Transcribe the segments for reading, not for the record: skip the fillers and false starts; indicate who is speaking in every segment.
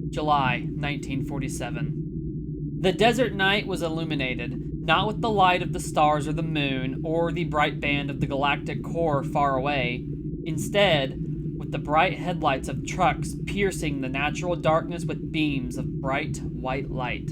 Speaker 1: July 1947. The desert night was illuminated, not with the light of the stars or the moon, or the bright band of the galactic core far away. Instead, with the bright headlights of trucks piercing the natural darkness with beams of bright white light.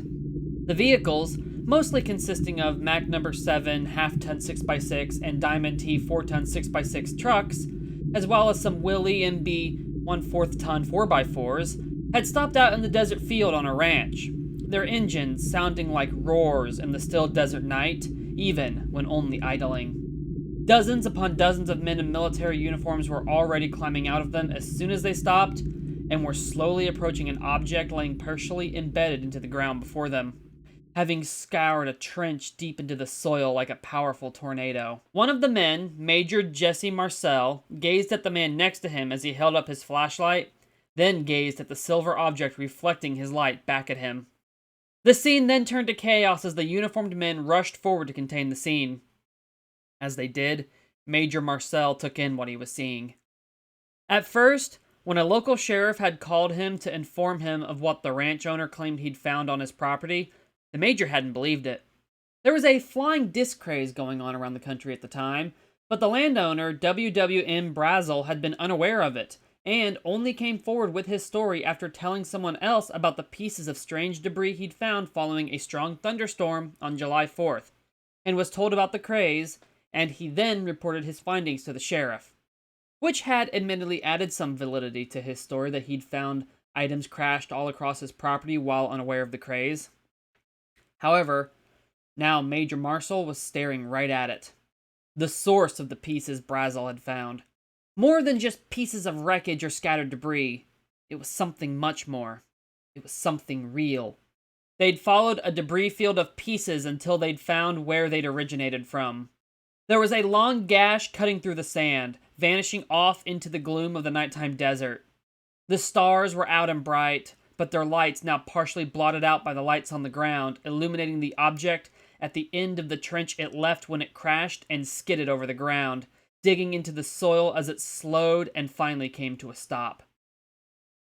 Speaker 1: The vehicles, mostly consisting of Mac No. 7 half-ton 6x6 and Diamond T 4-ton 6x6 trucks, as well as some Willie MB 1/4 ton 4x4s, had stopped out in the desert field on a ranch, their engines sounding like roars in the still desert night, even when only idling. Dozens upon dozens of men in military uniforms were already climbing out of them as soon as they stopped, and were slowly approaching an object laying partially embedded into the ground before them, having scoured a trench deep into the soil like a powerful tornado. One of the men, Major Jesse Marcel, gazed at the man next to him as he held up his flashlight, then gazed at the silver object reflecting his light back at him. The scene then turned to chaos as the uniformed men rushed forward to contain the scene. As they did, Major Marcel took in what he was seeing. At first, when a local sheriff had called him to inform him of what the ranch owner claimed he'd found on his property, the major hadn't believed it. There was a flying disc craze going on around the country at the time, but the landowner, W.W.M. Brazel, had been unaware of it, and only came forward with his story after telling someone else about the pieces of strange debris he'd found following a strong thunderstorm on July 4th, and was told about the craze, and he then reported his findings to the sheriff, which had admittedly added some validity to his story that he'd found items crashed all across his property while unaware of the craze. However, now Major Marcel was staring right at it. The source of the pieces Brazel had found. More than just pieces of wreckage or scattered debris. It was something much more. It was something real. They'd followed a debris field of pieces until they'd found where they'd originated from. There was a long gash cutting through the sand, vanishing off into the gloom of the nighttime desert. The stars were out and bright, but their lights now partially blotted out by the lights on the ground, illuminating the object at the end of the trench it left when it crashed and skidded over the ground, digging into the soil as it slowed and finally came to a stop.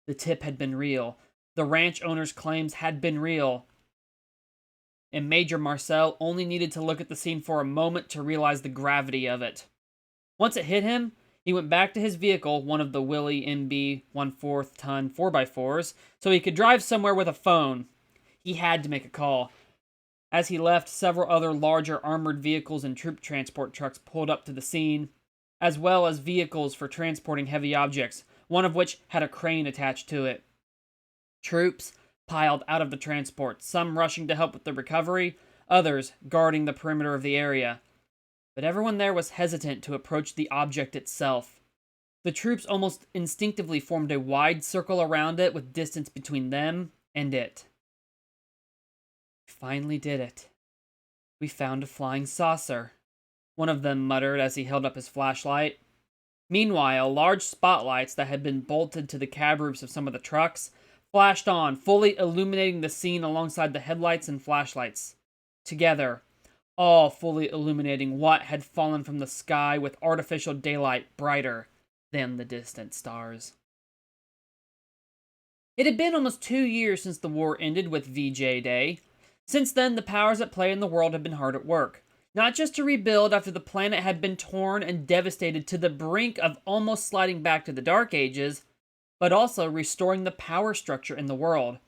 Speaker 1: The tip had been real. The ranch owner's claims had been real. And Major Marcel only needed to look at the scene for a moment to realize the gravity of it. Once it hit him, he went back to his vehicle, one of the Willie MB 1/4 ton 4x4s, so he could drive somewhere with a phone. He had to make a call. As he left, several other larger armored vehicles and troop transport trucks pulled up to the scene, as well as vehicles for transporting heavy objects, one of which had a crane attached to it. Troops piled out of the transport, some rushing to help with the recovery, others guarding the perimeter of the area. But everyone there was hesitant to approach the object itself. The troops almost instinctively formed a wide circle around it with distance between them and it. We finally did it. We found a flying saucer, one of them muttered as he held up his flashlight. Meanwhile, large spotlights that had been bolted to the cab roofs of some of the trucks flashed on, fully illuminating the scene alongside the headlights and flashlights. Together, all fully illuminating what had fallen from the sky with artificial daylight brighter than the distant stars. It had been almost 2 years since the war ended with VJ Day. Since then, the powers at play in the world had been hard at work. Not just to rebuild after the planet had been torn and devastated to the brink of almost sliding back to the Dark Ages, but also restoring the power structure in the world,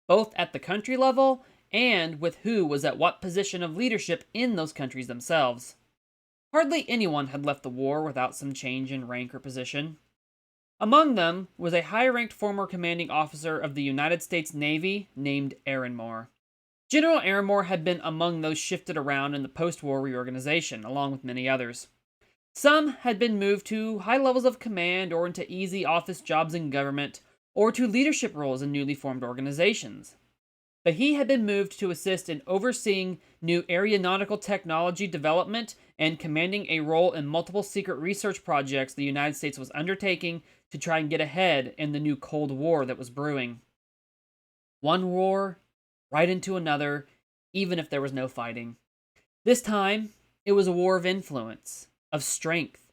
Speaker 1: both at the country level and with who was at what position of leadership in those countries themselves. Hardly anyone had left the war without some change in rank or position. Among them was a high-ranked former commanding officer of the United States Navy named Aaronmore. General Aaronmore had been among those shifted around in the post-war reorganization, along with many others. Some had been moved to high levels of command or into easy office jobs in government, or to leadership roles in newly formed organizations. But he had been moved to assist in overseeing new aeronautical technology development and commanding a role in multiple secret research projects the United States was undertaking to try and get ahead in the new Cold War that was brewing. One war, right into another, even if there was no fighting. This time, it was a war of influence, of strength,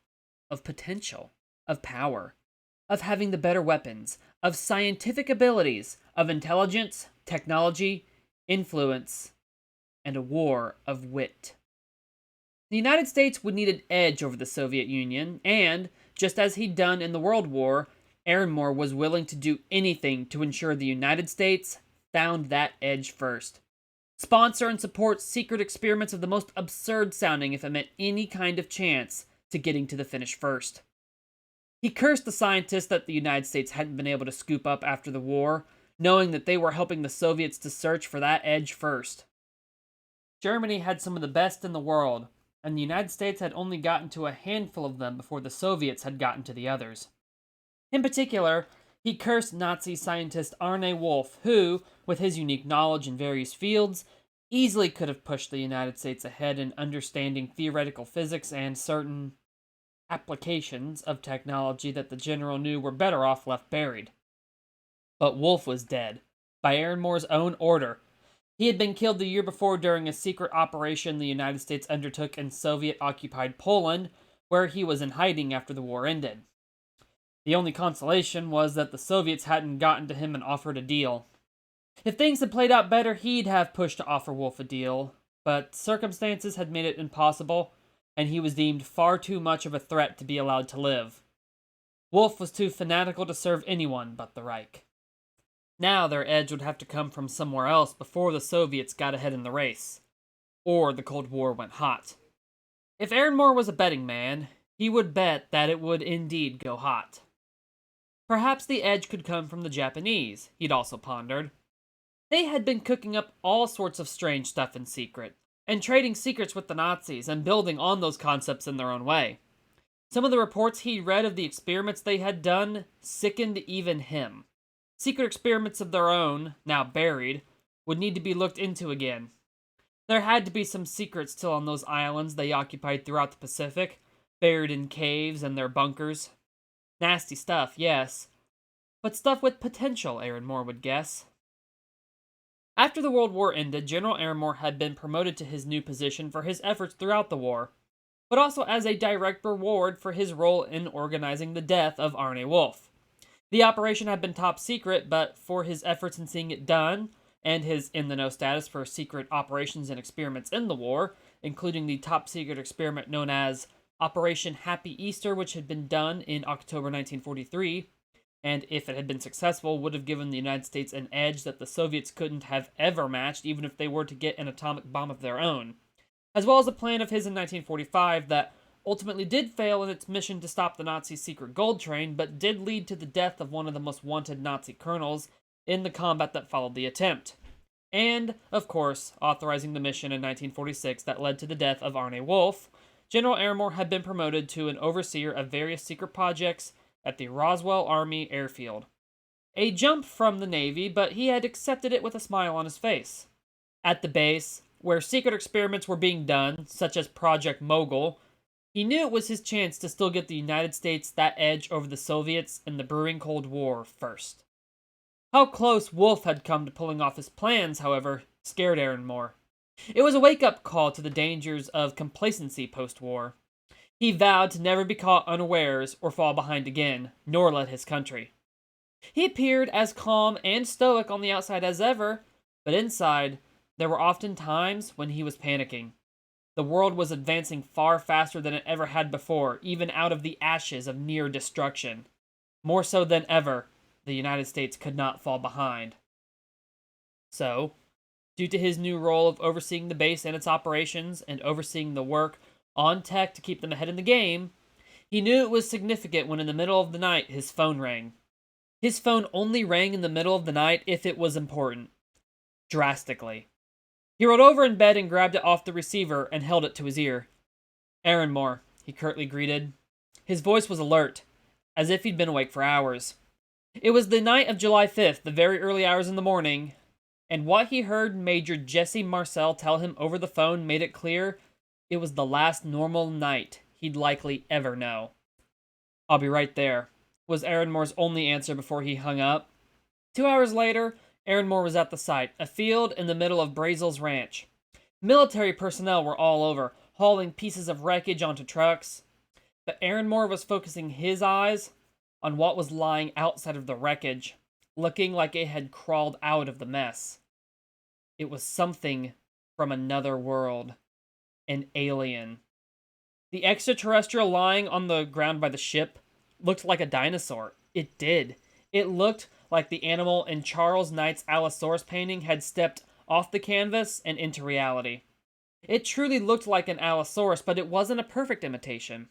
Speaker 1: of potential, of power, of having the better weapons, of scientific abilities, of intelligence, technology, influence, and a war of wit. The United States would need an edge over the Soviet Union, and, just as he'd done in the World War, Ehrenmoor was willing to do anything to ensure the United States found that edge first. Sponsor and support secret experiments of the most absurd sounding if it meant any kind of chance to getting to the finish first. He cursed the scientists that the United States hadn't been able to scoop up after the war, knowing that they were helping the Soviets to search for that edge first. Germany had some of the best in the world, and the United States had only gotten to a handful of them before the Soviets had gotten to the others. In particular, he cursed Nazi scientist Arne Wolf, who, with his unique knowledge in various fields, easily could have pushed the United States ahead in understanding theoretical physics and certain applications of technology that the general knew were better off left buried. But Wolf was dead, by Ehrenmoor's own order. He had been killed the year before during a secret operation the United States undertook in Soviet-occupied Poland, where he was in hiding after the war ended. The only consolation was that the Soviets hadn't gotten to him and offered a deal. If things had played out better, he'd have pushed to offer Wolf a deal, but circumstances had made it impossible, and he was deemed far too much of a threat to be allowed to live. Wolf was too fanatical to serve anyone but the Reich. Now their edge would have to come from somewhere else before the Soviets got ahead in the race, or the Cold War went hot. If Ehrenmoor was a betting man, he would bet that it would indeed go hot. Perhaps the edge could come from the Japanese, he'd also pondered. They had been cooking up all sorts of strange stuff in secret, and trading secrets with the Nazis and building on those concepts in their own way. Some of the reports he'd read of the experiments they had done sickened even him. Secret experiments of their own, now buried, would need to be looked into again. There had to be some secrets still on those islands they occupied throughout the Pacific, buried in caves and their bunkers. Nasty stuff, yes, but stuff with potential, Ehrenmoor would guess. After the World War ended, General Ehrenmoor had been promoted to his new position for his efforts throughout the war, but also as a direct reward for his role in organizing the death of Arne Wolf. The operation had been top secret, but for his efforts in seeing it done, and his in-the-know status for secret operations and experiments in the war, including the top secret experiment known as Operation Happy Easter, which had been done in October 1943, and if it had been successful, would have given the United States an edge that the Soviets couldn't have ever matched, even if they were to get an atomic bomb of their own, as well as a plan of his in 1945 that ultimately did fail in its mission to stop the Nazi secret gold train, but did lead to the death of one of the most wanted Nazi colonels in the combat that followed the attempt. And, of course, authorizing the mission in 1946 that led to the death of Arne Wolf, General Ehrenmoor had been promoted to an overseer of various secret projects at the Roswell Army Air Field. A jump from the Navy, but he had accepted it with a smile on his face. At the base, where secret experiments were being done, such as Project Mogul, he knew it was his chance to still get the United States that edge over the Soviets in the brewing Cold War first. How close Wolf had come to pulling off his plans, however, scared Ehrenmoor. It was a wake-up call to the dangers of complacency post-war. He vowed to never be caught unawares or fall behind again, nor let his country. He appeared as calm and stoic on the outside as ever, but inside, there were often times when he was panicking. The world was advancing far faster than it ever had before, even out of the ashes of near destruction. More so than ever, the United States could not fall behind. So, due to his new role of overseeing the base and its operations, and overseeing the work on tech to keep them ahead in the game, he knew it was significant when in the middle of the night his phone rang. His phone only rang in the middle of the night if it was important. Drastically. He rolled over in bed and grabbed it off the receiver and held it to his ear. "Ehrenmoor," he curtly greeted. His voice was alert, as if he'd been awake for hours. It was the night of July 5th, the very early hours in the morning, and what he heard Major Jesse Marcel tell him over the phone made it clear it was the last normal night he'd likely ever know. "I'll be right there," was Aaron Moore's only answer before he hung up. 2 hours later, Aaron Moore was at the site, a field in the middle of Brazel's ranch. Military personnel were all over, hauling pieces of wreckage onto trucks. But Aaron Moore was focusing his eyes on what was lying outside of the wreckage, looking like it had crawled out of the mess. It was something from another world. An alien. The extraterrestrial lying on the ground by the ship looked like a dinosaur. It did. It looked like the animal in Charles Knight's Allosaurus painting had stepped off the canvas and into reality. It truly looked like an Allosaurus, but it wasn't a perfect imitation.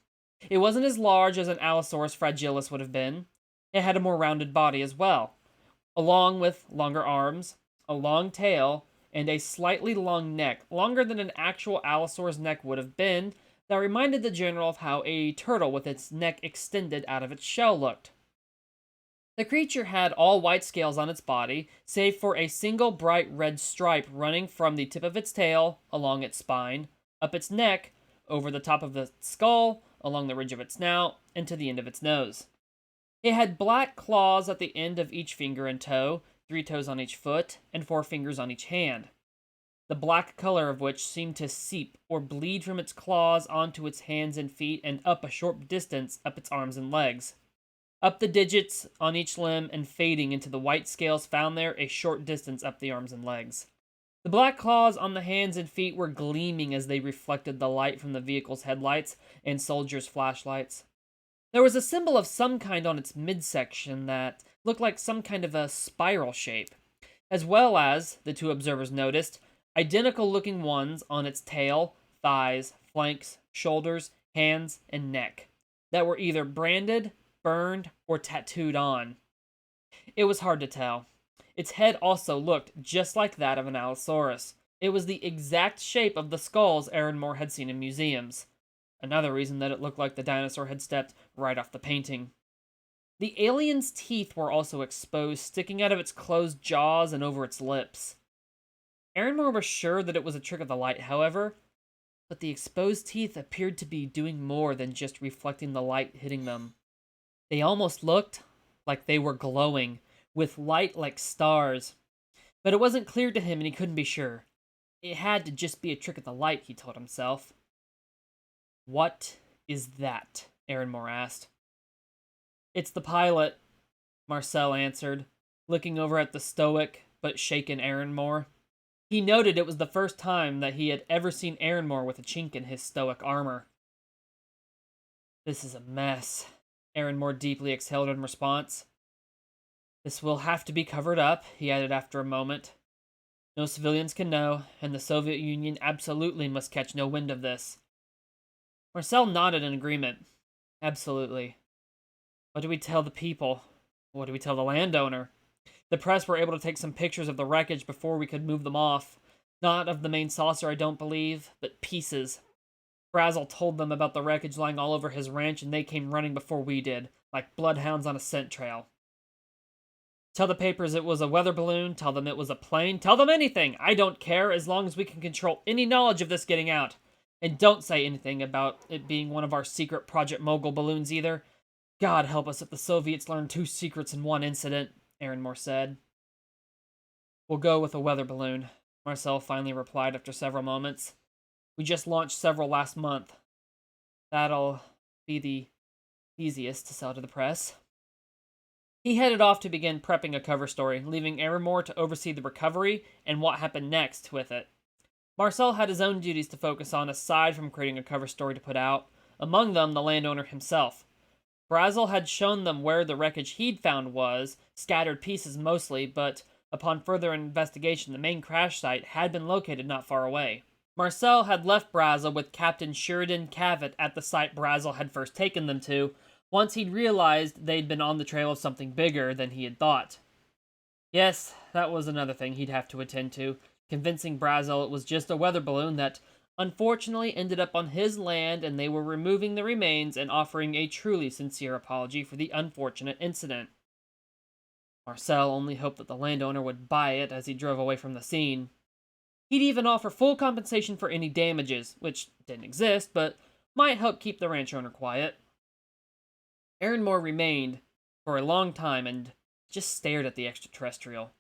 Speaker 1: It wasn't as large as an Allosaurus fragilis would have been. It had a more rounded body as well, along with longer arms, a long tail, and a slightly long neck, longer than an actual Allosaurus neck would have been, that reminded the general of how a turtle with its neck extended out of its shell looked. The creature had all white scales on its body, save for a single bright red stripe running from the tip of its tail, along its spine, up its neck, over the top of the skull, along the ridge of its snout, and to the end of its nose. It had black claws at the end of each finger and toe, 3 toes on each foot, and 4 fingers on each hand, the black color of which seemed to seep or bleed from its claws onto its hands and feet and up a short distance up its arms and legs. Up the digits on each limb and fading into the white scales found there a short distance up the arms and legs. The black claws on the hands and feet were gleaming as they reflected the light from the vehicle's headlights and soldiers' flashlights. There was a symbol of some kind on its midsection that looked like some kind of a spiral shape, as well as, the two observers noticed, identical-looking ones on its tail, thighs, flanks, shoulders, hands, and neck, that were either branded, burned, or tattooed on. It was hard to tell. Its head also looked just like that of an Allosaurus. It was the exact shape of the skulls Aaron Moore had seen in museums. Another reason that it looked like the dinosaur had stepped right off the painting. The alien's teeth were also exposed, sticking out of its closed jaws and over its lips. Aaron Moore was sure that it was a trick of the light, however, but the exposed teeth appeared to be doing more than just reflecting the light hitting them. They almost looked like they were glowing, with light like stars. But it wasn't clear to him and he couldn't be sure. It had to just be a trick of the light, he told himself. "What is that?" Aaron Moore asked. "It's the pilot," Marcel answered, looking over at the stoic but shaken Aaron Moore. He noted it was the first time that he had ever seen Aaron Moore with a chink in his stoic armor. "This is a mess," Aaron Moore deeply exhaled in response. "This will have to be covered up," he added after a moment. "No civilians can know, and the Soviet Union absolutely must catch no wind of this." Marcel nodded in agreement. "Absolutely. What do we tell the people? What do we tell the landowner? The press were able to take some pictures of the wreckage before we could move them off. Not of the main saucer, I don't believe, but pieces. Brazel told them about the wreckage lying all over his ranch, and they came running before we did, like bloodhounds on a scent trail. Tell the papers it was a weather balloon, tell them it was a plane, tell them anything! I don't care, as long as we can control any knowledge of this getting out. And don't say anything about it being one of our secret Project Mogul balloons either. God help us if the Soviets learn 2 secrets in one incident," Aaron Moore said. "We'll go with a weather balloon," Marcel finally replied after several moments. "We just launched several last month. That'll be the easiest to sell to the press." He headed off to begin prepping a cover story, leaving Aaron Moore to oversee the recovery and what happened next with it. Marcel had his own duties to focus on aside from creating a cover story to put out, among them the landowner himself. Brazel had shown them where the wreckage he'd found was, scattered pieces mostly, but upon further investigation the main crash site had been located not far away. Marcel had left Brazel with Captain Sheridan Cavett at the site Brazel had first taken them to, once he'd realized they'd been on the trail of something bigger than he had thought. Yes, that was another thing he'd have to attend to, convincing Brazel it was just a weather balloon that unfortunately ended up on his land, and they were removing the remains and offering a truly sincere apology for the unfortunate incident. Marcel only hoped that the landowner would buy it as he drove away from the scene. He'd even offer full compensation for any damages, which didn't exist, but might help keep the ranch owner quiet. Aaron Moore remained for a long time and just stared at the extraterrestrial.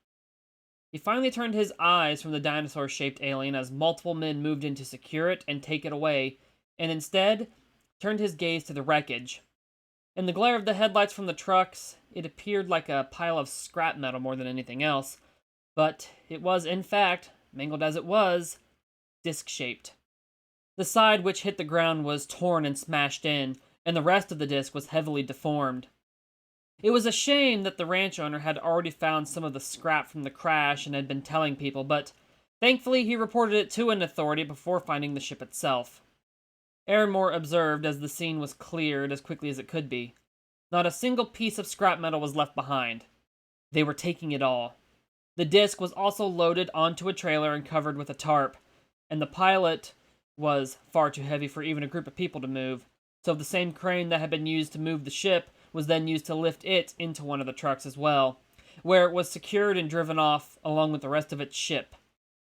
Speaker 1: He finally turned his eyes from the dinosaur-shaped alien as multiple men moved in to secure it and take it away, and instead turned his gaze to the wreckage. In the glare of the headlights from the trucks, it appeared like a pile of scrap metal more than anything else, but it was, in fact, mangled as it was, disc-shaped. The side which hit the ground was torn and smashed in, and the rest of the disc was heavily deformed. It was a shame that the ranch owner had already found some of the scrap from the crash and had been telling people, but thankfully he reported it to an authority before finding the ship itself. Aaron Moore observed as the scene was cleared as quickly as it could be. Not a single piece of scrap metal was left behind. They were taking it all. The disc was also loaded onto a trailer and covered with a tarp, and the pilot was far too heavy for even a group of people to move, so the same crane that had been used to move the ship was then used to lift it into one of the trucks as well, where it was secured and driven off along with the rest of its ship,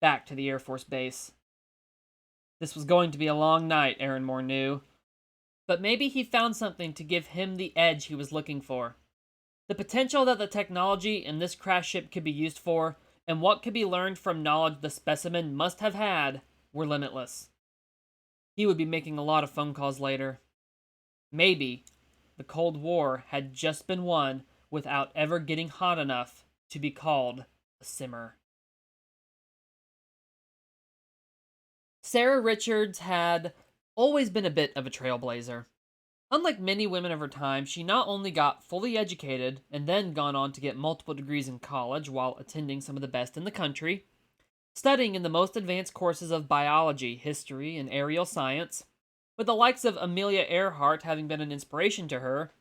Speaker 1: back to the Air Force base. This was going to be a long night, Aaron Moore knew, but maybe he found something to give him the edge he was looking for. The potential that the technology in this crash ship could be used for, and what could be learned from knowledge the specimen must have had, were limitless. He would be making a lot of phone calls later. Maybe the Cold War had just been won without ever getting hot enough to be called a simmer. Sarah Richards had always been a bit of a trailblazer. Unlike many women of her time, she not only got fully educated and then gone on to get multiple degrees in college while attending some of the best in the country, studying in the most advanced courses of biology, history, and aerial science, with the likes of Amelia Earhart having been an inspiration to her,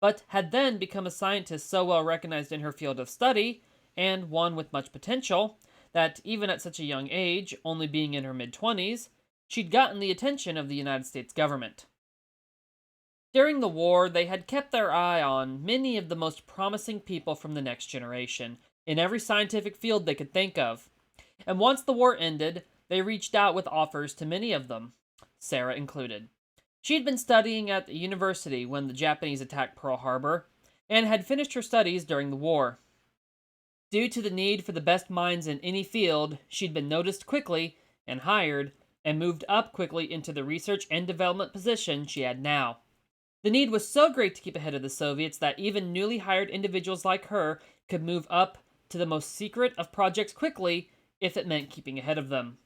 Speaker 1: but had then become a scientist so well recognized in her field of study, and one with much potential, that even at such a young age, only being in her mid-20s, she'd gotten the attention of the United States government. During the war, they had kept their eye on many of the most promising people from the next generation, in every scientific field they could think of. And once the war ended, they reached out with offers to many of them, Sarah included. She had been studying at the university when the Japanese attacked Pearl Harbor, and had finished her studies during the war. Due to the need for the best minds in any field, she'd been noticed quickly and hired, and moved up quickly into the research and development position she had now. The need was so great to keep ahead of the Soviets that even newly hired individuals like her could move up to the most secret of projects quickly if it meant keeping ahead of them.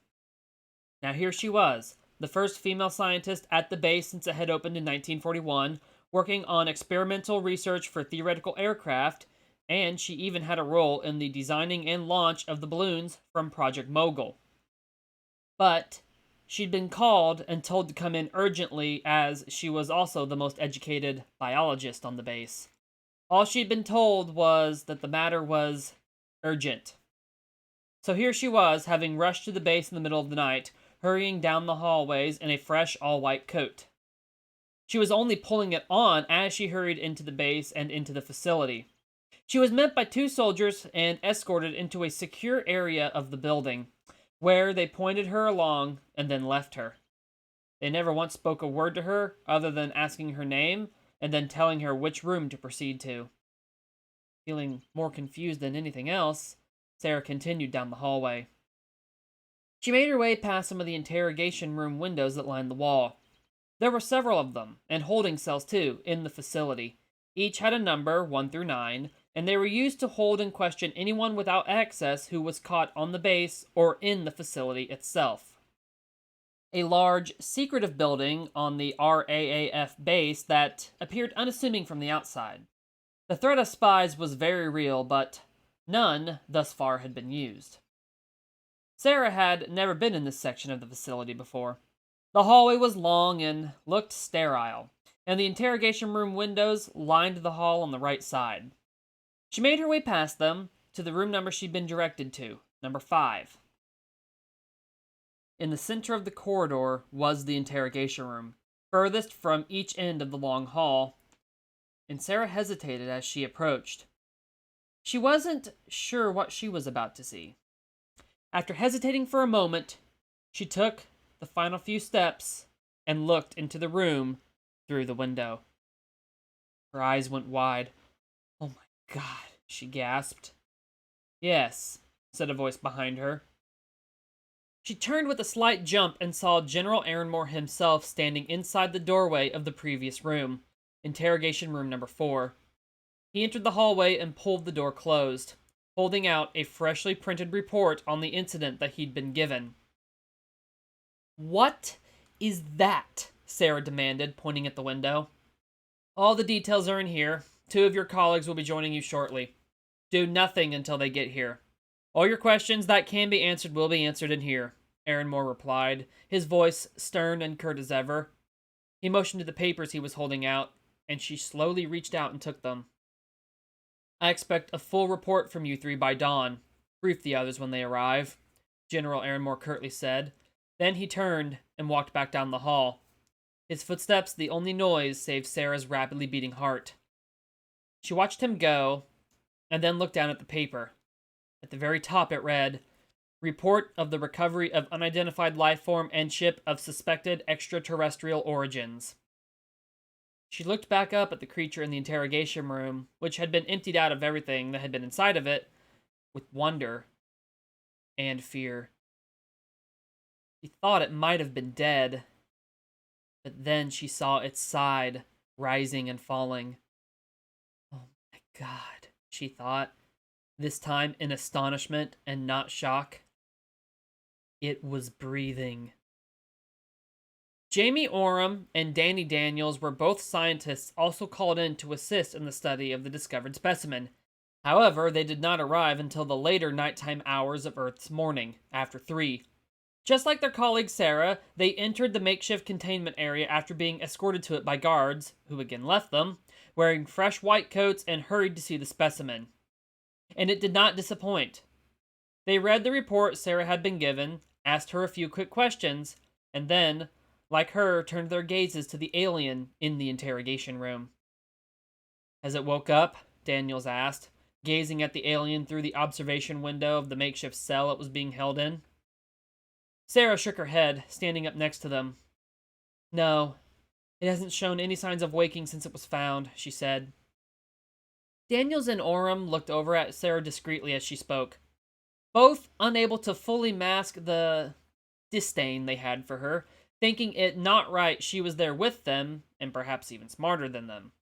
Speaker 1: Now here she was, the first female scientist at the base since it had opened in 1941, working on experimental research for theoretical aircraft, and she even had a role in the designing and launch of the balloons from Project Mogul. But she'd been called and told to come in urgently as she was also the most educated biologist on the base. All she'd been told was that the matter was urgent. So here she was, having rushed to the base in the middle of the night, hurrying down the hallways in a fresh all-white coat. She was only pulling it on as she hurried into the base and into the facility. She was met by two soldiers and escorted into a secure area of the building, where they pointed her along and then left her. They never once spoke a word to her other than asking her name and then telling her which room to proceed to. Feeling more confused than anything else, Sarah continued down the hallway. She made her way past some of the interrogation room windows that lined the wall. There were several of them, and holding cells too, in the facility. Each had a number, 1 through 9, and they were used to hold and question anyone without access who was caught on the base or in the facility itself. A large, secretive building on the RAAF base that appeared unassuming from the outside. The threat of spies was very real, but none, thus far, had been used. Sarah had never been in this section of the facility before. The hallway was long and looked sterile, and the interrogation room windows lined the hall on the right side. She made her way past them to the room number she'd been directed to, number 5. In the center of the corridor was the interrogation room, furthest from each end of the long hall, and Sarah hesitated as she approached. She wasn't sure what she was about to see. After hesitating for a moment, she took the final few steps and looked into the room through the window. Her eyes went wide. "Oh my God," she gasped. "Yes," said a voice behind her. She turned with a slight jump and saw General Aaronmore himself standing inside the doorway of the previous room, interrogation room number 4. He entered the hallway and pulled the door closed, holding out a freshly printed report on the incident that he'd been given. "What is that?" Sarah demanded, pointing at the window. "All the details are in here. 2 of your colleagues will be joining you shortly. Do nothing until they get here. All your questions that can be answered will be answered in here," Aaronmore replied, his voice stern and curt as ever. He motioned to the papers he was holding out, and she slowly reached out and took them. "I expect a full report from you 3 by dawn. Brief the others when they arrive," General Aaronmore curtly said. Then he turned and walked back down the hall. His footsteps the only noise save Sarah's rapidly beating heart. She watched him go, and then looked down at the paper. At the very top it read, "Report of the recovery of unidentified life form and ship of suspected extraterrestrial origins." She looked back up at the creature in the interrogation room, which had been emptied out of everything that had been inside of it, with wonder and fear. She thought it might have been dead, but then she saw its side rising and falling. "Oh my God," she thought, this time in astonishment and not shock. It was breathing. Jamie Oram and Danny Daniels were both scientists also called in to assist in the study of the discovered specimen. However, they did not arrive until the later nighttime hours of Earth's morning, after 3. Just like their colleague Sarah, they entered the makeshift containment area after being escorted to it by guards, who again left them, wearing fresh white coats and hurried to see the specimen. And it did not disappoint. They read the report Sarah had been given, asked her a few quick questions, and then, like her, turned their gazes to the alien in the interrogation room. "Has it woke up?" Daniels asked, gazing at the alien through the observation window of the makeshift cell it was being held in. Sarah shook her head, standing up next to them. "No, it hasn't shown any signs of waking since it was found," she said. Daniels and Oram looked over at Sarah discreetly as she spoke, both unable to fully mask the disdain they had for her, thinking it not right she was there with them, and perhaps even smarter than them.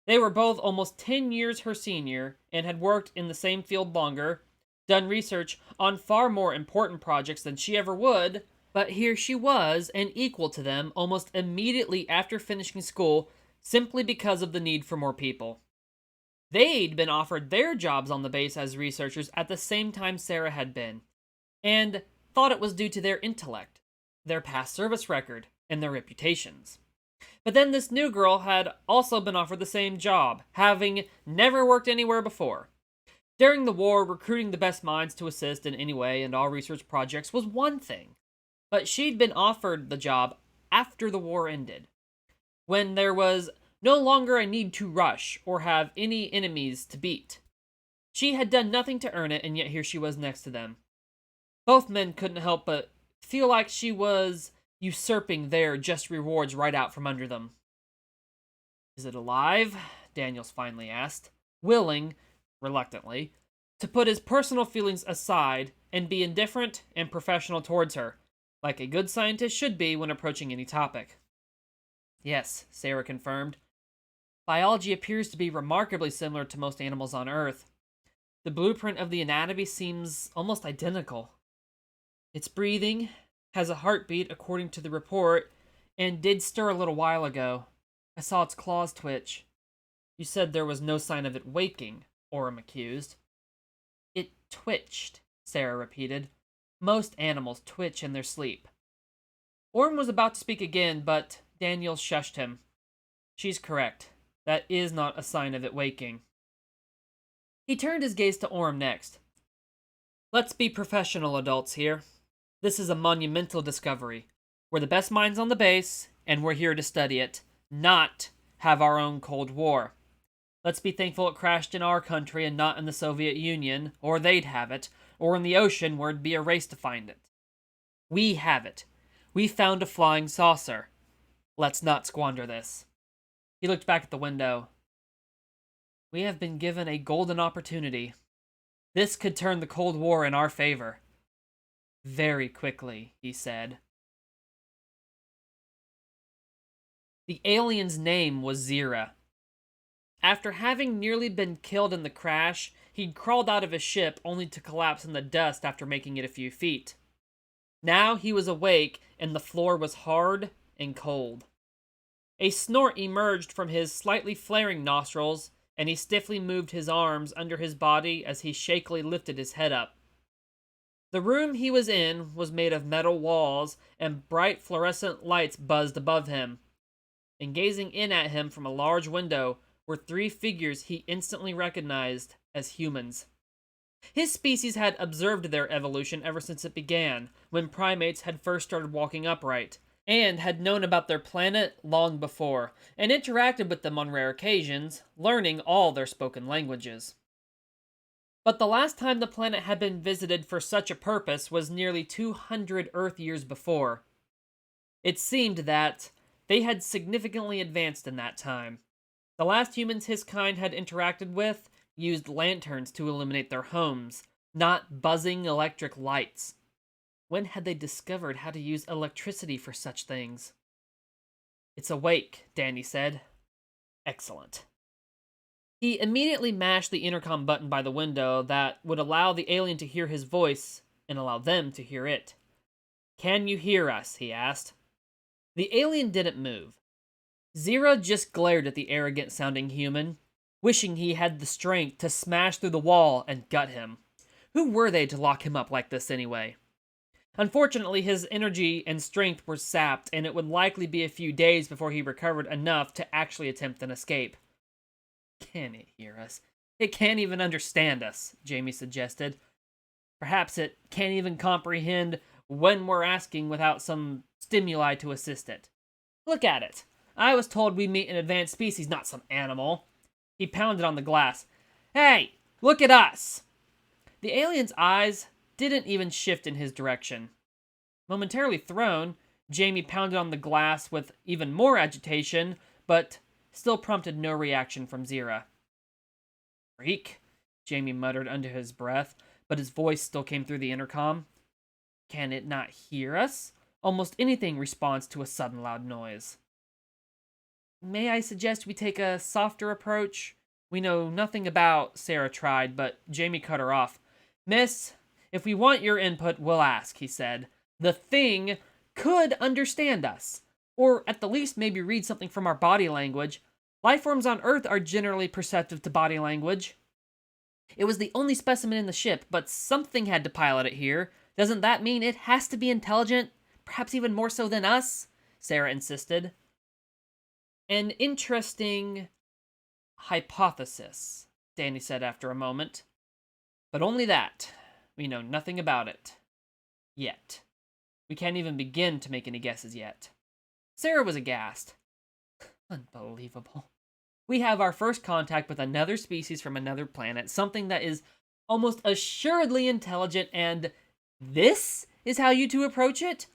Speaker 1: They were both almost 10 years her senior, and had worked in the same field longer, done research on far more important projects than she ever would, but here she was, an equal to them almost immediately after finishing school, simply because of the need for more people. They'd been offered their jobs on the base as researchers at the same time Sarah had been, and thought it was due to their intellect, their past service record, and their reputations. But then this new girl had also been offered the same job, having never worked anywhere before. During the war, recruiting the best minds to assist in any way and all research projects was one thing, but she'd been offered the job after the war ended, when there was no longer a need to rush or have any enemies to beat. She had done nothing to earn it, and yet here she was next to them. Both men couldn't help but feel like she was usurping their just rewards right out from under them. "Is it alive?" Daniels finally asked, willing, reluctantly, to put his personal feelings aside and be indifferent and professional towards her, like a good scientist should be when approaching any topic. "Yes," Sarah confirmed. "Biology appears to be remarkably similar to most animals on Earth. The blueprint of the anatomy seems almost identical. It's breathing, has a heartbeat according to the report, and did stir a little while ago. I saw its claws twitch." "You said there was no sign of it waking," Oram accused. "It twitched," Sarah repeated. "Most animals twitch in their sleep." Oram was about to speak again, but Daniels shushed him. "She's correct. That is not a sign of it waking." He turned his gaze to Oram next. "Let's be professional adults here. This is a monumental discovery. We're the best minds on the base, and we're here to study it, not have our own Cold War. Let's be thankful it crashed in our country and not in the Soviet Union, or they'd have it, or in the ocean where it'd be a race to find it. We have it. We found a flying saucer. Let's not squander this. He looked back at the window. We have been given a golden opportunity. This could turn the Cold War in our favor. Very quickly, he said. The alien's name was Zira. After having nearly been killed in the crash, he'd crawled out of his ship only to collapse in the dust after making it a few feet. Now he was awake, and the floor was hard and cold. A snort emerged from his slightly flaring nostrils, and he stiffly moved his arms under his body as he shakily lifted his head up. The room he was in was made of metal walls, and bright fluorescent lights buzzed above him. And gazing in at him from a large window were three figures he instantly recognized as humans. His species had observed their evolution ever since it began, when primates had first started walking upright, and had known about their planet long before, and interacted with them on rare occasions, learning all their spoken languages. But the last time the planet had been visited for such a purpose was nearly 200 Earth years before. It seemed that they had significantly advanced in that time. The last humans his kind had interacted with used lanterns to illuminate their homes, not buzzing electric lights. When had they discovered how to use electricity for such things? "It's awake," Danny said. "Excellent." He immediately mashed the intercom button by the window that would allow the alien to hear his voice and allow them to hear it. "Can you hear us?" he asked. The alien didn't move. Zira just glared at the arrogant-sounding human, wishing he had the strength to smash through the wall and gut him. Who were they to lock him up like this anyway? Unfortunately, his energy and strength were sapped, and it would likely be a few days before he recovered enough to actually attempt an escape. "Can it hear us? It can't even understand us," Jamie suggested. "Perhaps it can't even comprehend when we're asking without some stimuli to assist it. Look at it. I was told we meet an advanced species, not some animal." He pounded on the glass. "Hey, look at us!" The alien's eyes didn't even shift in his direction. Momentarily thrown, Jamie pounded on the glass with even more agitation, but still prompted no reaction from Zira. "Freak," Jamie muttered under his breath, but his voice still came through the intercom. "Can it not hear us? Almost anything responds to a sudden loud noise." "May I suggest we take a softer approach? We know nothing about," Sarah tried, but Jamie cut her off. "Miss, if we want your input, we'll ask," he said. "The thing could understand us, or at the least maybe read something from our body language. Lifeforms on Earth are generally perceptive to body language. It was the only specimen in the ship, but something had to pilot it here. Doesn't that mean it has to be intelligent? Perhaps even more so than us?" Sarah insisted. "An interesting hypothesis," Danny said after a moment. "But only that. We know nothing about it. Yet. We can't even begin to make any guesses yet." Sarah was aghast. "Unbelievable. We have our first contact with another species from another planet, something that is almost assuredly intelligent, and this is how you two approach it?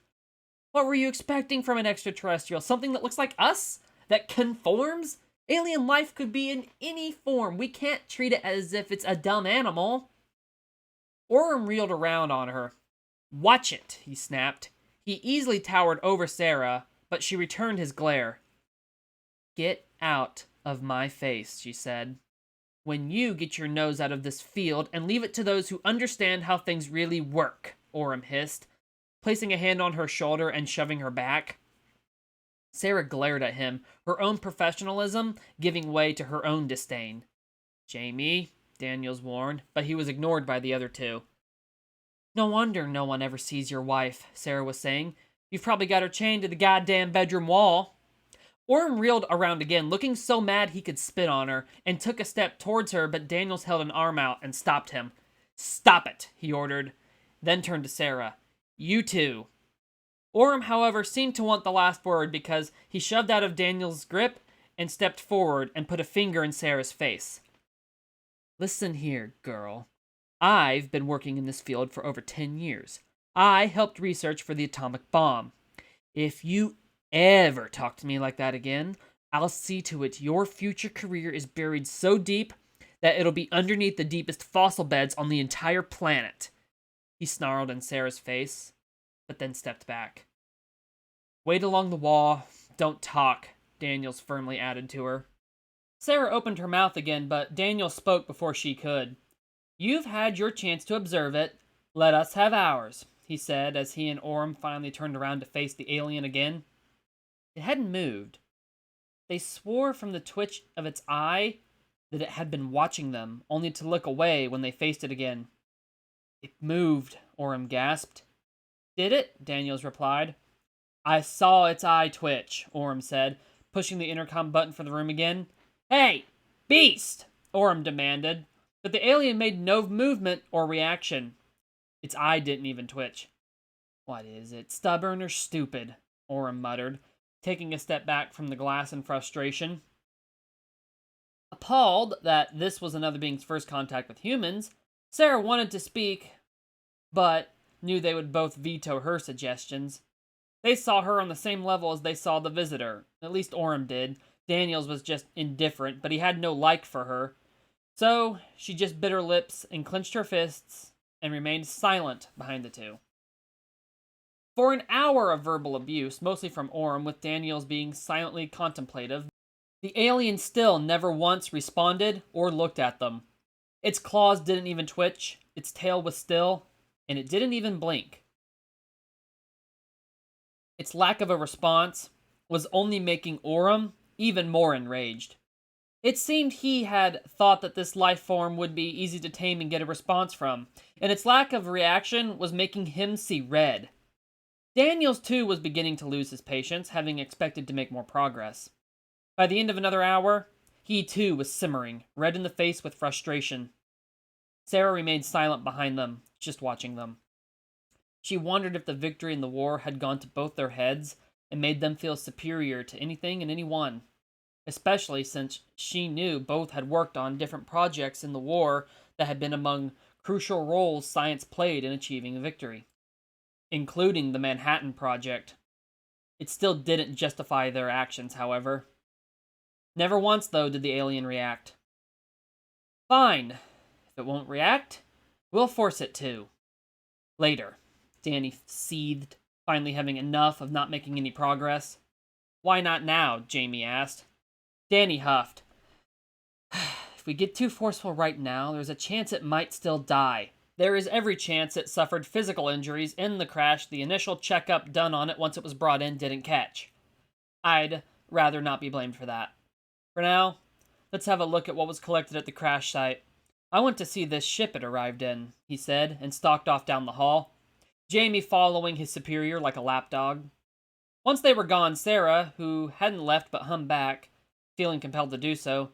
Speaker 1: What were you expecting from an extraterrestrial? Something that looks like us? That conforms? Alien life could be in any form. We can't treat it as if it's a dumb animal." Orem reeled around on her. "Watch it," he snapped. He easily towered over Sarah, but she returned his glare. "Get out of my face," she said. "When you get your nose out of this field and leave it to those who understand how things really work," Orem hissed, placing a hand on her shoulder and shoving her back. Sarah glared at him, her own professionalism giving way to her own disdain. "Jamie," Daniels warned, but he was ignored by the other two. "No wonder no one ever sees your wife," Sarah was saying. "You've probably got her chained to the goddamn bedroom wall." Orem reeled around again, looking so mad he could spit on her, and took a step towards her, but Daniels held an arm out and stopped him. "Stop it," he ordered, then turned to Sarah. "You two." Orem, however, seemed to want the last word because he shoved out of Daniels' grip and stepped forward and put a finger in Sarah's face. Listen here, girl. I've been working in this field for over 10 years. I helped research for the atomic bomb. If you ever talk to me like that again, I'll see to it your future career is buried so deep that it'll be underneath the deepest fossil beds on the entire planet. He snarled in Sarah's face, but then stepped back. Wait along the wall. Don't talk, Daniels firmly added to her. Sarah opened her mouth again, but Daniels spoke before she could. You've had your chance to observe it. Let us have ours, he said as he and Orem finally turned around to face the alien again. It hadn't moved. They swore from the twitch of its eye that it had been watching them, only to look away when they faced it again. It moved, Orem gasped. Did it? Daniels replied. I saw its eye twitch, Orem said, pushing the intercom button for the room again. Hey, beast! Orem demanded, but the alien made no movement or reaction. Its eye didn't even twitch. What is it, stubborn or stupid? Orem muttered, taking a step back from the glass in frustration. Appalled that this was another being's first contact with humans, Sarah wanted to speak, but knew they would both veto her suggestions. They saw her on the same level as they saw the visitor. At least Orem did. Daniels was just indifferent, but he had no like for her. So she just bit her lips and clenched her fists and remained silent behind the two. For an hour of verbal abuse, mostly from Orem, with Daniels being silently contemplative, the alien still never once responded or looked at them. Its claws didn't even twitch, its tail was still, and it didn't even blink. Its lack of a response was only making Orem even more enraged. It seemed he had thought that this life form would be easy to tame and get a response from, and its lack of reaction was making him see red. Daniels, too, was beginning to lose his patience, having expected to make more progress. By the end of another hour, he, too, was simmering, red in the face with frustration. Sarah remained silent behind them, just watching them. She wondered if the victory in the war had gone to both their heads and made them feel superior to anything and anyone, especially since she knew both had worked on different projects in the war that had been among crucial roles science played in achieving victory, including the Manhattan Project. It still didn't justify their actions, however. Never once, though, did the alien react. Fine. If it won't react, we'll force it to. Later, Danny seethed, finally having enough of not making any progress. Why not now? Jamie asked. Danny huffed. If we get too forceful right now, there's a chance it might still die. There is every chance it suffered physical injuries in the crash the initial checkup done on it once it was brought in didn't catch. I'd rather not be blamed for that. For now, let's have a look at what was collected at the crash site. I want to see this ship it arrived in, he said, and stalked off down the hall, Jamie following his superior like a lapdog. Once they were gone, Sarah, who hadn't left but hummed back, feeling compelled to do so,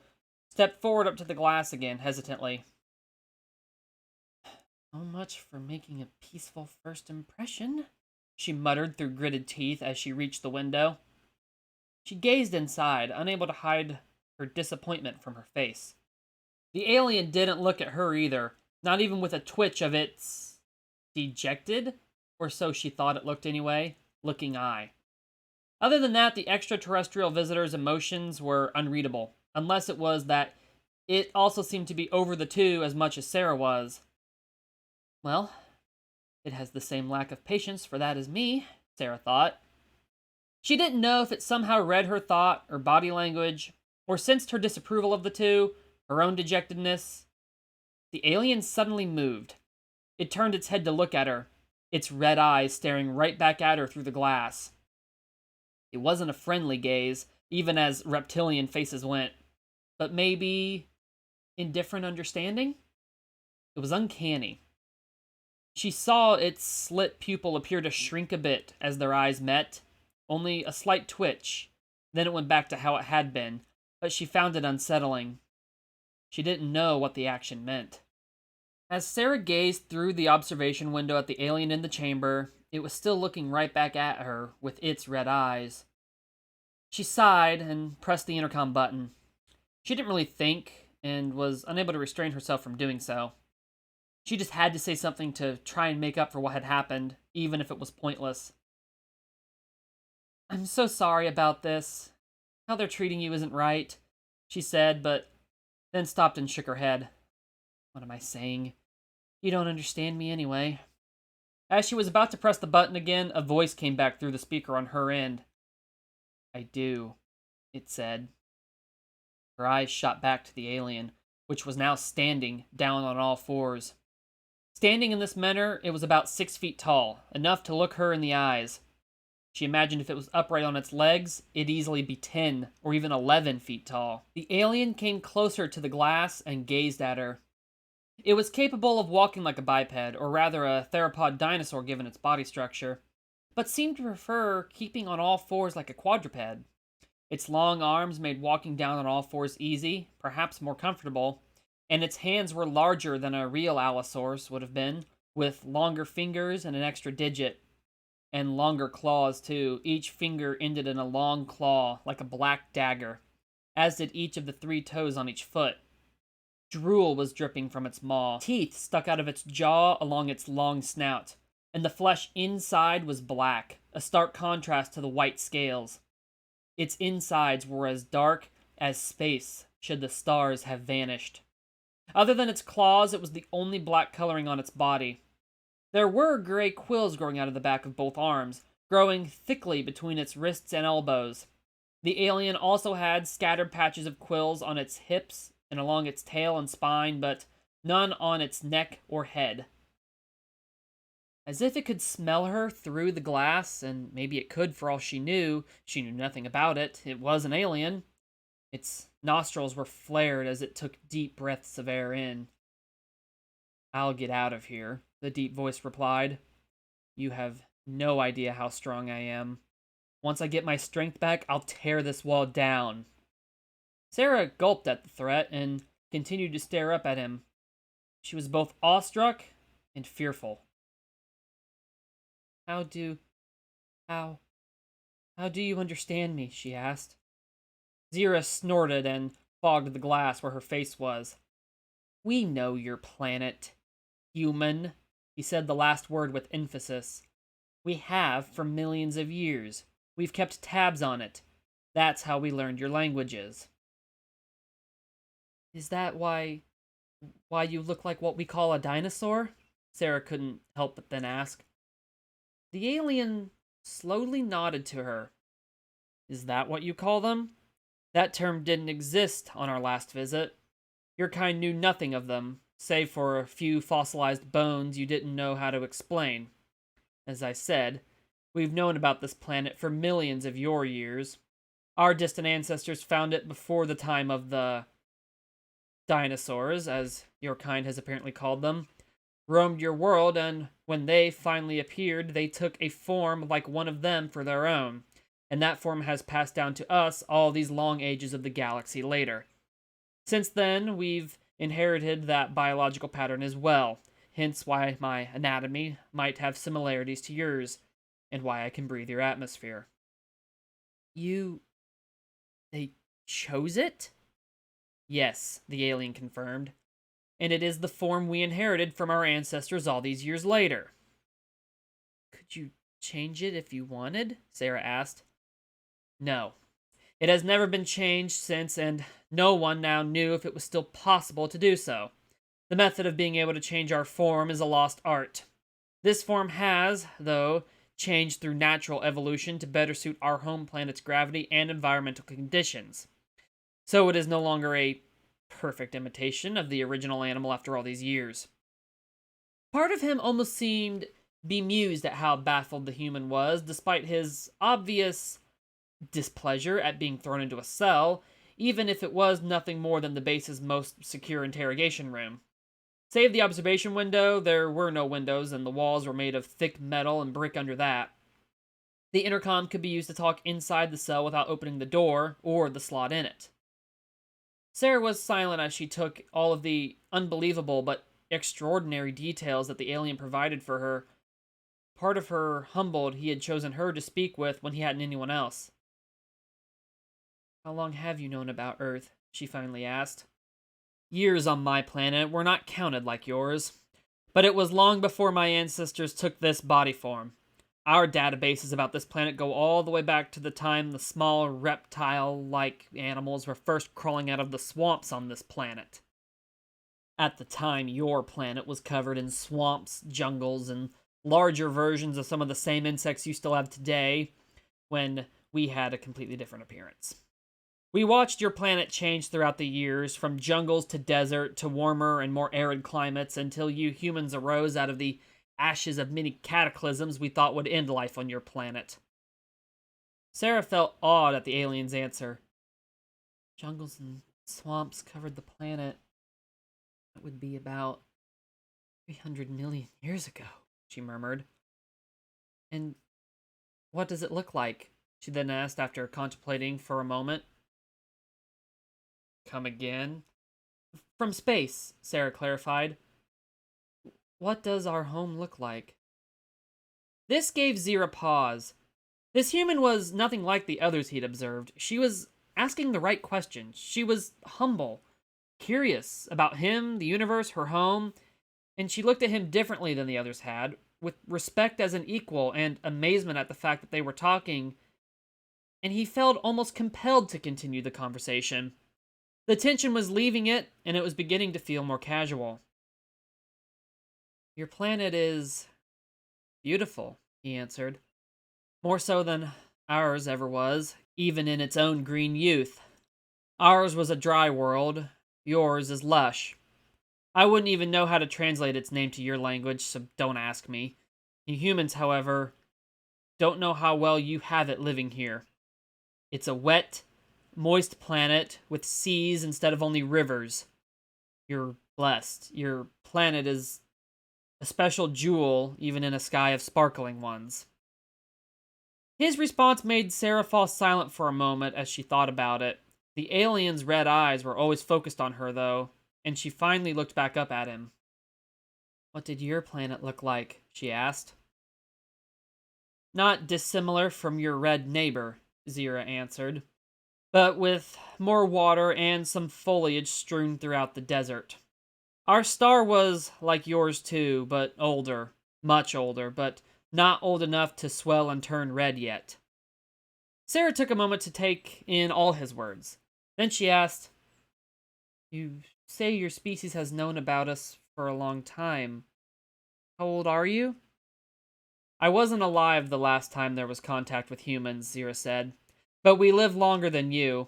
Speaker 1: stepped forward up to the glass again, hesitantly. So much for making a peaceful first impression, she muttered through gritted teeth as she reached the window. She gazed inside, unable to hide her disappointment from her face. The alien didn't look at her either, not even with a twitch of its dejected, or so she thought it looked anyway, looking eye. Other than that, the extraterrestrial visitor's emotions were unreadable, unless it was that it also seemed to be over the two as much as Sarah was. Well, it has the same lack of patience for that as me, Sarah thought. She didn't know if it somehow read her thought or body language, or sensed her disapproval of the two, her own dejectedness. The alien suddenly moved. It turned its head to look at her, its red eyes staring right back at her through the glass. It wasn't a friendly gaze, even as reptilian faces went, but maybe indifferent understanding? It was uncanny. She saw its slit pupil appear to shrink a bit as their eyes met, only a slight twitch. Then it went back to how it had been, but she found it unsettling. She didn't know what the action meant. As Sarah gazed through the observation window at the alien in the chamber, it was still looking right back at her with its red eyes. She sighed and pressed the intercom button. She didn't really think and was unable to restrain herself from doing so. She just had to say something to try and make up for what had happened, even if it was pointless. "I'm so sorry about this. How they're treating you isn't right," she said, but then stopped and shook her head. "What am I saying? You don't understand me anyway." As she was about to press the button again, a voice came back through the speaker on her end. "I do," it said. Her eyes shot back to the alien, which was now standing, down on all fours. Standing in this manner, it was about 6 feet tall, enough to look her in the eyes. She imagined if it was upright on its legs, it'd easily be 10 or even 11 feet tall. The alien came closer to the glass and gazed at her. It was capable of walking like a biped, or rather a theropod dinosaur given its body structure, but seemed to prefer keeping on all fours like a quadruped. Its long arms made walking down on all fours easy, perhaps more comfortable, and its hands were larger than a real Allosaurus would have been, with longer fingers and an extra digit. And longer claws, too. Each finger ended in a long claw, like a black dagger, as did each of the 3 toes on each foot. Drool was dripping from its maw. Teeth stuck out of its jaw along its long snout, and the flesh inside was black, a stark contrast to the white scales. Its insides were as dark as space, should the stars have vanished. Other than its claws, it was the only black coloring on its body. There were gray quills growing out of the back of both arms, growing thickly between its wrists and elbows. The alien also had scattered patches of quills on its hips and along its tail and spine, but none on its neck or head. As if it could smell her through the glass, and maybe it could for all she knew nothing about it, it was an alien. Its nostrils were flared as it took deep breaths of air in. "I'll get out of here," the deep voice replied. "You have no idea how strong I am. Once I get my strength back, I'll tear this wall down." Sarah gulped at the threat and continued to stare up at him. She was both awestruck and fearful. How do you understand me?" she asked. Zira snorted and fogged the glass where her face was. "We know your planet, human," he said the last word with emphasis. "We have for millions of years. We've kept tabs on it. That's how we learned your languages." "Is that why you look like what we call a dinosaur?" Sarah couldn't help but then ask. The alien slowly nodded to her. "Is that what you call them? That term didn't exist on our last visit. Your kind knew nothing of them, save for a few fossilized bones you didn't know how to explain. As I said, we've known about this planet for millions of your years. Our distant ancestors found it before the time of the dinosaurs, as your kind has apparently called them, roamed your world, and when they finally appeared, they took a form like one of them for their own, and that form has passed down to us all these long ages of the galaxy later. Since then, we've inherited that biological pattern as well, hence why my anatomy might have similarities to yours, and why I can breathe your atmosphere." They chose it?" "Yes," the alien confirmed. "And it is the form we inherited from our ancestors all these years later." "Could you change it if you wanted?" Sarah asked. "No. It has never been changed since, and no one now knew if it was still possible to do so. The method of being able to change our form is a lost art. This form has, though, changed through natural evolution to better suit our home planet's gravity and environmental conditions. So it is no longer a perfect imitation of the original animal after all these years." Part of him almost seemed bemused at how baffled the human was, despite his obvious displeasure at being thrown into a cell, even if it was nothing more than the base's most secure interrogation room. Save the observation window, there were no windows, and the walls were made of thick metal and brick under that. The intercom could be used to talk inside the cell without opening the door, or the slot in it. Sarah was silent as she took all of the unbelievable but extraordinary details that the alien provided for her. Part of her humbled he had chosen her to speak with when he hadn't anyone else. How long have you known about Earth? She finally asked. Years on my planet were not counted like yours, but it was long before my ancestors took this body form. Our databases about this planet go all the way back to the time the small reptile-like animals were first crawling out of the swamps on this planet. At the time, your planet was covered in swamps, jungles, and larger versions of some of the same insects you still have today, when we had a completely different appearance. We watched your planet change throughout the years, from jungles to desert to warmer and more arid climates, until you humans arose out of the ashes of many cataclysms we thought would end life on your planet. Sarah felt awed at the alien's answer. Jungles and swamps covered the planet. That would be about 300 million years ago, she murmured. And what does it look like? She then asked after contemplating for a moment. Come again? From space, Sarah clarified. What does our home look like? This gave Zira pause. This human was nothing like the others he'd observed. She was asking the right questions. She was humble, curious about him, the universe, her home, and she looked at him differently than the others had, with respect as an equal and amazement at the fact that they were talking, and he felt almost compelled to continue the conversation. The tension was leaving it, and it was beginning to feel more casual. Your planet is beautiful, he answered. More so than ours ever was, even in its own green youth. Ours was a dry world, yours is lush. I wouldn't even know how to translate its name to your language, so don't ask me. You humans, however, don't know how well you have it living here. It's a wet, moist planet with seas instead of only rivers. You're blessed. Your planet is a special jewel, even in a sky of sparkling ones. His response made Sarah fall silent for a moment as she thought about it. The alien's red eyes were always focused on her, though, and she finally looked back up at him. What did your planet look like? She asked. Not dissimilar from your red neighbor, Zira answered, but with more water and some foliage strewn throughout the desert. Our star was like yours too, but older, much older, but not old enough to swell and turn red yet. Sarah took a moment to take in all his words. Then she asked, You say your species has known about us for a long time. How old are you? I wasn't alive the last time there was contact with humans, Zira said, but we live longer than you.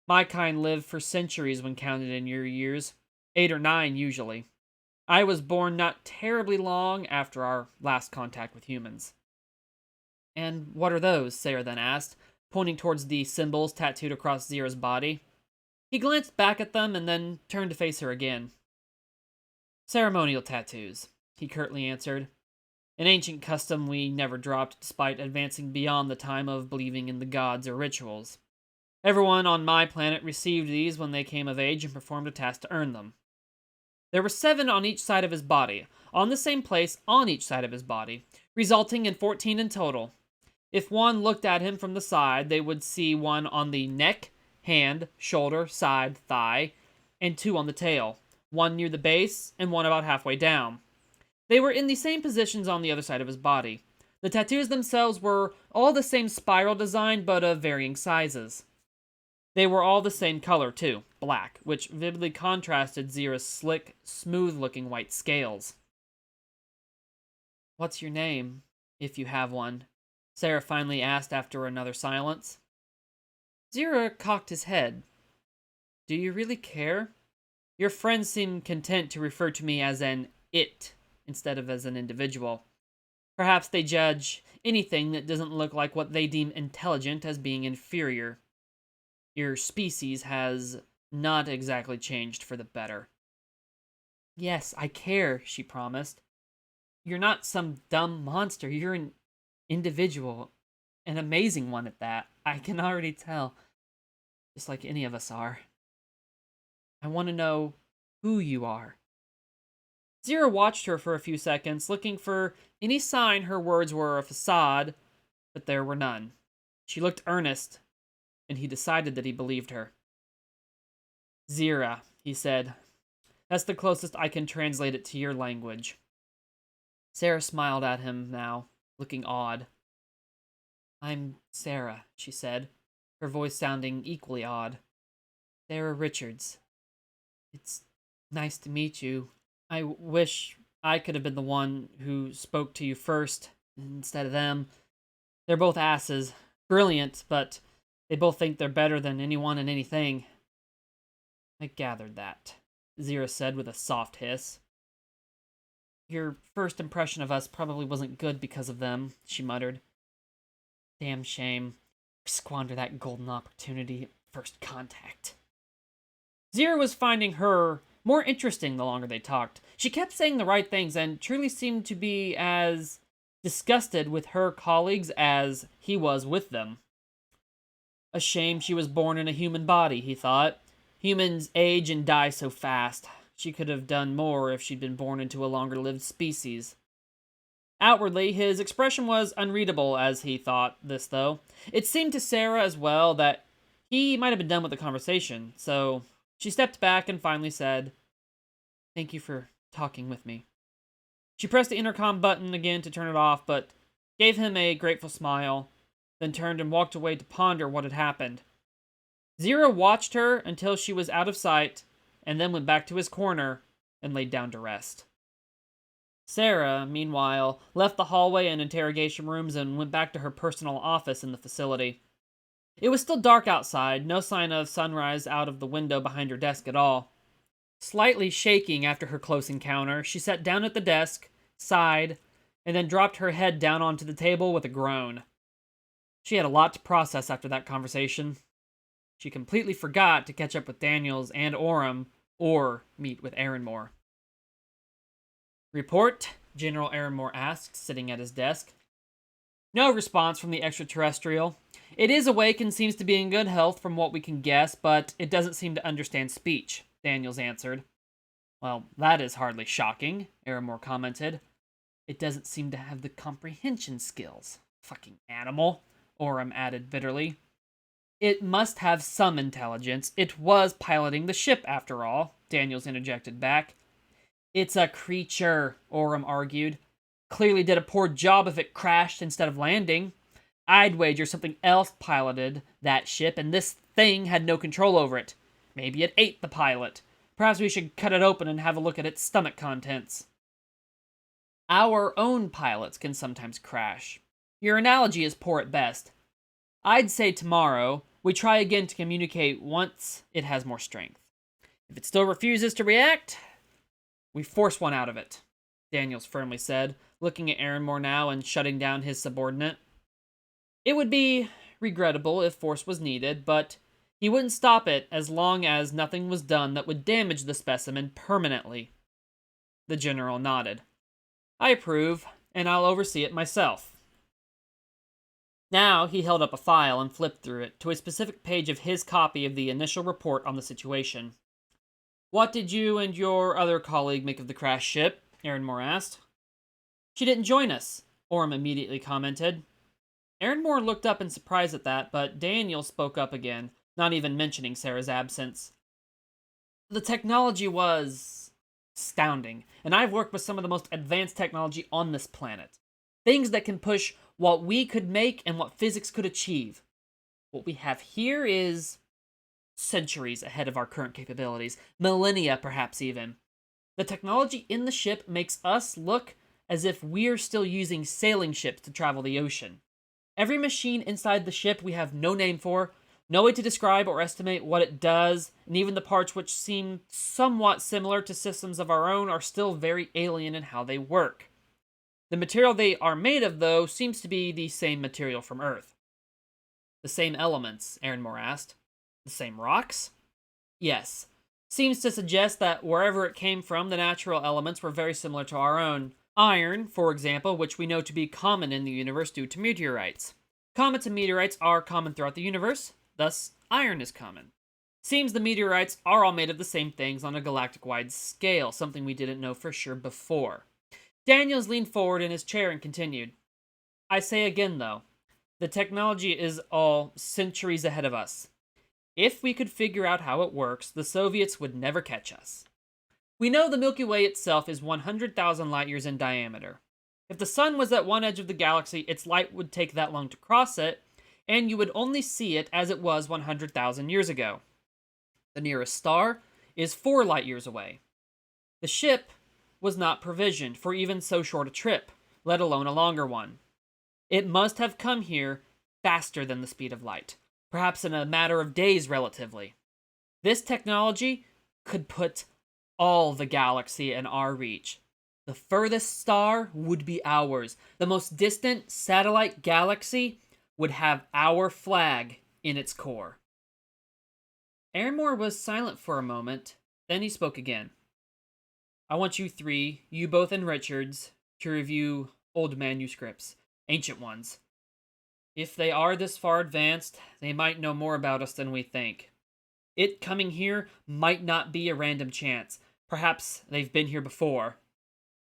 Speaker 1: My kind lived for centuries when counted in your years, 8 or 9 usually. I was born not terribly long after our last contact with humans. And what are those? Sarah then asked, pointing towards the symbols tattooed across Zira's body. He glanced back at them and then turned to face her again. Ceremonial tattoos, he curtly answered. An ancient custom we never dropped despite advancing beyond the time of believing in the gods or rituals. Everyone on my planet received these when they came of age and performed a task to earn them. There were 7 on each side of his body, on the same place on each side of his body, resulting in 14 in total. If one looked at him from the side, they would see 1 on the neck, hand, shoulder, side, thigh, and 2 on the tail, 1 near the base and 1 about halfway down. They were in the same positions on the other side of his body. The tattoos themselves were all the same spiral design, but of varying sizes. They were all the same color, too, black, which vividly contrasted Zira's slick, smooth-looking white scales. What's your name, if you have one? Sarah finally asked after another silence. Zira cocked his head. Do you really care? Your friends seem content to refer to me as an it instead of as an individual. Perhaps they judge anything that doesn't look like what they deem intelligent as being inferior. Your species has not exactly changed for the better. Yes, I care, she promised. You're not some dumb monster. You're an individual. An amazing one at that. I can already tell. Just like any of us are. I want to know who you are. Zira watched her for a few seconds, looking for any sign her words were a facade, but there were none. She looked earnest, and he decided that he believed her. Zira, he said. That's the closest I can translate it to your language. Sarah smiled at him now, looking awed. I'm Sarah, she said, her voice sounding equally odd. Sarah Richards. It's nice to meet you. I wish I could have been the one who spoke to you first, instead of them. They're both asses. Brilliant, but they both think they're better than anyone and anything. I gathered that, Zira said with a soft hiss. Your first impression of us probably wasn't good because of them, she muttered. Damn shame. Squander that golden opportunity at first contact. Zira was finding her more interesting the longer they talked. She kept saying the right things and truly seemed to be as disgusted with her colleagues as he was with them. A shame she was born in a human body, he thought. Humans age and die so fast. She could have done more if she'd been born into a longer-lived species. Outwardly, his expression was unreadable as he thought this, though. It seemed to Sarah as well that he might have been done with the conversation, so she stepped back and finally said, Thank you for talking with me. She pressed the intercom button again to turn it off, but gave him a grateful smile, then turned and walked away to ponder what had happened. Zira watched her until she was out of sight, and then went back to his corner and laid down to rest. Sarah, meanwhile, left the hallway and interrogation rooms and went back to her personal office in the facility. It was still dark outside, no sign of sunrise out of the window behind her desk at all. Slightly shaking after her close encounter, she sat down at the desk, sighed, and then dropped her head down onto the table with a groan. She had a lot to process after that conversation. She completely forgot to catch up with Daniels and Orem, or meet with Aaronmore. Report? General Aaronmore asked, sitting at his desk. No response from the extraterrestrial. It is awake and seems to be in good health from what we can guess, but it doesn't seem to understand speech, Daniels answered. Well, that is hardly shocking, Aaronmore commented. It doesn't seem to have the comprehension skills. Fucking animal, Orem added bitterly. It must have some intelligence. It was piloting the ship, after all, Daniels interjected back. It's a creature, Orem argued. Clearly did a poor job if it crashed instead of landing. I'd wager something else piloted that ship, and this thing had no control over it. Maybe it ate the pilot. Perhaps we should cut it open and have a look at its stomach contents. Our own pilots can sometimes crash. Your analogy is poor at best. I'd say tomorrow we try again to communicate once it has more strength. If it still refuses to react, we force one out of it, Daniels firmly said, looking at Aaronmore now and shutting down his subordinate. It would be regrettable if force was needed, but he wouldn't stop it as long as nothing was done that would damage the specimen permanently. The general nodded. I approve, and I'll oversee it myself. Now he held up a file and flipped through it to a specific page of his copy of the initial report on the situation. What did you and your other colleague make of the crash ship? Aaronmore asked. She didn't join us, Orem immediately commented. Aaronmore looked up in surprise at that, but Daniel spoke up again, not even mentioning Sarah's absence. The technology was astounding, and I've worked with some of the most advanced technology on this planet. Things that can push what we could make and what physics could achieve. What we have here is centuries ahead of our current capabilities, millennia perhaps even. The technology in the ship makes us look as if we're still using sailing ships to travel the ocean. Every machine inside the ship we have no name for, no way to describe or estimate what it does, and even the parts which seem somewhat similar to systems of our own are still very alien in how they work. The material they are made of, though, seems to be the same material from Earth. The same elements, Aaronmore asked. The same rocks? Yes. Seems to suggest that wherever it came from, the natural elements were very similar to our own. Iron, for example, which we know to be common in the universe due to meteorites. Comets and meteorites are common throughout the universe, thus iron is common. Seems the meteorites are all made of the same things on a galactic-wide scale, something we didn't know for sure before. Daniels leaned forward in his chair and continued. I say again, though, The technology is all centuries ahead of us. If we could figure out how it works, the Soviets would never catch us. We know the Milky Way itself is 100,000 light years in diameter. If the sun was at one edge of the galaxy, its light would take that long to cross it, and you would only see it as it was 100,000 years ago. The nearest star is 4 light years away. The ship was not provisioned for even so short a trip, let alone a longer one. It must have come here faster than the speed of light, perhaps in a matter of days relatively. This technology could put all the galaxy in our reach. The furthest star would be ours. The most distant satellite galaxy would have our flag in its core. Aaronmore was silent for a moment, then he spoke again. I want you three, you both and Richards, to review old manuscripts, ancient ones. If they are this far advanced, they might know more about us than we think. It coming here might not be a random chance. Perhaps they've been here before.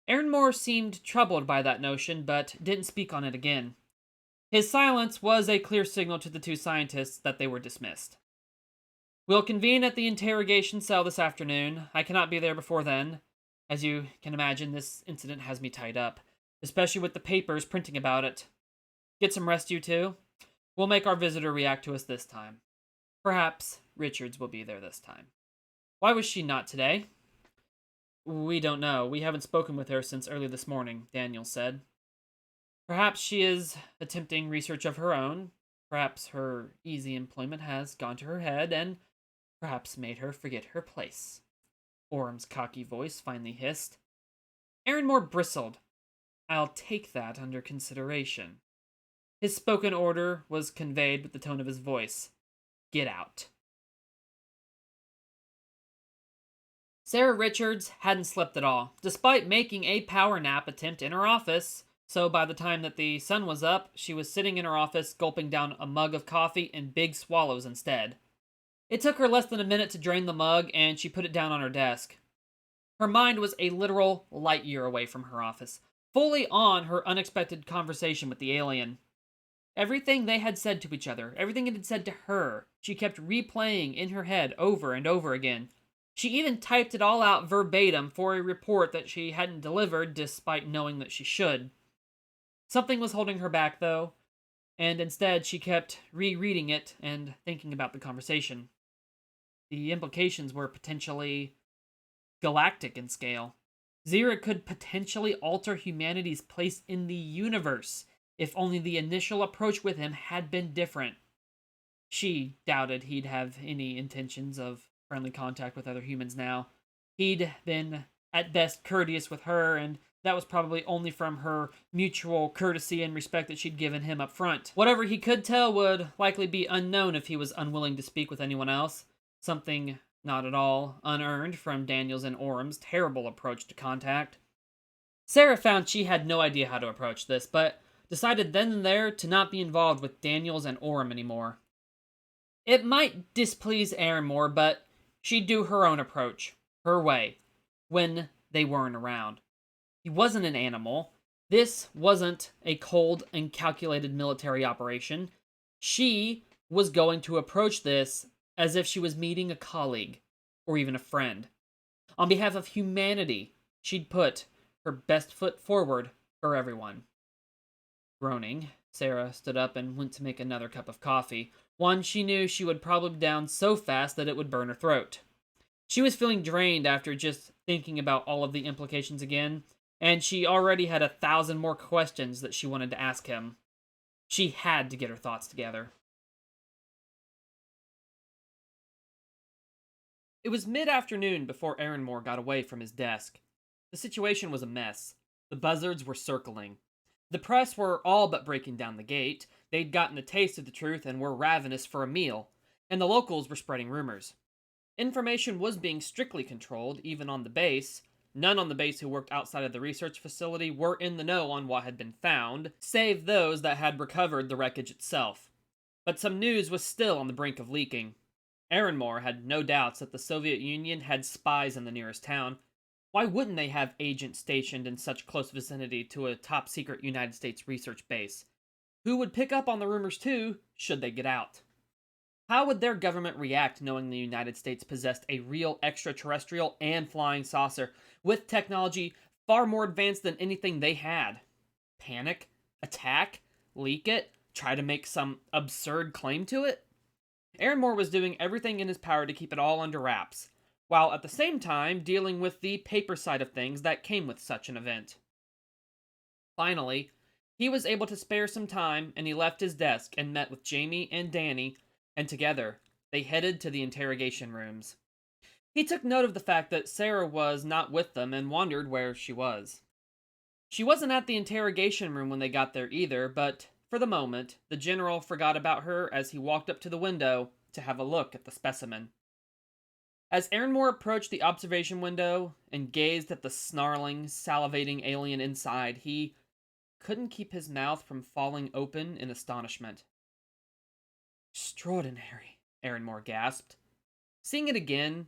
Speaker 1: Aaronmore seemed troubled by that notion, but didn't speak on it again. His silence was a clear signal to the two scientists that they were dismissed. We'll convene at the interrogation cell this afternoon. I cannot be there before then. As you can imagine, this incident has me tied up, especially with the papers printing about it. Get some rest, you two. We'll make our visitor react to us this time. Perhaps Richards will be there this time. Why was she not today? We don't know. We haven't spoken with her since early this morning, Daniel said. Perhaps she is attempting research of her own. Perhaps her easy employment has gone to her head, and perhaps made her forget her place. Orm's cocky voice finally hissed. Aaronmore bristled. I'll take that under consideration. His spoken order was conveyed with the tone of his voice. Get out. Sarah Richards hadn't slept at all, despite making a power nap attempt in her office, so by the time that the sun was up, she was sitting in her office gulping down a mug of coffee in big swallows instead. It took her less than a minute to drain the mug, and she put it down on her desk. Her mind was a literal light year away from her office, fully on her unexpected conversation with the alien. Everything they had said to each other, everything it had said to her, she kept replaying in her head over and over again. She even typed it all out verbatim for a report that she hadn't delivered, despite knowing that she should. Something was holding her back, though, and instead she kept rereading it and thinking about the conversation. The implications were potentially galactic in scale. Zira could potentially alter humanity's place in the universe, if only the initial approach with him had been different. She doubted he'd have any intentions of friendly contact with other humans now. He'd been, at best, courteous with her, and that was probably only from her mutual courtesy and respect that she'd given him up front. Whatever he could tell would likely be unknown if he was unwilling to speak with anyone else. Something not at all unearned from Daniel's and Orm's terrible approach to contact. Sarah found she had no idea how to approach this, but decided then and there to not be involved with Daniels and Orm anymore. It might displease Aaronmore, but she'd do her own approach, her way, when they weren't around. He wasn't an animal. This wasn't a cold and calculated military operation. She was going to approach this as if she was meeting a colleague, or even a friend. On behalf of humanity, she'd put her best foot forward for everyone. Groaning, Sarah stood up and went to make another cup of coffee, one she knew she would probably down so fast that it would burn her throat. She was feeling drained after just thinking about all of the implications again, and she already had 1,000 more questions that she wanted to ask him. She had to get her thoughts together. It was mid-afternoon before Aaronmore got away from his desk. The situation was a mess. The buzzards were circling. The press were all but breaking down the gate. They'd gotten a taste of the truth and were ravenous for a meal, and the locals were spreading rumors. Information was being strictly controlled, even on the base. None on the base who worked outside of the research facility were in the know on what had been found, save those that had recovered the wreckage itself. But some news was still on the brink of leaking. Aaronmore had no doubts that the Soviet Union had spies in the nearest town. Why wouldn't they have agents stationed in such close vicinity to a top-secret United States research base? Who would pick up on the rumors too, should they get out? How would their government react knowing the United States possessed a real extraterrestrial and flying saucer with technology far more advanced than anything they had? Panic? Attack? Leak it? Try to make some absurd claim to it? Aaron Moore was doing everything in his power to keep it all under wraps, while at the same time dealing with the paper side of things that came with such an event. Finally, he was able to spare some time and he left his desk and met with Jamie and Danny, and together they headed to the interrogation rooms. He took note of the fact that Sarah was not with them and wondered where she was. She wasn't at the interrogation room when they got there either, but for the moment, the general forgot about her as he walked up to the window to have a look at the specimen. As Aaron Moore approached the observation window and gazed at the snarling, salivating alien inside, he couldn't keep his mouth from falling open in astonishment. Extraordinary, Aaron Moore gasped. Seeing it again,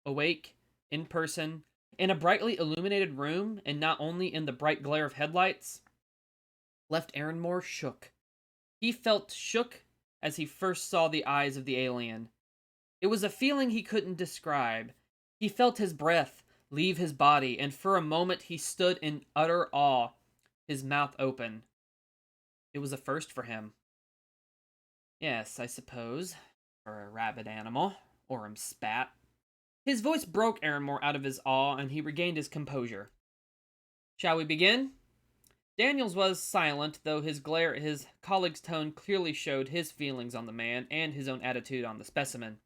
Speaker 1: awake, in person, in a brightly illuminated room, and not only in the bright glare of headlights, left Aaron Moore shook. He felt shook as he first saw the eyes of the alien. It was a feeling he couldn't describe. He felt his breath leave his body, and for a moment he stood in utter awe, his mouth open. It was a first for him. Yes, I suppose, for a rabid animal, Orem spat. His voice broke Aaron Moore out of his awe, and he regained his composure. Shall we begin? Daniels was silent, though his glare at his colleague's tone clearly showed his feelings on the man and his own attitude on the specimen.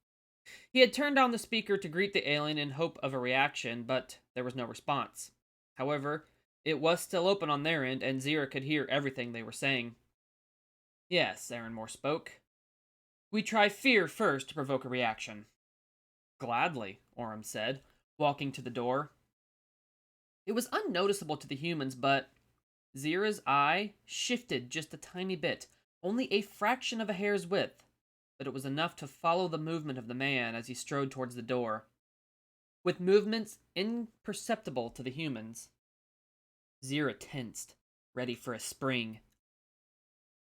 Speaker 1: He had turned on the speaker to greet the alien in hope of a reaction, but there was no response. However, it was still open on their end, and Zira could hear everything they were saying. Yes, Aaron Moore spoke. We try fear first to provoke a reaction. Gladly, Orem said, walking to the door. It was unnoticeable to the humans, but Zira's eye shifted just a tiny bit, only a fraction of a hair's width, but it was enough to follow the movement of the man as he strode towards the door. With movements imperceptible to the humans, Zira tensed, ready for a spring.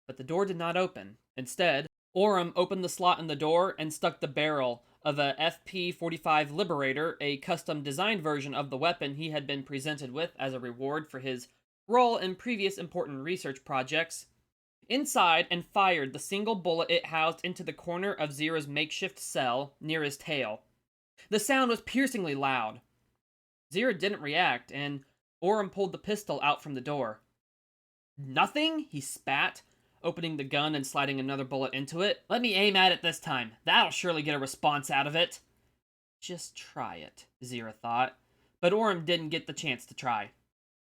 Speaker 1: But the door did not open. Instead, Orem opened the slot in the door and stuck the barrel of a FP-45 Liberator, a custom-designed version of the weapon he had been presented with as a reward for his role in previous important research projects, inside and fired the single bullet it housed into the corner of Zira's makeshift cell near his tail. The sound was piercingly loud. Zira didn't react, and Orem pulled the pistol out from the door. Nothing? He spat, opening the gun and sliding another bullet into it. Let me aim at it this time. That'll surely get a response out of it. Just try it, Zira thought. But Orem didn't get the chance to try.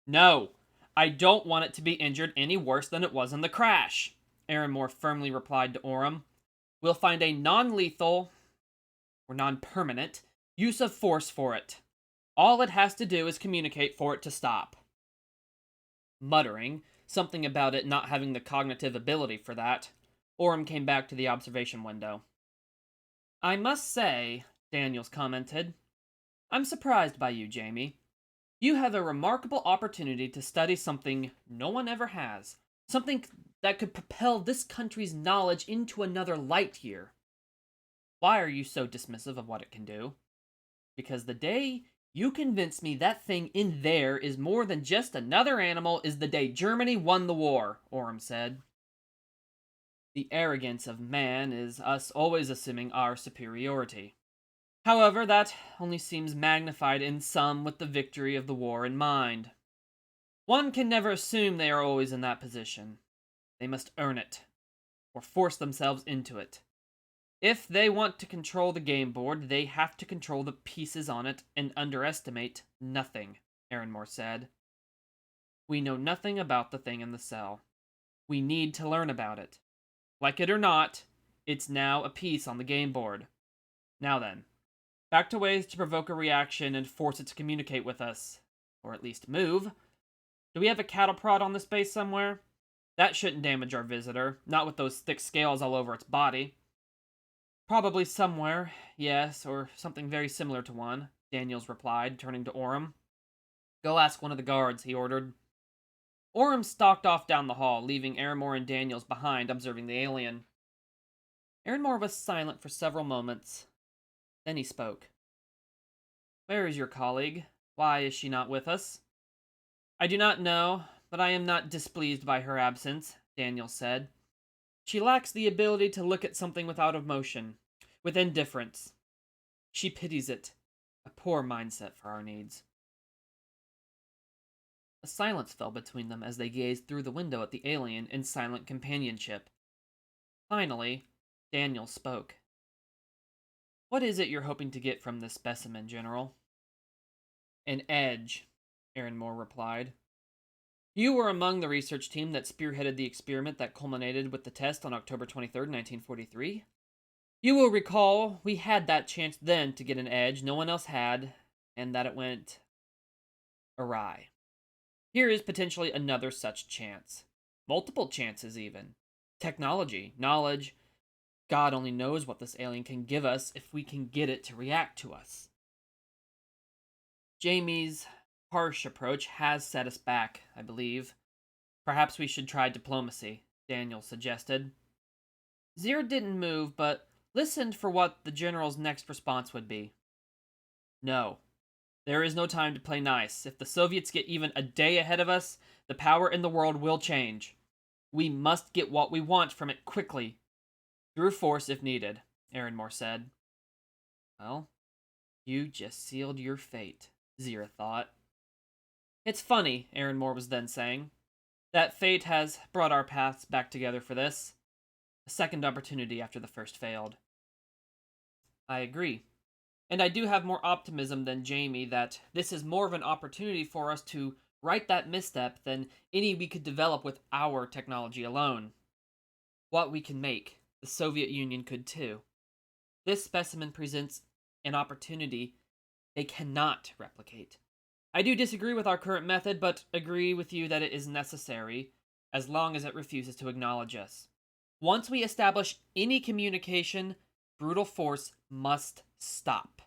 Speaker 1: No, I don't want it to be injured any worse than it was in the crash, Aaron Moore firmly replied to Orem. We'll find a non-lethal, or non-permanent, use of force for it. All it has to do is communicate for it to stop. Muttering something about it not having the cognitive ability for that, Orem came back to the observation window. I must say, Daniels commented, I'm surprised by you, Jamie. You have a remarkable opportunity to study something no one ever has, something that could propel this country's knowledge into another light year. Why are you so dismissive of what it can do? Because the day you convince me that thing in there is more than just another animal is the day Germany won the war, Orem said. The arrogance of man is us always assuming our superiority. However, that only seems magnified in some with the victory of the war in mind. One can never assume they are always in that position. They must earn it, or force themselves into it. If they want to control the game board, they have to control the pieces on it and underestimate nothing, Aaron Moore said. We know nothing about the thing in the cell. We need to learn about it. Like it or not, it's now a piece on the game board. Now then, back to ways to provoke a reaction and force it to communicate with us. Or at least move. Do we have a cattle prod on this base somewhere? That shouldn't damage our visitor, not with those thick scales all over its body. Probably somewhere, yes, or something very similar to one, Daniels replied, turning to Orem. Go ask one of the guards, he ordered. Orem stalked off down the hall, leaving Aaronmore and Daniels behind, observing the alien. Aaronmore was silent for several moments. Then he spoke. "Where is your colleague? Why is she not with us?" "I do not know, but I am not displeased by her absence," Daniels said. "She lacks the ability to look at something without emotion, with indifference. She pities it. A poor mindset for our needs." A silence fell between them as they gazed through the window at the alien in silent companionship. Finally, Daniel spoke. "What is it you're hoping to get from this specimen, General?" "An edge," Aaronmore replied. "You were among the research team that spearheaded the experiment that culminated with the test on October 23rd, 1943. You will recall we had that chance then to get an edge no one else had, and that it went awry. Here is potentially another such chance. Multiple chances, even. Technology, knowledge. God only knows what this alien can give us if we can get it to react to us. Jamie's harsh approach has set us back, I believe. Perhaps we should try diplomacy," Daniel suggested. Zira didn't move, but listened for what the general's next response would be. "No. There is no time to play nice. If the Soviets get even a day ahead of us, the power in the world will change. We must get what we want from it quickly. Through force if needed," Aaronmore said. "Well, you just sealed your fate," Zira thought. "It's funny," Aaronmore was then saying, "that fate has brought our paths back together for this. A second opportunity after the first failed." "I agree. And I do have more optimism than Jamie that this is more of an opportunity for us to right that misstep than any we could develop with our technology alone. What we can make, the Soviet Union could too. This specimen presents an opportunity they cannot replicate. I do disagree with our current method, but agree with you that it is necessary, as long as it refuses to acknowledge us. Once we establish any communication, brutal force must stop."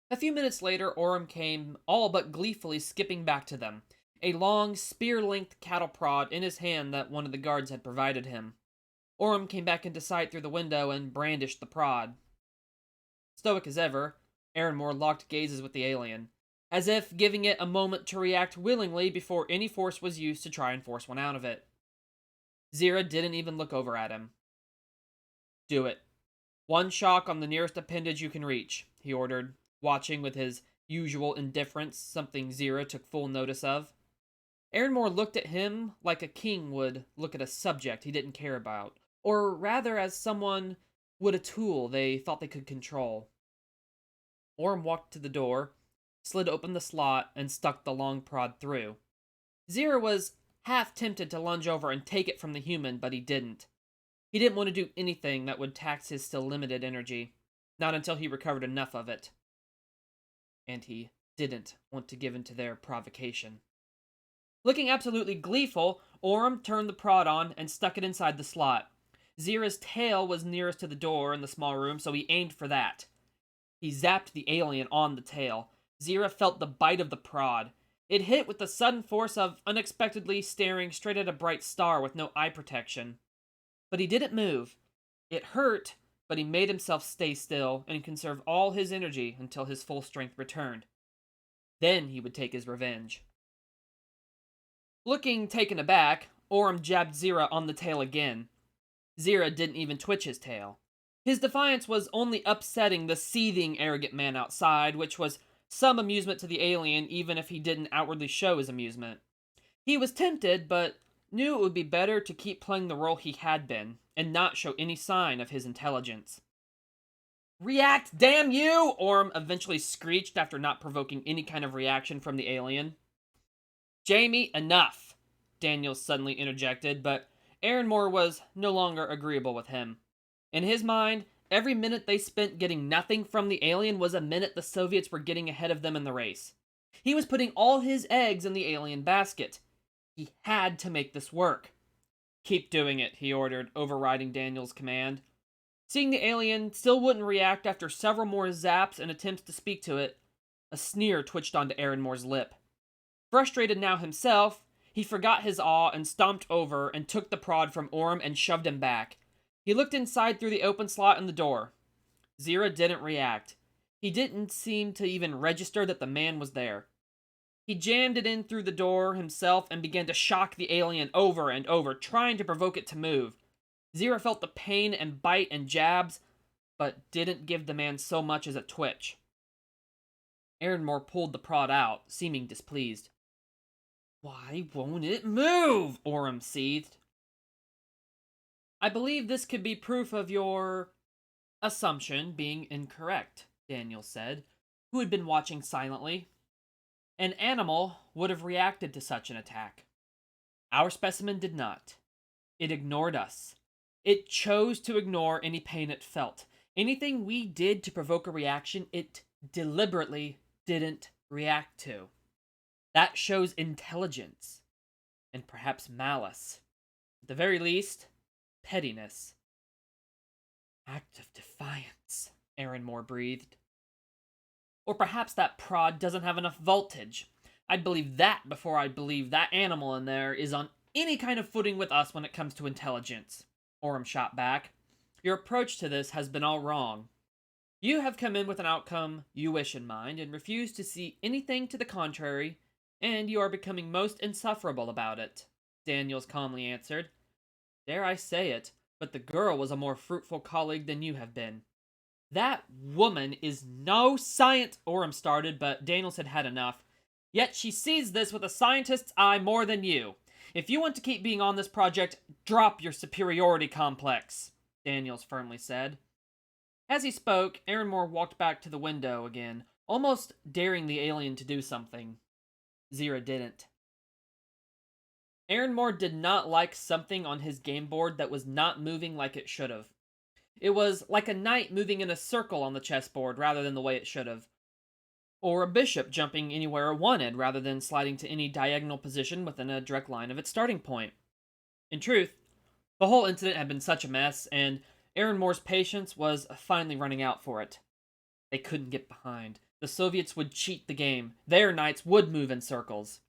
Speaker 1: A few minutes later, Orem came all but gleefully skipping back to them, a long, spear-length cattle prod in his hand that one of the guards had provided him. Orem came back into sight through the window and brandished the prod. Stoic as ever, Aaronmore locked gazes with the alien, as if giving it a moment to react willingly before any force was used to try and force one out of it. Zira didn't even look over at him. "Do it. One shock on the nearest appendage you can reach," he ordered, watching with his usual indifference, something Zira took full notice of. Aaronmore looked at him like a king would look at a subject he didn't care about, or rather as someone would a tool they thought they could control. Orem walked to the door, slid open the slot, and stuck the long prod through. Zira was half tempted to lunge over and take it from the human, but he didn't. He didn't want to do anything that would tax his still limited energy, not until he recovered enough of it. And he didn't want to give in to their provocation. Looking absolutely gleeful, Orem turned the prod on and stuck it inside the slot. Zira's tail was nearest to the door in the small room, so he aimed for that. He zapped the alien on the tail. Zira felt the bite of the prod. It hit with the sudden force of unexpectedly staring straight at a bright star with no eye protection. But he didn't move. It hurt, but he made himself stay still and conserve all his energy until his full strength returned. Then he would take his revenge. Looking taken aback, Orem jabbed Zira on the tail again. Zira didn't even twitch his tail. His defiance was only upsetting the seething, arrogant man outside, which was some amusement to the alien, even if he didn't outwardly show his amusement. He was tempted, but knew it would be better to keep playing the role he had been, and not show any sign of his intelligence. "React, damn you!" Orem eventually screeched after not provoking any kind of reaction from the alien. "Jamie, enough!" Daniels suddenly interjected, but Aaronmore was no longer agreeable with him. In his mind, every minute they spent getting nothing from the alien was a minute the Soviets were getting ahead of them in the race. He was putting all his eggs in the alien basket. He had to make this work. "Keep doing it," he ordered, overriding Daniels' command. Seeing the alien still wouldn't react after several more zaps and attempts to speak to it, a sneer twitched onto Aaronmore's lip. Frustrated now himself, he forgot his awe and stomped over and took the prod from Orm and shoved him back. He looked inside through the open slot in the door. Zira didn't react. He didn't seem to even register that the man was there. He jammed it in through the door himself and began to shock the alien over and over, trying to provoke it to move. Zira felt the pain and bite and jabs, but didn't give the man so much as a twitch. Aaronmore pulled the prod out, seeming displeased. "Why won't it move?" Orm seethed. "I believe this could be proof of your assumption being incorrect," Daniel said, who had been watching silently. "An animal would have reacted to such an attack. Our specimen did not. It ignored us. It chose to ignore any pain it felt. Anything we did to provoke a reaction, it deliberately didn't react to. That shows intelligence, and perhaps malice. At the very least, pettiness." "Act of defiance," Aaronmore breathed. "Or perhaps that prod doesn't have enough voltage. I'd believe that before I'd believe that animal in there is on any kind of footing with us when it comes to intelligence," Orm shot back. "Your approach to this has been all wrong. You have come in with an outcome you wish in mind and refuse to see anything to the contrary, and you are becoming most insufferable about it," Daniels calmly answered. "Dare I say it, but the girl was a more fruitful colleague than you have been." "That woman is no science," Orm started, but Daniels had had enough. "Yet she sees this with a scientist's eye more than you. If you want to keep being on this project, drop your superiority complex," Daniels firmly said. As he spoke, Aaronmore walked back to the window again, almost daring the alien to do something. Zira didn't. Aaronmore did not like something on his game board that was not moving like it should have. It was like a knight moving in a circle on the chessboard rather than the way it should have. Or a bishop jumping anywhere it wanted rather than sliding to any diagonal position within a direct line of its starting point. In truth, the whole incident had been such a mess, and Aaronmore's patience was finally running out for it. They couldn't get behind. The Soviets would cheat the game. Their knights would move in circles.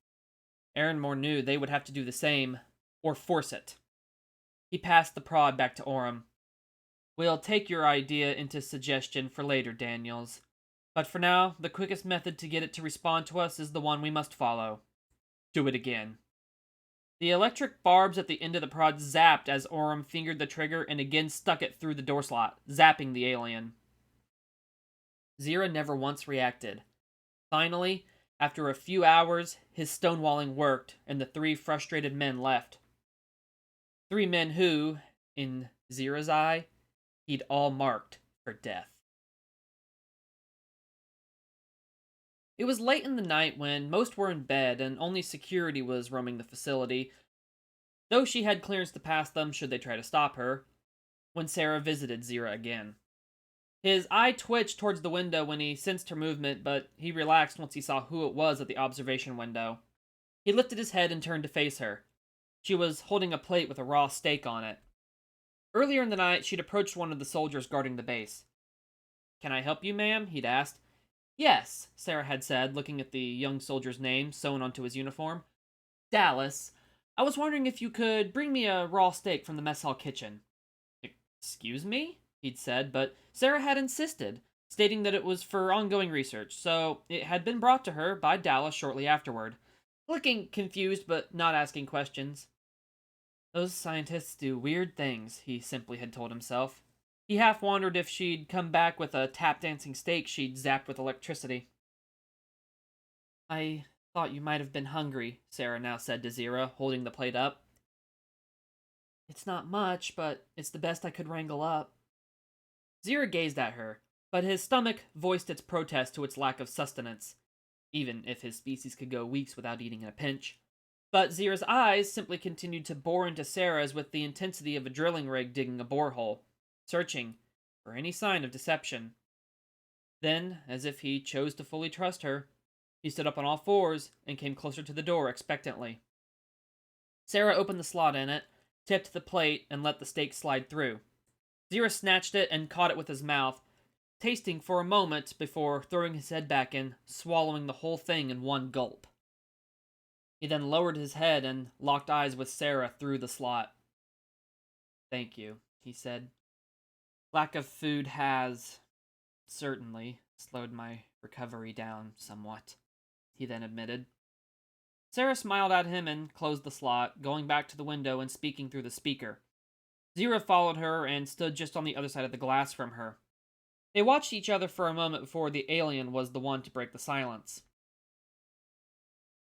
Speaker 1: Aaronmore knew they would have to do the same, or force it. He passed the prod back to Orm. "We'll take your idea into suggestion for later, Daniels. But for now, the quickest method to get it to respond to us is the one we must follow. Do it again." The electric barbs at the end of the prod zapped as Orm fingered the trigger and again stuck it through the door slot, zapping the alien. Zira never once reacted. Finally, after a few hours, his stonewalling worked, and the 3 frustrated men left. 3 men who, in Zira's eye, he'd all marked for death. It was late in the night when most were in bed and only security was roaming the facility, though she had clearance to pass them should they try to stop her, when Sarah visited Zira again. His eye twitched towards the window when he sensed her movement, but he relaxed once he saw who it was at the observation window. He lifted his head and turned to face her. She was holding a plate with a raw steak on it. Earlier in the night, she'd approached one of the soldiers guarding the base. "Can I help you, ma'am?" he'd asked. "Yes," Sarah had said, looking at the young soldier's name sewn onto his uniform. "Dallas. I was wondering if you could bring me a raw steak from the mess hall kitchen." "Excuse me?" he'd said, but Sarah had insisted, stating that it was for ongoing research, so it had been brought to her by Dallas shortly afterward, looking confused but not asking questions. Those scientists do weird things, he simply had told himself. He half wondered if she'd come back with a tap-dancing steak she'd zapped with electricity. "I thought you might have been hungry," Sarah now said to Zira, holding the plate up. "It's not much, but it's the best I could wrangle up." Zira gazed at her, but his stomach voiced its protest to its lack of sustenance, even if his species could go weeks without eating in a pinch. But Zira's eyes simply continued to bore into Sarah's with the intensity of a drilling rig digging a borehole, searching for any sign of deception. Then, as if he chose to fully trust her, he stood up on all fours and came closer to the door expectantly. Sarah opened the slot in it, tipped the plate, and let the steak slide through. Zira snatched it and caught it with his mouth, tasting for a moment before throwing his head back and swallowing the whole thing in one gulp. He then lowered his head and locked eyes with Sarah through the slot. "Thank you," he said. "Lack of food has, certainly, slowed my recovery down somewhat," he then admitted. Sarah smiled at him and closed the slot, going back to the window and speaking through the speaker. Zira followed her and stood just on the other side of the glass from her. They watched each other for a moment before the alien was the one to break the silence.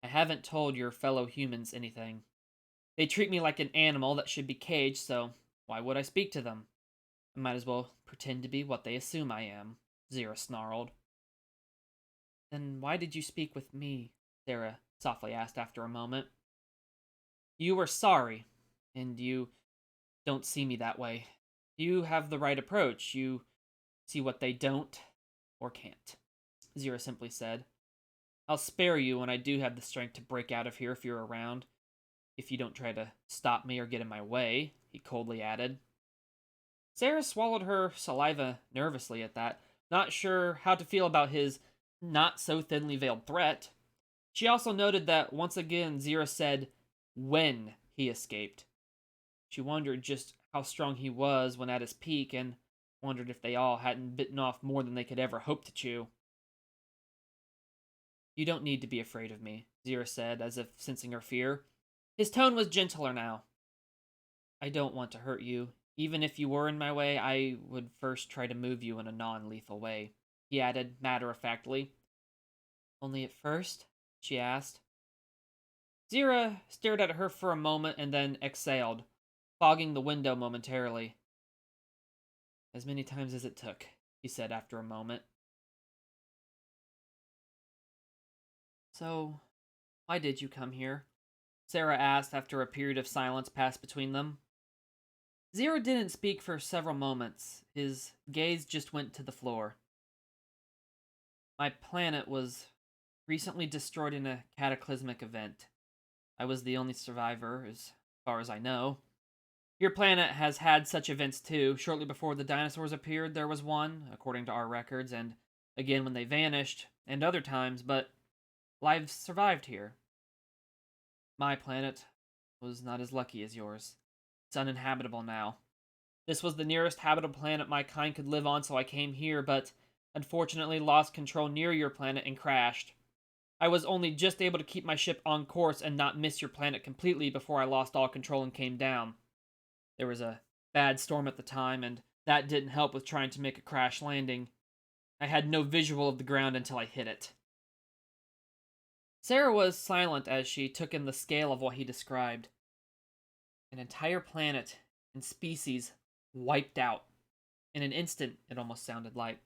Speaker 1: "I haven't told your fellow humans anything. They treat me like an animal that should be caged, so why would I speak to them? I might as well pretend to be what they assume I am," Zira snarled. "Then why did you speak with me?" Sarah softly asked after a moment. "You were sorry, and you don't see me that way. You have the right approach. You see what they don't or can't," Zira simply said. "I'll spare you when I do have the strength to break out of here if you're around. If you don't try to stop me or get in my way," he coldly added. Sarah swallowed her saliva nervously at that, not sure how to feel about his not so thinly veiled threat. She also noted that once again Zira said when he escaped. She wondered just how strong he was when at his peak, and wondered if they all hadn't bitten off more than they could ever hope to chew. "You don't need to be afraid of me," Zira said, as if sensing her fear. His tone was gentler now. "I don't want to hurt you. Even if you were in my way, I would first try to move you in a non-lethal way," he added matter-of-factly. "Only at first?" she asked. Zira stared at her for a moment and then exhaled, fogging the window momentarily. "As many times as it took," he said after a moment. "So, why did you come here?" Sarah asked after a period of silence passed between them. Zira didn't speak for several moments. His gaze just went to the floor. "My planet was recently destroyed in a cataclysmic event. I was the only survivor, as far as I know. Your planet has had such events too. Shortly before the dinosaurs appeared, there was one, according to our records, and again when they vanished, and other times, but lives survived here. My planet was not as lucky as yours. It's uninhabitable now. This was the nearest habitable planet my kind could live on, so I came here, but unfortunately lost control near your planet and crashed. I was only just able to keep my ship on course and not miss your planet completely before I lost all control and came down. There was a bad storm at the time, and that didn't help with trying to make a crash landing. I had no visual of the ground until I hit it." Sarah was silent as she took in the scale of what he described. An entire planet and species wiped out. In an instant, it almost sounded like.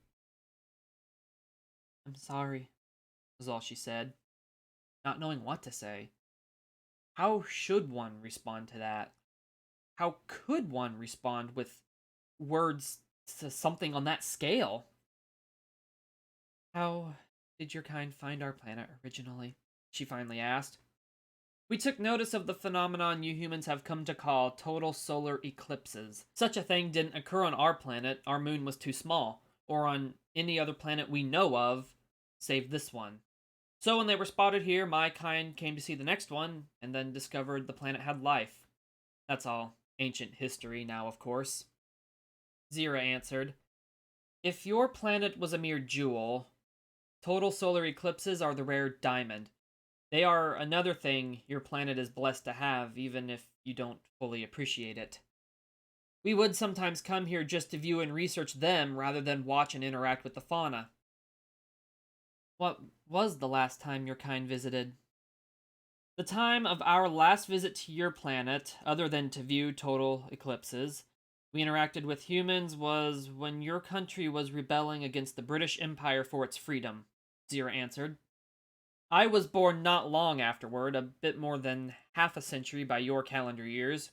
Speaker 1: "I'm sorry," was all she said, not knowing what to say. How should one respond to that? How could one respond with words to something on that scale? "How did your kind find our planet originally?" she finally asked. "We took notice of the phenomenon you humans have come to call total solar eclipses. Such a thing didn't occur on our planet, our moon was too small, or on any other planet we know of, save this one. So when they were spotted here, my kind came to see the next one, and then discovered the planet had life. That's all ancient history now, of course." Zira answered, "If your planet was a mere jewel, total solar eclipses are the rare diamond. They are another thing your planet is blessed to have, even if you don't fully appreciate it. We would sometimes come here just to view and research them rather than watch and interact with the fauna." "What was the last time your kind visited?" "The time of our last visit to your planet, other than to view total eclipses, we interacted with humans was when your country was rebelling against the British Empire for its freedom," Zira answered. "I was born not long afterward, a bit more than half a century by your calendar years.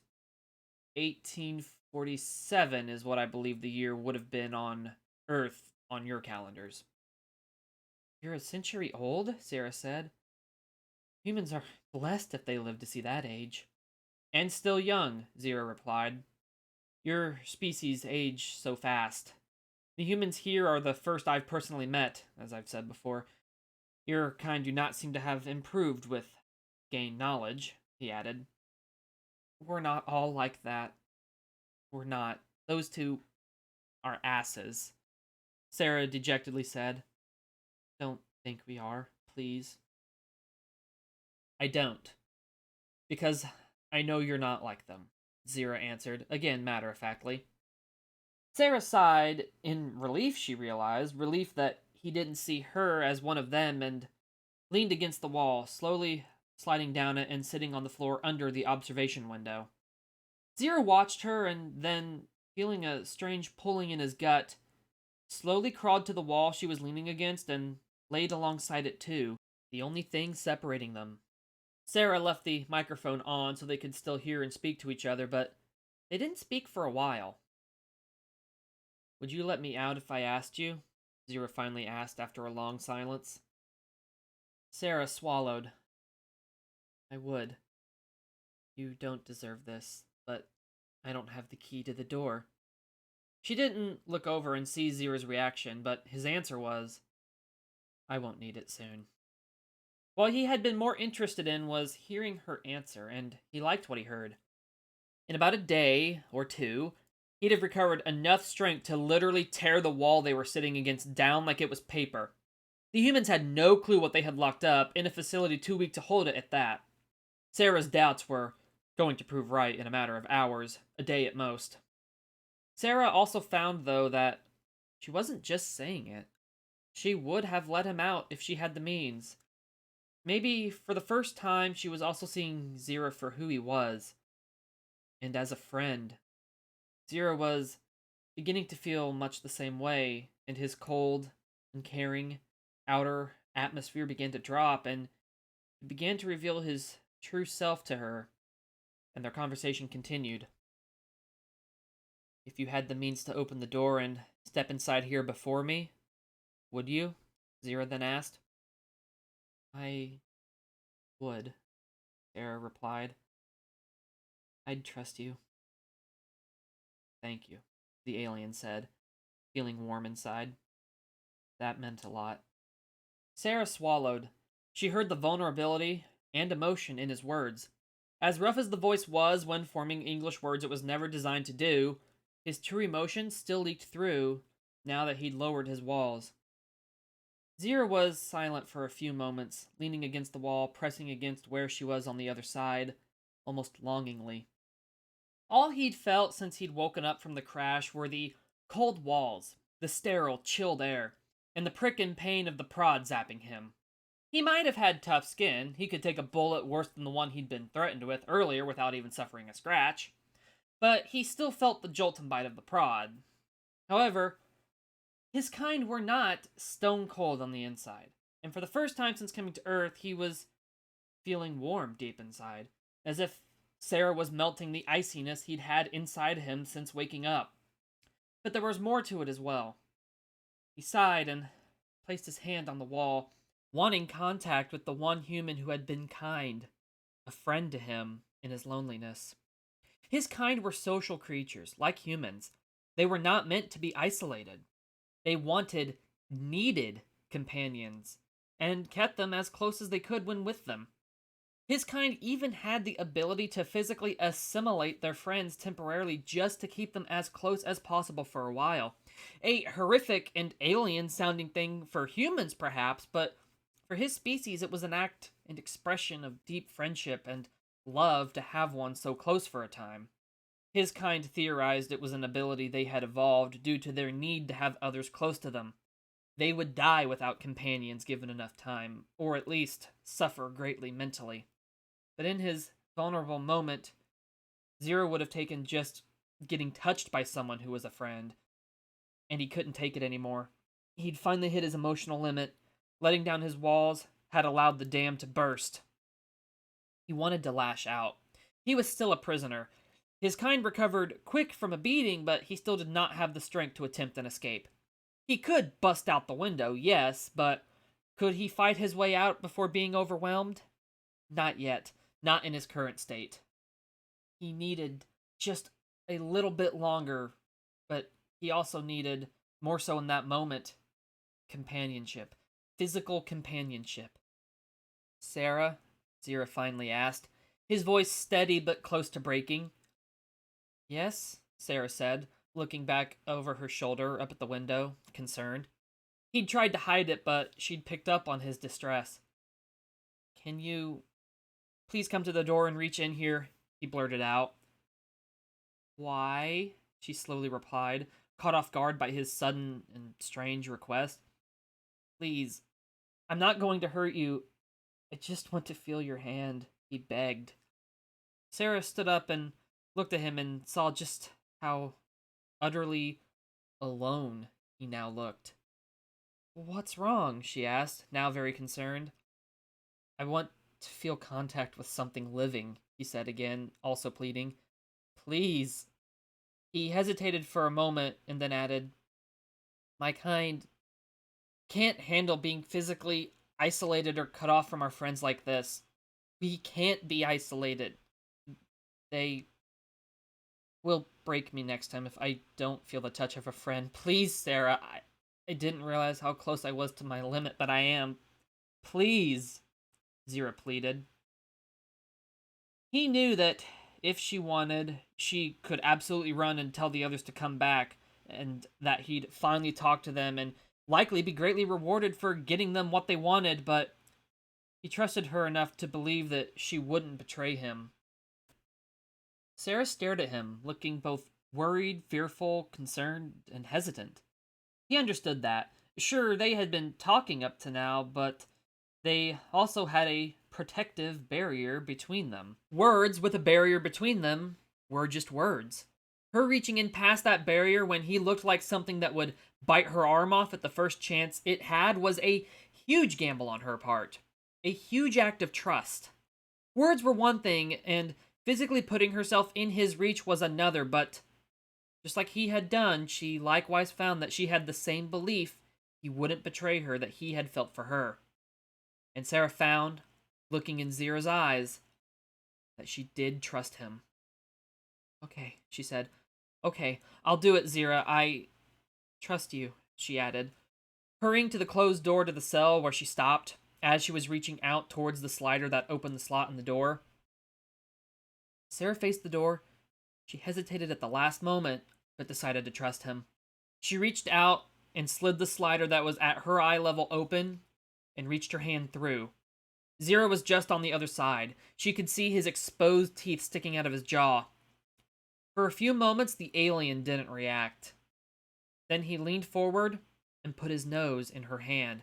Speaker 1: 1847 is what I believe the year would have been on Earth on your calendars." "You're a century old?" Sarah said. "Humans are blessed if they live to see that age." "And still young," Zira replied. "Your species age so fast. The humans here are the first I've personally met, as I've said before. Your kind do not seem to have improved with gain knowledge, he added. We're not all like that. We're not. Those two are asses, Sarah dejectedly said. Don't think we are, please. I don't. Because I know you're not like them, Zira answered, again matter-of-factly. Sarah sighed in relief, she realized, relief that he didn't see her as one of them, and leaned against the wall, slowly sliding down it and sitting on the floor under the observation window. Zira watched her and then, feeling a strange pulling in his gut, slowly crawled to the wall she was leaning against and laid alongside it too, the only thing separating them. Sarah left the microphone on so they could still hear and speak to each other, but they didn't speak for a while. Would you let me out if I asked you? Zira finally asked after a long silence. Sarah swallowed. I would. You don't deserve this, but I don't have the key to the door. She didn't look over and see Zira's reaction, but his answer was, I won't need it soon. What he had been more interested in was hearing her answer, and he liked what he heard. In about a day or two, he'd have recovered enough strength to literally tear the wall they were sitting against down like it was paper. The humans had no clue what they had locked up in a facility too weak to hold it at that. Sarah's doubts were going to prove right in a matter of hours, a day at most. Sarah also found, though, that she wasn't just saying it. She would have let him out if she had the means. Maybe, for the first time, she was also seeing Zira for who he was. And as a friend. Zira was beginning to feel much the same way, and his cold and caring outer atmosphere began to drop, and he began to reveal his true self to her, and their conversation continued. If you had the means to open the door and step inside here before me, would you? Zira then asked. I would, Sarah replied. I'd trust you. Thank you, the alien said, feeling warm inside. That meant a lot. Sarah swallowed. She heard the vulnerability and emotion in his words. As rough as the voice was when forming English words it was never designed to do, his true emotion still leaked through now that he'd lowered his walls. Zira was silent for a few moments, leaning against the wall, pressing against where she was on the other side, almost longingly. All he'd felt since he'd woken up from the crash were the cold walls, the sterile, chilled air, and the prick and pain of the prod zapping him. He might have had tough skin. He could take a bullet worse than the one he'd been threatened with earlier without even suffering a scratch. But he still felt the jolt and bite of the prod. However, his kind were not stone cold on the inside. And for the first time since coming to Earth, he was feeling warm deep inside, as if Sarah was melting the iciness he'd had inside him since waking up. But there was more to it as well. He sighed and placed his hand on the wall, wanting contact with the one human who had been kind, a friend to him in his loneliness. His kind were social creatures, like humans. They were not meant to be isolated. They wanted, needed companions, and kept them as close as they could when with them. His kind even had the ability to physically assimilate their friends temporarily just to keep them as close as possible for a while. A horrific and alien-sounding thing for humans, perhaps, but for his species it was an act and expression of deep friendship and love to have one so close for a time. His kind theorized it was an ability they had evolved due to their need to have others close to them. They would die without companions given enough time, or at least suffer greatly mentally. But in his vulnerable moment, Zira would have taken just getting touched by someone who was a friend, and he couldn't take it anymore. He'd finally hit his emotional limit. Letting down his walls had allowed the dam to burst. He wanted to lash out. He was still a prisoner. His kind recovered quick from a beating, but he still did not have the strength to attempt an escape. He could bust out the window, yes, but could he fight his way out before being overwhelmed? Not yet. Not in his current state. He needed just a little bit longer, but he also needed, more so in that moment, companionship. Physical companionship. Sarah, Zira finally asked, his voice steady but close to breaking. Yes, Sarah said, looking back over her shoulder up at the window, concerned. He'd tried to hide it, but she'd picked up on his distress. Can you please come to the door and reach in here? He blurted out. Why? She slowly replied, caught off guard by his sudden and strange request. Please, I'm not going to hurt you. I just want to feel your hand, he begged. Sarah stood up and looked at him and saw just how utterly alone he now looked. What's wrong? She asked, now very concerned. I want to feel contact with something living, he said again, also pleading. Please. He hesitated for a moment and then added, my kind can't handle being physically isolated or cut off from our friends like this. We can't be isolated. They will break me next time if I don't feel the touch of a friend. Please, Sarah, I didn't realize how close I was to my limit, but I am. Please, Zira pleaded. He knew that if she wanted, she could absolutely run and tell the others to come back, and that he'd finally talk to them and likely be greatly rewarded for getting them what they wanted, but he trusted her enough to believe that she wouldn't betray him. Sarah stared at him, looking both worried, fearful, concerned, and hesitant. He understood that. Sure, they had been talking up to now, but they also had a protective barrier between them. Words with a barrier between them were just words. Her reaching in past that barrier when he looked like something that would bite her arm off at the first chance it had was a huge gamble on her part. A huge act of trust. Words were one thing, and physically putting herself in his reach was another, but just like he had done, she likewise found that she had the same belief he wouldn't betray her that he had felt for her. And Sarah found, looking in Zira's eyes, that she did trust him. Okay, she said. Okay, I'll do it, Zira. I trust you, she added, hurrying to the closed door to the cell where she stopped as she was reaching out towards the slider that opened the slot in the door. Sarah faced the door. She hesitated at the last moment, but decided to trust him. She reached out and slid the slider that was at her eye level open and reached her hand through. Zira was just on the other side. She could see his exposed teeth sticking out of his jaw. For a few moments, the alien didn't react. Then he leaned forward and put his nose in her hand.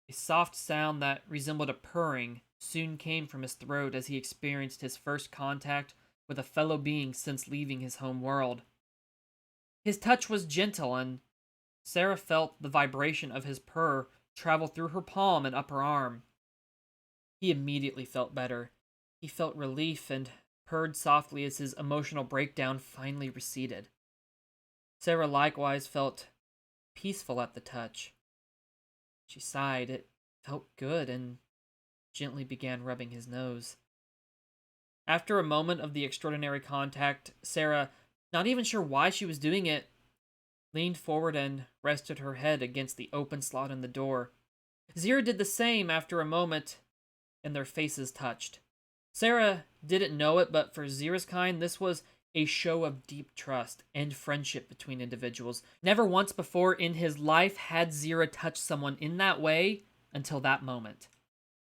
Speaker 1: A soft sound that resembled a purring soon came from his throat as he experienced his first contact with a fellow being since leaving his home world. His touch was gentle, and Sarah felt the vibration of his purr travel through her palm and upper arm. He immediately felt better. He felt relief and purred softly as his emotional breakdown finally receded. Sarah likewise felt peaceful at the touch. She sighed. It felt good, and gently began rubbing his nose. After a moment of the extraordinary contact, Sarah, not even sure why she was doing it, leaned forward and rested her head against the open slot in the door. Zira did the same after a moment, and their faces touched. Sarah didn't know it, but for Zira's kind, this was a show of deep trust and friendship between individuals. Never once before in his life had Zira touched someone in that way until that moment.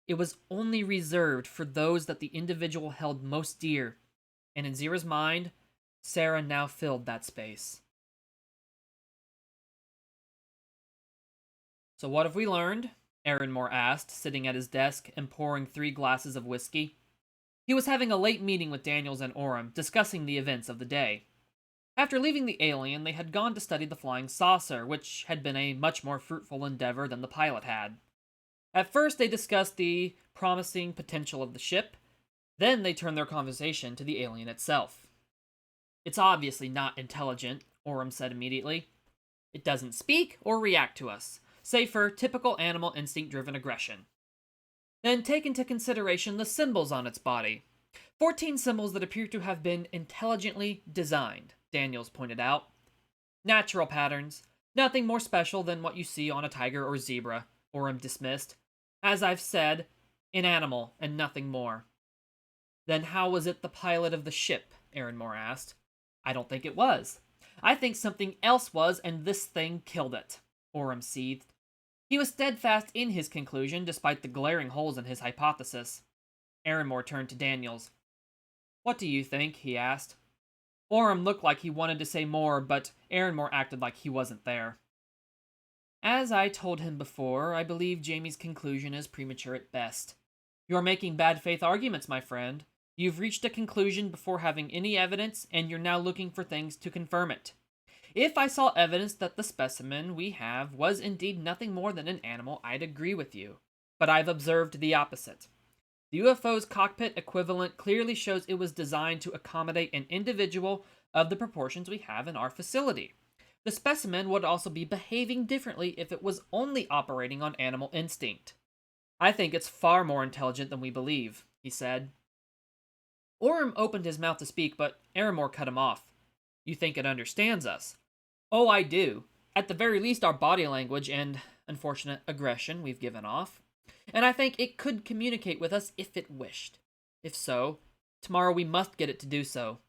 Speaker 1: It was only reserved for those that the individual held most dear, and in Zira's mind, Sarah now filled that space. So what have we learned? Aaron Moore asked, sitting at his desk and pouring 3 glasses of whiskey. He was having a late meeting with Daniels and Orem, discussing the events of the day. After leaving the alien, they had gone to study the flying saucer, which had been a much more fruitful endeavor than the pilot had. At first, they discussed the promising potential of the ship. Then they turned their conversation to the alien itself. It's obviously not intelligent, Orem said immediately. It doesn't speak or react to us, save for typical animal instinct-driven aggression. Then take into consideration the symbols on its body. 14 symbols that appear to have been intelligently designed, Daniels pointed out. Natural patterns, nothing more special than what you see on a tiger or zebra, Orem dismissed. As I've said, An animal, and nothing more. Then how was it the pilot of the ship? Aaronmore asked. I don't think it was. I think something else was, and this thing killed it, Orem seethed. He was steadfast in his conclusion, despite the glaring holes in his hypothesis. Aaronmore turned to Daniels. What do you think? He asked. Orem looked like he wanted to say more, but Aaronmore acted like he wasn't there. As I told him before, I believe Jamie's conclusion is premature at best. You're making bad faith arguments, my friend. You've reached a conclusion before having any evidence, and you're now looking for things to confirm it. If I saw evidence that the specimen we have was indeed nothing more than an animal, I'd agree with you. But I've observed the opposite. The UFO's cockpit equivalent clearly shows it was designed to accommodate an individual of the proportions we have in our facility. The specimen would also be behaving differently if it was only operating on animal instinct. I think it's far more intelligent than we believe, he said. Orem opened his mouth to speak, but Aaronmore cut him off. You think it understands us? Oh, I do. At the very least, our body language and unfortunate aggression we've given off. And I think it could communicate with us if it wished. If so, tomorrow we must get it to do so.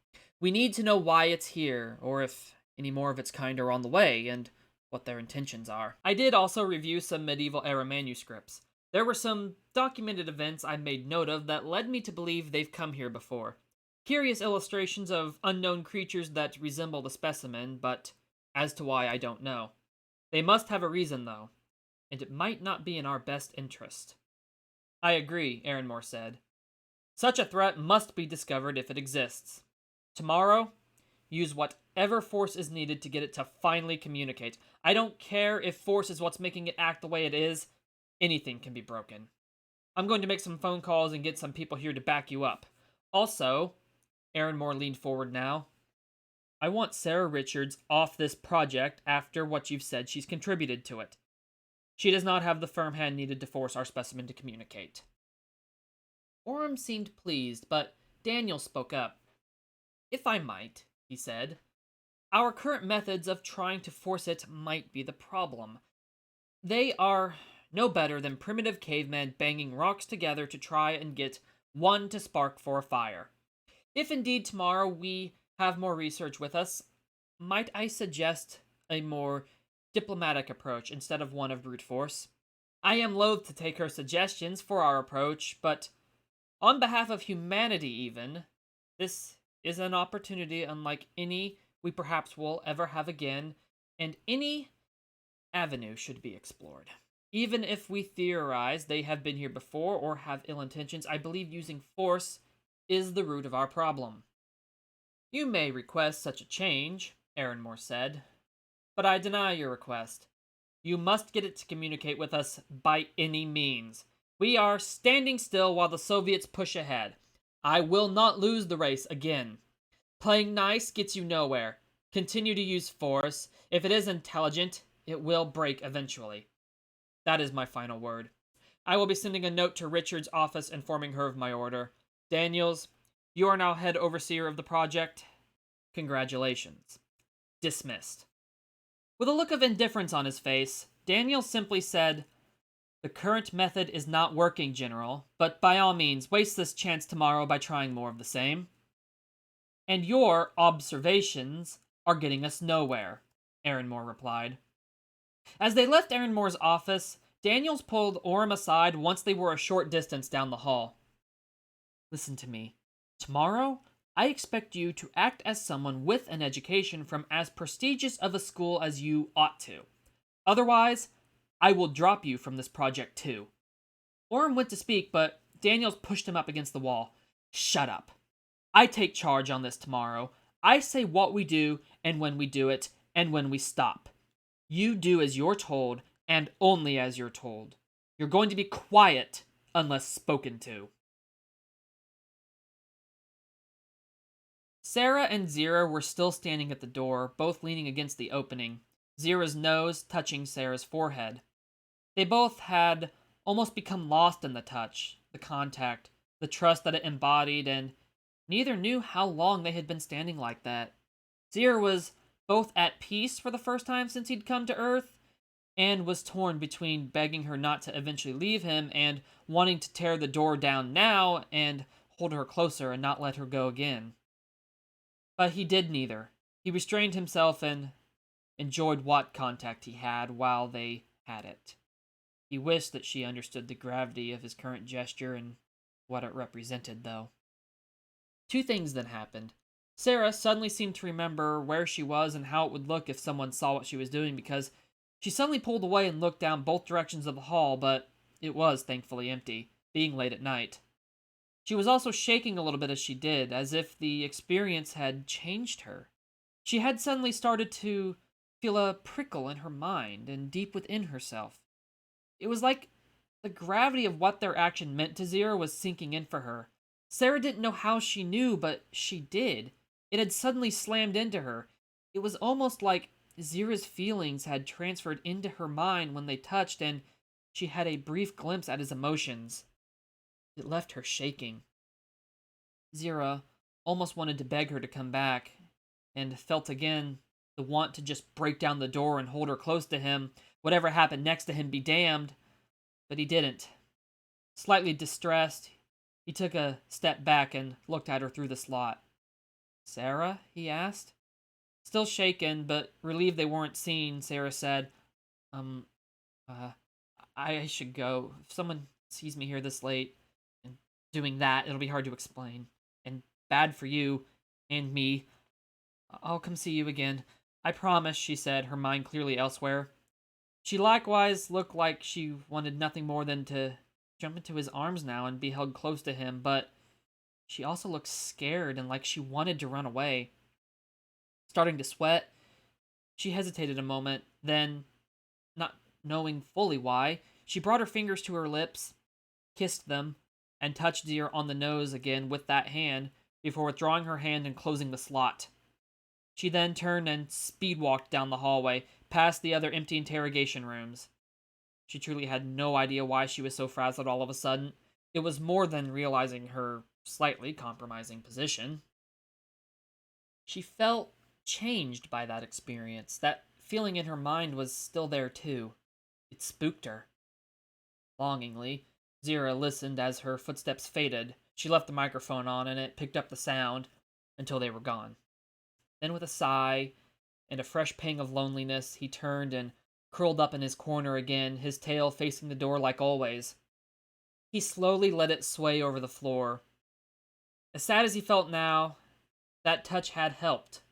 Speaker 1: We need to know why it's here, or if any more of its kind are on the way, and what their intentions are. I did also review some medieval era manuscripts. There were some documented events I made note of that led me to believe they've come here before. Curious illustrations of unknown creatures that resemble the specimen, but as to why I don't know. They must have a reason, though, and it might not be in our best interest. I agree, Aaronmore said. Such a threat must be discovered if it exists. Tomorrow, use whatever force is needed to get it to finally communicate. I don't care if force is what's making it act the way it is. Anything can be broken. I'm going to make some phone calls and get some people here to back you up. Also, Aaronmore leaned forward now. I want Sarah Richards off this project after what you've said she's contributed to it. She does not have the firm hand needed to force our specimen to communicate. Orem seemed pleased, but Daniel spoke up. If I might, he said, our current methods of trying to force it might be the problem. They are no better than primitive cavemen banging rocks together to try and get one to spark for a fire. If indeed tomorrow we have more research with us, might I suggest a more diplomatic approach instead of one of brute force? I am loath to take her suggestions for our approach, but on behalf of humanity even, this is an opportunity unlike any we perhaps will ever have again, and any avenue should be explored. Even if we theorize they have been here before or have ill intentions, I believe using force is the root of our problem. You may request such a change, Aaronmore said, but I deny your request. You must get it to communicate with us by any means. We are standing still while the Soviets push ahead. I will not lose the race again. Playing nice gets you nowhere. Continue to use force. If it is intelligent, it will break eventually. That is my final word. I will be sending a note to Richard's office informing her of my order. Daniels, you are now head overseer of the project. Congratulations. Dismissed. With a look of indifference on his face, Daniels simply said, The current method is not working, General, but by all means, waste this chance tomorrow by trying more of the same. And your observations are getting us nowhere, Aaronmore replied. As they left Aaronmore's office, Daniels pulled Orem aside once they were a short distance down the hall. Listen to me. Tomorrow, I expect you to act as someone with an education from as prestigious of a school as you ought to. Otherwise, I will drop you from this project too. Orem went to speak, but Daniels pushed him up against the wall. Shut up. I take charge on this tomorrow. I say what we do, and when we do it, and when we stop. You do as you're told, and only as you're told. You're going to be quiet unless spoken to. Sarah and Zira were still standing at the door, both leaning against the opening, Zira's nose touching Sarah's forehead. They both had almost become lost in the touch, the contact, the trust that it embodied, and neither knew how long they had been standing like that. Zira was both at peace for the first time since he'd come to Earth, and was torn between begging her not to eventually leave him and wanting to tear the door down now and hold her closer and not let her go again. But he did neither. He restrained himself and enjoyed what contact he had while they had it. He wished that she understood the gravity of his current gesture and what it represented, though. Two things then happened. Sarah suddenly seemed to remember where she was and how it would look if someone saw what she was doing because she suddenly pulled away and looked down both directions of the hall, but it was thankfully empty, being late at night. She was also shaking a little bit as she did, as if the experience had changed her. She had suddenly started to feel a prickle in her mind and deep within herself. It was like the gravity of what their action meant to Zira was sinking in for her. Sarah didn't know how she knew, but she did. It had suddenly slammed into her. It was almost like Zira's feelings had transferred into her mind when they touched, and she had a brief glimpse at his emotions. It left her shaking. Zira almost wanted to beg her to come back, and felt again the want to just break down the door and hold her close to him. Whatever happened next to him be damned. But he didn't. Slightly distressed, he took a step back and looked at her through the slot. "Sarah?" he asked. Still shaken, but relieved they weren't seen, Sarah said, Um, uh, I should go. If someone sees me here this late and doing that, it'll be hard to explain. And bad for you and me. I'll come see you again. I promise," she said, her mind clearly elsewhere. She likewise looked like she wanted nothing more than to jump into his arms now and be held close to him, but she also looked scared and like she wanted to run away. Starting to sweat, she hesitated a moment, then, not knowing fully why, she brought her fingers to her lips, kissed them, and touched Deer on the nose again with that hand before withdrawing her hand and closing the slot. She then turned and speed walked down the hallway, past the other empty interrogation rooms. She truly had no idea why she was so frazzled all of a sudden. It was more than realizing her slightly compromising position. She felt changed by that experience. That feeling in her mind was still there too. It spooked her. Longingly, Zira listened as her footsteps faded. She left the microphone on and it picked up the sound until they were gone. Then, with a sigh and a fresh pang of loneliness, he turned and curled up in his corner again, his tail facing the door like always. He slowly let it sway over the floor. As sad as he felt now, that touch had helped.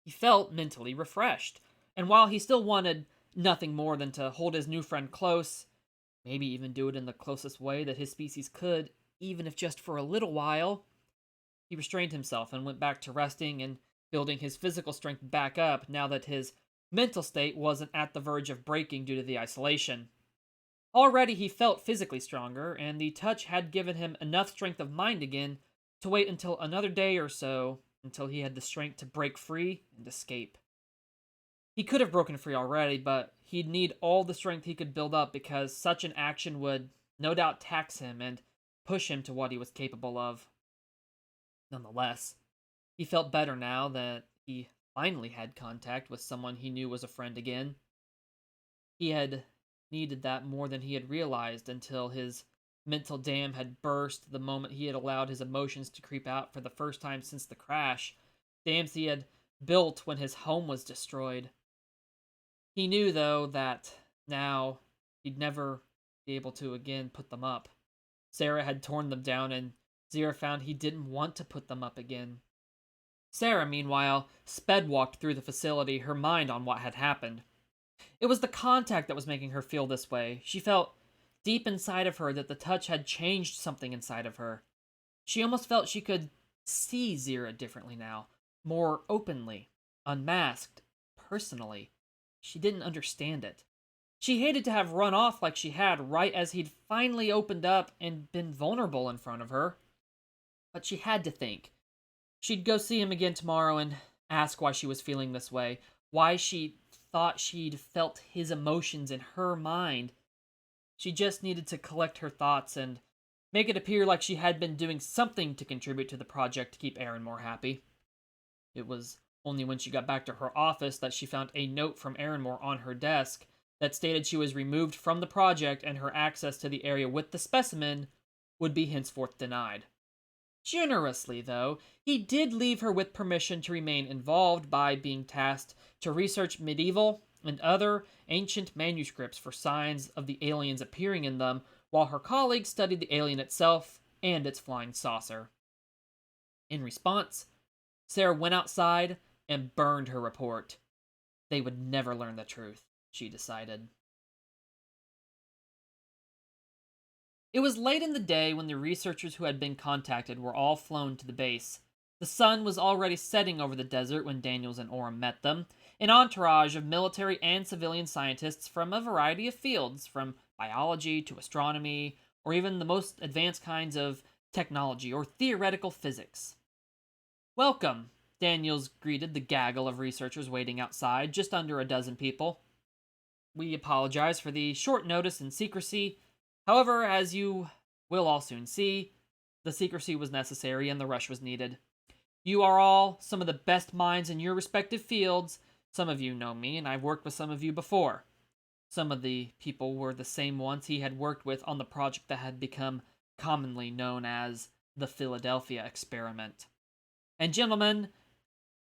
Speaker 1: He felt mentally refreshed, and while he still wanted nothing more than to hold his new friend close, maybe even do it in the closest way that his species could, even if just for a little while, he restrained himself and went back to resting and building his physical strength back up now that his mental state wasn't at the verge of breaking due to the isolation. Already he felt physically stronger, and the touch had given him enough strength of mind again to wait until another day or so until he had the strength to break free and escape. He could have broken free already, but he'd need all the strength he could build up because such an action would no doubt tax him and push him to what he was capable of. Nonetheless, he felt better now that he finally had contact with someone he knew was a friend again. He had needed that more than he had realized until his mental dam had burst the moment he had allowed his emotions to creep out for the first time since the crash, dams he had built when his home was destroyed. He knew, though, that now he'd never be able to again put them up. Sarah had torn them down, and Zira found he didn't want to put them up again. Sarah, meanwhile, sped walked through the facility, her mind on what had happened. It was the contact that was making her feel this way. She felt deep inside of her that the touch had changed something inside of her. She almost felt she could see Zira differently now, more openly, unmasked, personally. She didn't understand it. She hated to have run off like she had right as he'd finally opened up and been vulnerable in front of her. But she had to think. She'd go see him again tomorrow and ask why she was feeling this way, why she thought she'd felt his emotions in her mind. She just needed to collect her thoughts and make it appear like she had been doing something to contribute to the project to keep Aaron more happy. It was only when she got back to her office that she found a note from Aaronmore on her desk, that stated she was removed from the project and her access to the area with the specimen would be henceforth denied. Generously, though, he did leave her with permission to remain involved by being tasked to research medieval and other ancient manuscripts for signs of the aliens appearing in them, while her colleagues studied the alien itself and its flying saucer. In response, Sarah went outside and burned her report. They would never learn the truth, she decided. It was late in the day when the researchers who had been contacted were all flown to the base. The sun was already setting over the desert when Daniels and Orem met them, an entourage of military and civilian scientists from a variety of fields, from biology to astronomy, or even the most advanced kinds of technology or theoretical physics. "Welcome," Daniels greeted the gaggle of researchers waiting outside, just under a dozen people. "We apologize for the short notice and secrecy. However, as you will all soon see, the secrecy was necessary and the rush was needed. You are all some of the best minds in your respective fields. Some of you know me, and I've worked with some of you before." Some of the people were the same ones he had worked with on the project that had become commonly known as the Philadelphia experiment. "And gentlemen,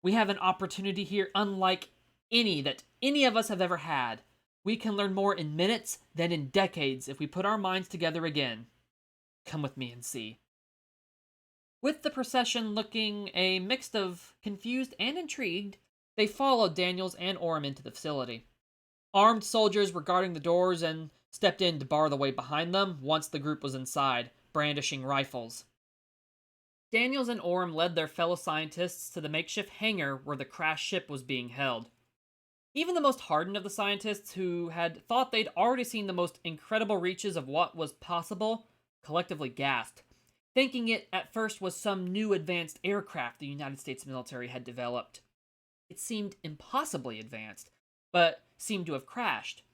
Speaker 1: we have an opportunity here unlike any that any of us have ever had. We can learn more in minutes than in decades if we put our minds together again. Come with me and see." With the procession looking a mix of confused and intrigued, they followed Daniels and Orem into the facility. Armed soldiers were guarding the doors and stepped in to bar the way behind them once the group was inside, brandishing rifles. Daniels and Orem led their fellow scientists to the makeshift hangar where the crashed ship was being held. Even the most hardened of the scientists, who had thought they'd already seen the most incredible reaches of what was possible, collectively gasped, thinking it at first was some new advanced aircraft the United States military had developed. It seemed impossibly advanced, but seemed to have crashed.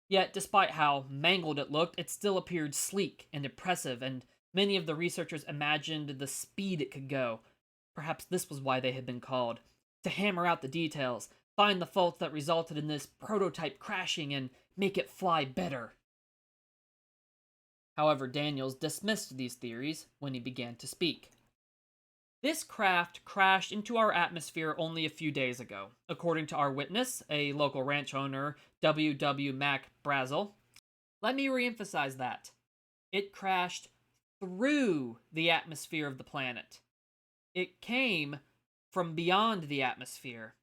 Speaker 1: Yet, despite how mangled it looked, it still appeared sleek and impressive, and many of the researchers imagined the speed it could go. Perhaps this was why they had been called, to hammer out the details, find the faults that resulted in this prototype crashing, and make it fly better. However, Daniels dismissed these theories when he began to speak. "This craft crashed into our atmosphere only a few days ago, according to our witness, a local ranch owner, W. Mac Brazel. Let me reemphasize that. It crashed through the atmosphere of the planet. It came from beyond the atmosphere.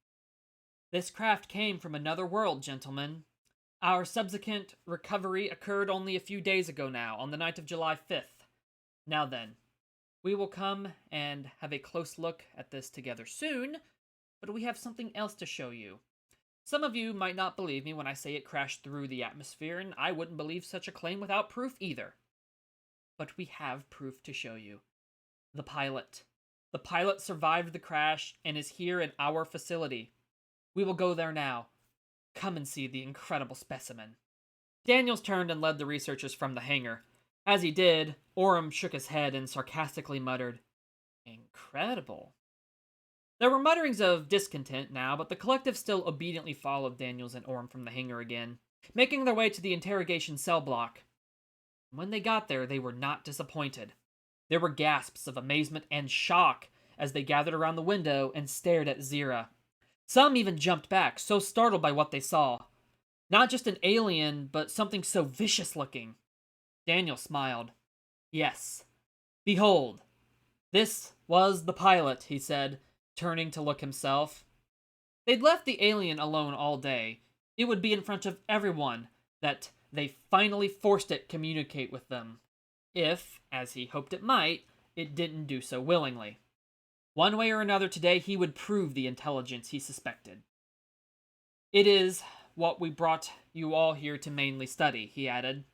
Speaker 1: This craft came from another world, gentlemen. Our subsequent recovery occurred only a few days ago now, on the night of July 5th. Now then, we will come and have a close look at this together soon, but we have something else to show you. Some of you might not believe me when I say it crashed through the atmosphere, and I wouldn't believe such a claim without proof either. But we have proof to show you. The pilot. The pilot survived the crash and is here in our facility. We will go there now. Come and see the incredible specimen." Daniels turned and led the researchers from the hangar. As he did, Orem shook his head and sarcastically muttered, "Incredible." There were mutterings of discontent now, but the collective still obediently followed Daniels and Orem from the hangar again, making their way to the interrogation cell block. When they got there, they were not disappointed. There were gasps of amazement and shock as they gathered around the window and stared at Zira. Some even jumped back, so startled by what they saw. Not just an alien, but something so vicious looking. Daniel smiled. "Yes. Behold. This was the pilot," he said, turning to look himself. They'd left the alien alone all day. It would be in front of everyone that they finally forced it communicate with them. If, as he hoped it might, it didn't do so willingly. One way or another today he would prove the intelligence he suspected. "It is what we brought you all here to mainly study," he added.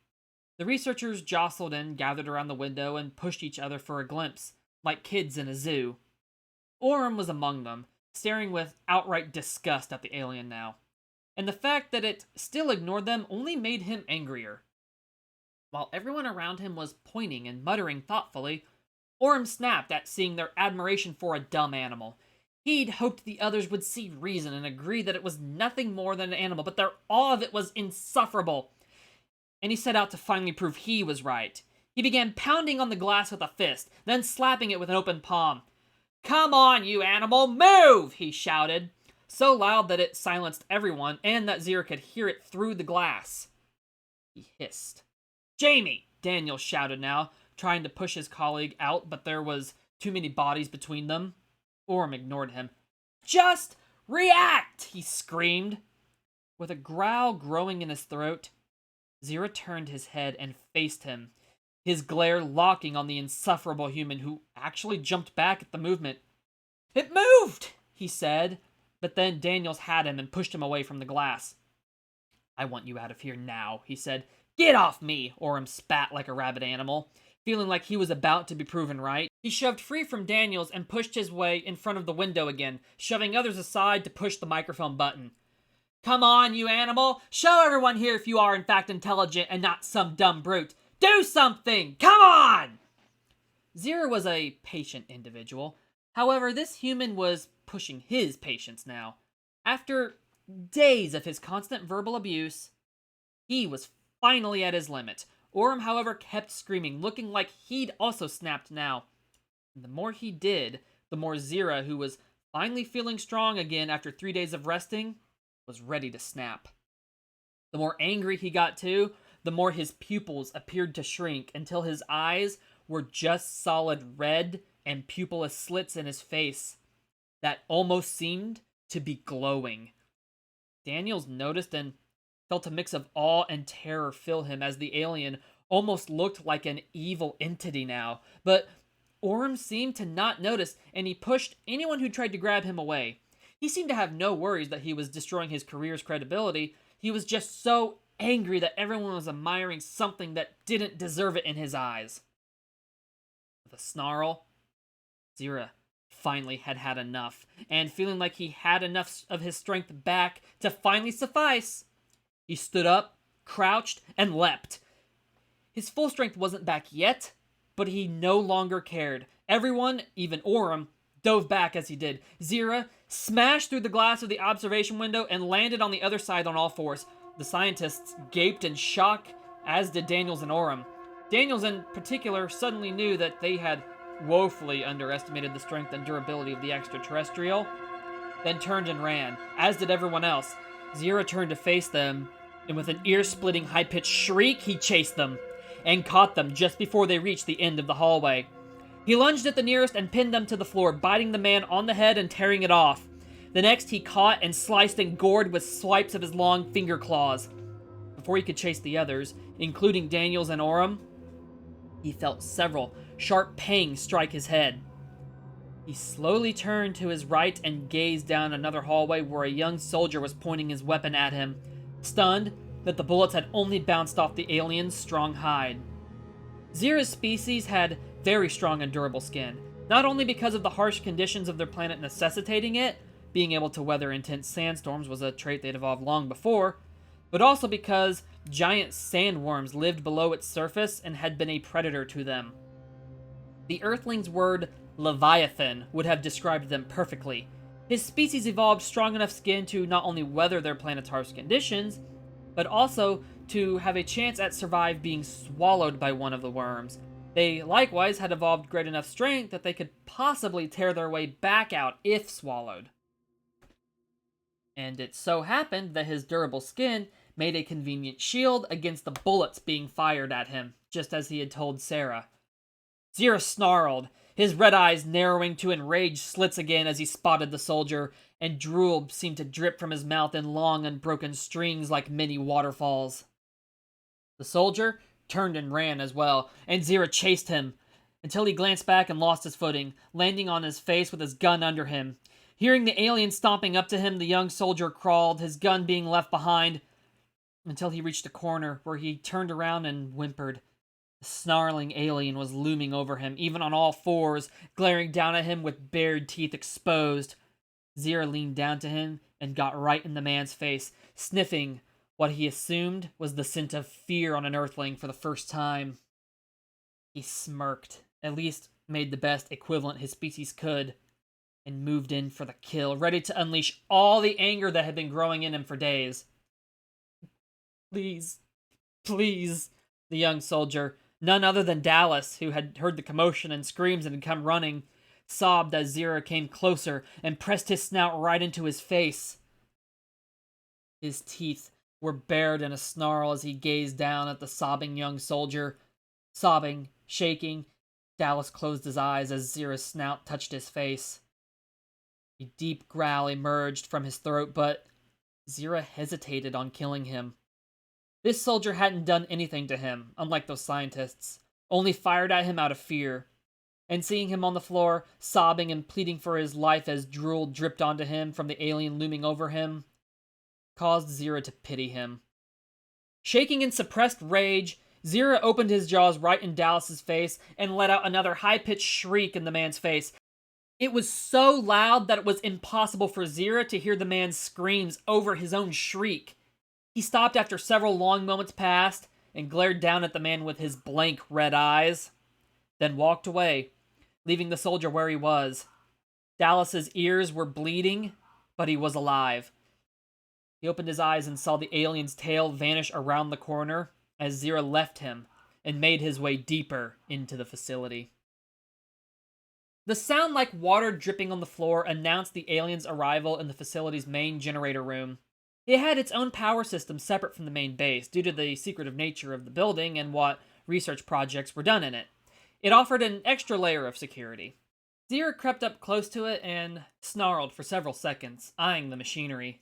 Speaker 1: The researchers jostled and gathered around the window and pushed each other for a glimpse, like kids in a zoo. Orem was among them, staring with outright disgust at the alien now. And the fact that it still ignored them only made him angrier. While everyone around him was pointing and muttering thoughtfully, Orem snapped at seeing their admiration for a dumb animal. He'd hoped the others would see reason and agree that it was nothing more than an animal, but their awe of it was insufferable, and he set out to finally prove he was right. He began pounding on the glass with a fist, then slapping it with an open palm. "Come on, you animal, move!" he shouted, so loud that it silenced everyone and that Zira could hear it through the glass. He hissed. "Jamie!" Daniel shouted now, trying to push his colleague out, but there was too many bodies between them. Orm ignored him. "Just react!" he screamed. With a growl growing in his throat, Zira turned his head and faced him, his glare locking on the insufferable human who actually jumped back at the movement. "It moved!" he said, but then Daniels had him and pushed him away from the glass. "I want you out of here now," he said. "Get off me!" Orm spat like a rabid animal, feeling like he was about to be proven right. He shoved free from Daniels and pushed his way in front of the window again, shoving others aside to push the microphone button. "Come on, you animal! Show everyone here if you are in fact intelligent and not some dumb brute! Do something! Come on!" Zira was a patient individual. However, this human was pushing his patience now. After days of his constant verbal abuse, he was finally at his limit. Orm, however, kept screaming, looking like he'd also snapped now. And the more he did, the more Zira, who was finally feeling strong again after 3 days of resting, was ready to snap. The more angry he got too, the more his pupils appeared to shrink until his eyes were just solid red and pupilless slits in his face that almost seemed to be glowing. Daniels noticed and felt a mix of awe and terror fill him as the alien almost looked like an evil entity now. But Orm seemed to not notice, and he pushed anyone who tried to grab him away. He seemed to have no worries that he was destroying his career's credibility. He was just so angry that everyone was admiring something that didn't deserve it in his eyes. With a snarl, Zira finally had had enough, and feeling like he had enough of his strength back to finally suffice, he stood up, crouched, and leapt. His full strength wasn't back yet, but he no longer cared. Everyone, even Orm, dove back as he did. Zira smashed through the glass of the observation window and landed on the other side on all fours. The scientists gaped in shock, as did Daniels and Orm. Daniels in particular suddenly knew that they had woefully underestimated the strength and durability of the extraterrestrial, then turned and ran, as did everyone else. Zira turned to face them, and with an ear-splitting high-pitched shriek, he chased them, and caught them just before they reached the end of the hallway. He lunged at the nearest and pinned them to the floor, biting the man on the head and tearing it off. The next he caught and sliced and gored with swipes of his long finger claws. Before he could chase the others, including Daniels and Orm, he felt several sharp pangs strike his head. He slowly turned to his right and gazed down another hallway where a young soldier was pointing his weapon at him, stunned that the bullets had only bounced off the alien's strong hide. Zira's species had very strong and durable skin, not only because of the harsh conditions of their planet necessitating it, being able to weather intense sandstorms was a trait they'd evolved long before, but also because giant sandworms lived below its surface and had been a predator to them. The Earthling's word Leviathan would have described them perfectly. His species evolved strong enough skin to not only weather their planet's harsh conditions, but also to have a chance at survive being swallowed by one of the worms. They likewise had evolved great enough strength that they could possibly tear their way back out if swallowed. And it so happened that his durable skin made a convenient shield against the bullets being fired at him, just as he had told Sarah. Zira snarled, his red eyes narrowing to enraged slits again as he spotted the soldier, and drool seemed to drip from his mouth in long unbroken strings like many waterfalls. The soldier turned and ran as well, and Zira chased him, until he glanced back and lost his footing, landing on his face with his gun under him. Hearing the alien stomping up to him, the young soldier crawled, his gun being left behind, until he reached a corner where he turned around and whimpered. The snarling alien was looming over him, even on all fours, glaring down at him with bared teeth exposed. Zira leaned down to him and got right in the man's face, sniffing what he assumed was the scent of fear on an Earthling for the first time. He smirked, at least made the best equivalent his species could, and moved in for the kill, ready to unleash all the anger that had been growing in him for days. Please, please, the young soldier, none other than Dallas, who had heard the commotion and screams and had come running, sobbed as Zira came closer and pressed his snout right into his face. His teeth were bared in a snarl as he gazed down at the sobbing young soldier. Sobbing, shaking, Dallas closed his eyes as Zira's snout touched his face. A deep growl emerged from his throat, but Zira hesitated on killing him. This soldier hadn't done anything to him, unlike those scientists, only fired at him out of fear. And seeing him on the floor, sobbing and pleading for his life as drool dripped onto him from the alien looming over him, caused Zira to pity him. Shaking in suppressed rage, Zira opened his jaws right in Dallas's face and let out another high-pitched shriek in the man's face. It was so loud that it was impossible for Zira to hear the man's screams over his own shriek. He stopped after several long moments passed and glared down at the man with his blank red eyes, then walked away, leaving the soldier where he was. Dallas's ears were bleeding, but he was alive. He opened his eyes and saw the alien's tail vanish around the corner as Zira left him and made his way deeper into the facility. The sound like water dripping on the floor announced the alien's arrival in the facility's main generator room. It had its own power system separate from the main base due to the secretive nature of the building and what research projects were done in it. It offered an extra layer of security. Zira crept up close to it and snarled for several seconds, eyeing the machinery.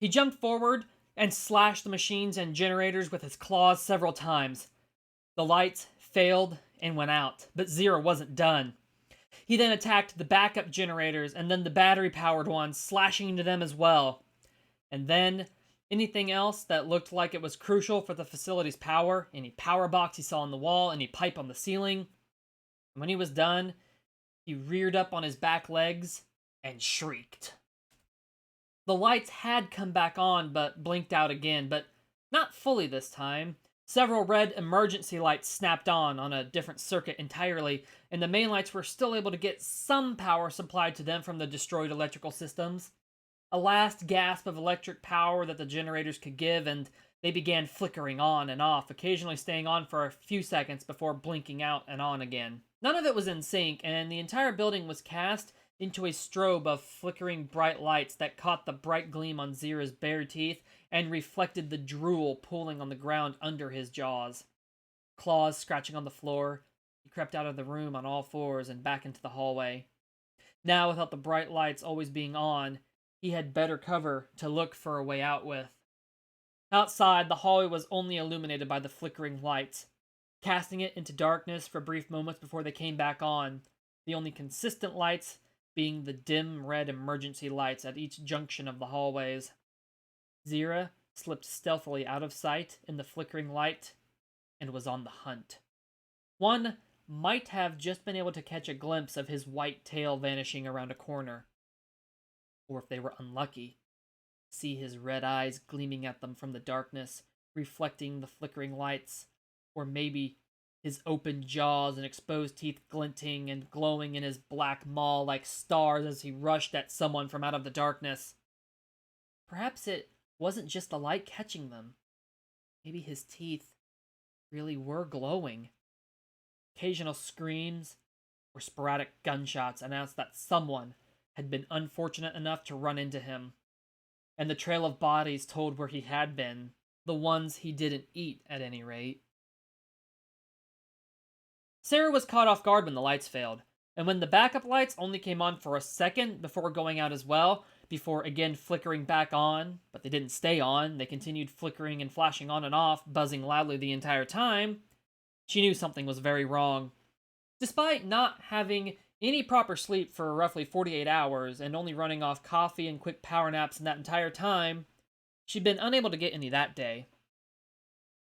Speaker 1: He jumped forward and slashed the machines and generators with his claws several times. The lights failed and went out, but Zira wasn't done. He then attacked the backup generators and then the battery-powered ones, slashing into them as well. And then anything else that looked like it was crucial for the facility's power, any power box he saw on the wall, any pipe on the ceiling. And when he was done, he reared up on his back legs and shrieked. The lights had come back on, but blinked out again, but not fully this time. Several red emergency lights snapped on a different circuit entirely, and the main lights were still able to get some power supplied to them from the destroyed electrical systems. A last gasp of electric power that the generators could give, and they began flickering on and off, occasionally staying on for a few seconds before blinking out and on again. None of it was in sync, and the entire building was cast into a strobe of flickering bright lights that caught the bright gleam on Zira's bare teeth and reflected the drool pooling on the ground under his jaws. Claws scratching on the floor, he crept out of the room on all fours and back into the hallway. Now, without the bright lights always being on, he had better cover to look for a way out with. Outside, the hallway was only illuminated by the flickering lights, casting it into darkness for brief moments before they came back on, the only consistent lights being the dim red emergency lights at each junction of the hallways. Zira slipped stealthily out of sight in the flickering light and was on the hunt. One might have just been able to catch a glimpse of his white tail vanishing around a corner. Or if they were unlucky, see his red eyes gleaming at them from the darkness, reflecting the flickering lights, or maybe his open jaws and exposed teeth glinting and glowing in his black maw like stars as he rushed at someone from out of the darkness. Perhaps it wasn't just the light catching them. Maybe his teeth really were glowing. Occasional screams or sporadic gunshots announced that someone had been unfortunate enough to run into him, and the trail of bodies told where he had been, the ones he didn't eat at any rate. Sarah was caught off guard when the lights failed, and when the backup lights only came on for a second before going out as well, before again flickering back on, but they didn't stay on, they continued flickering and flashing on and off, buzzing loudly the entire time, she knew something was very wrong. Despite not having any proper sleep for roughly 48 hours and only running off coffee and quick power naps in that entire time, she'd been unable to get any that day.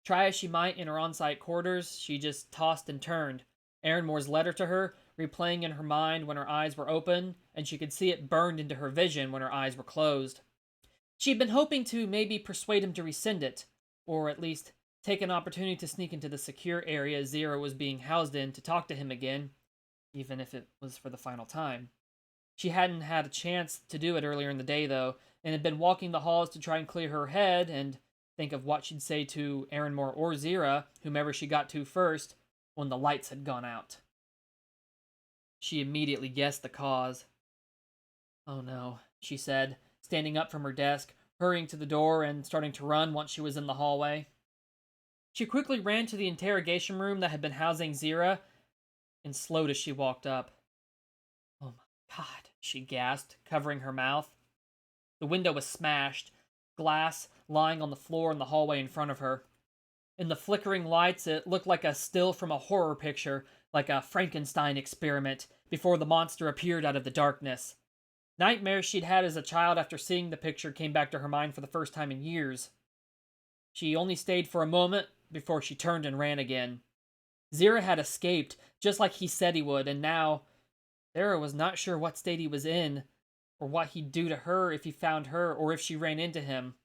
Speaker 1: Try as she might in her on-site quarters, she just tossed and turned. Aaron Moore's letter to her, replaying in her mind when her eyes were open, and she could see it burned into her vision when her eyes were closed. She'd been hoping to maybe persuade him to rescind it, or at least take an opportunity to sneak into the secure area Zira was being housed in to talk to him again, even if it was for the final time. She hadn't had a chance to do it earlier in the day, though, and had been walking the halls to try and clear her head and think of what she'd say to Aaronmore or Zira, whomever she got to first, when the lights had gone out. She immediately guessed the cause. "Oh no," she said, standing up from her desk, hurrying to the door and starting to run once she was in the hallway. She quickly ran to the interrogation room that had been housing Zira and slowed as she walked up. "Oh my God," she gasped, covering her mouth. The window was smashed, glass lying on the floor in the hallway in front of her. In the flickering lights, it looked like a still from a horror picture, like a Frankenstein experiment, before the monster appeared out of the darkness. Nightmares she'd had as a child after seeing the picture came back to her mind for the first time in years. She only stayed for a moment before she turned and ran again. Zira had escaped, just like he said he would, and now Sarah was not sure what state he was in, or what he'd do to her if he found her, or if she ran into him.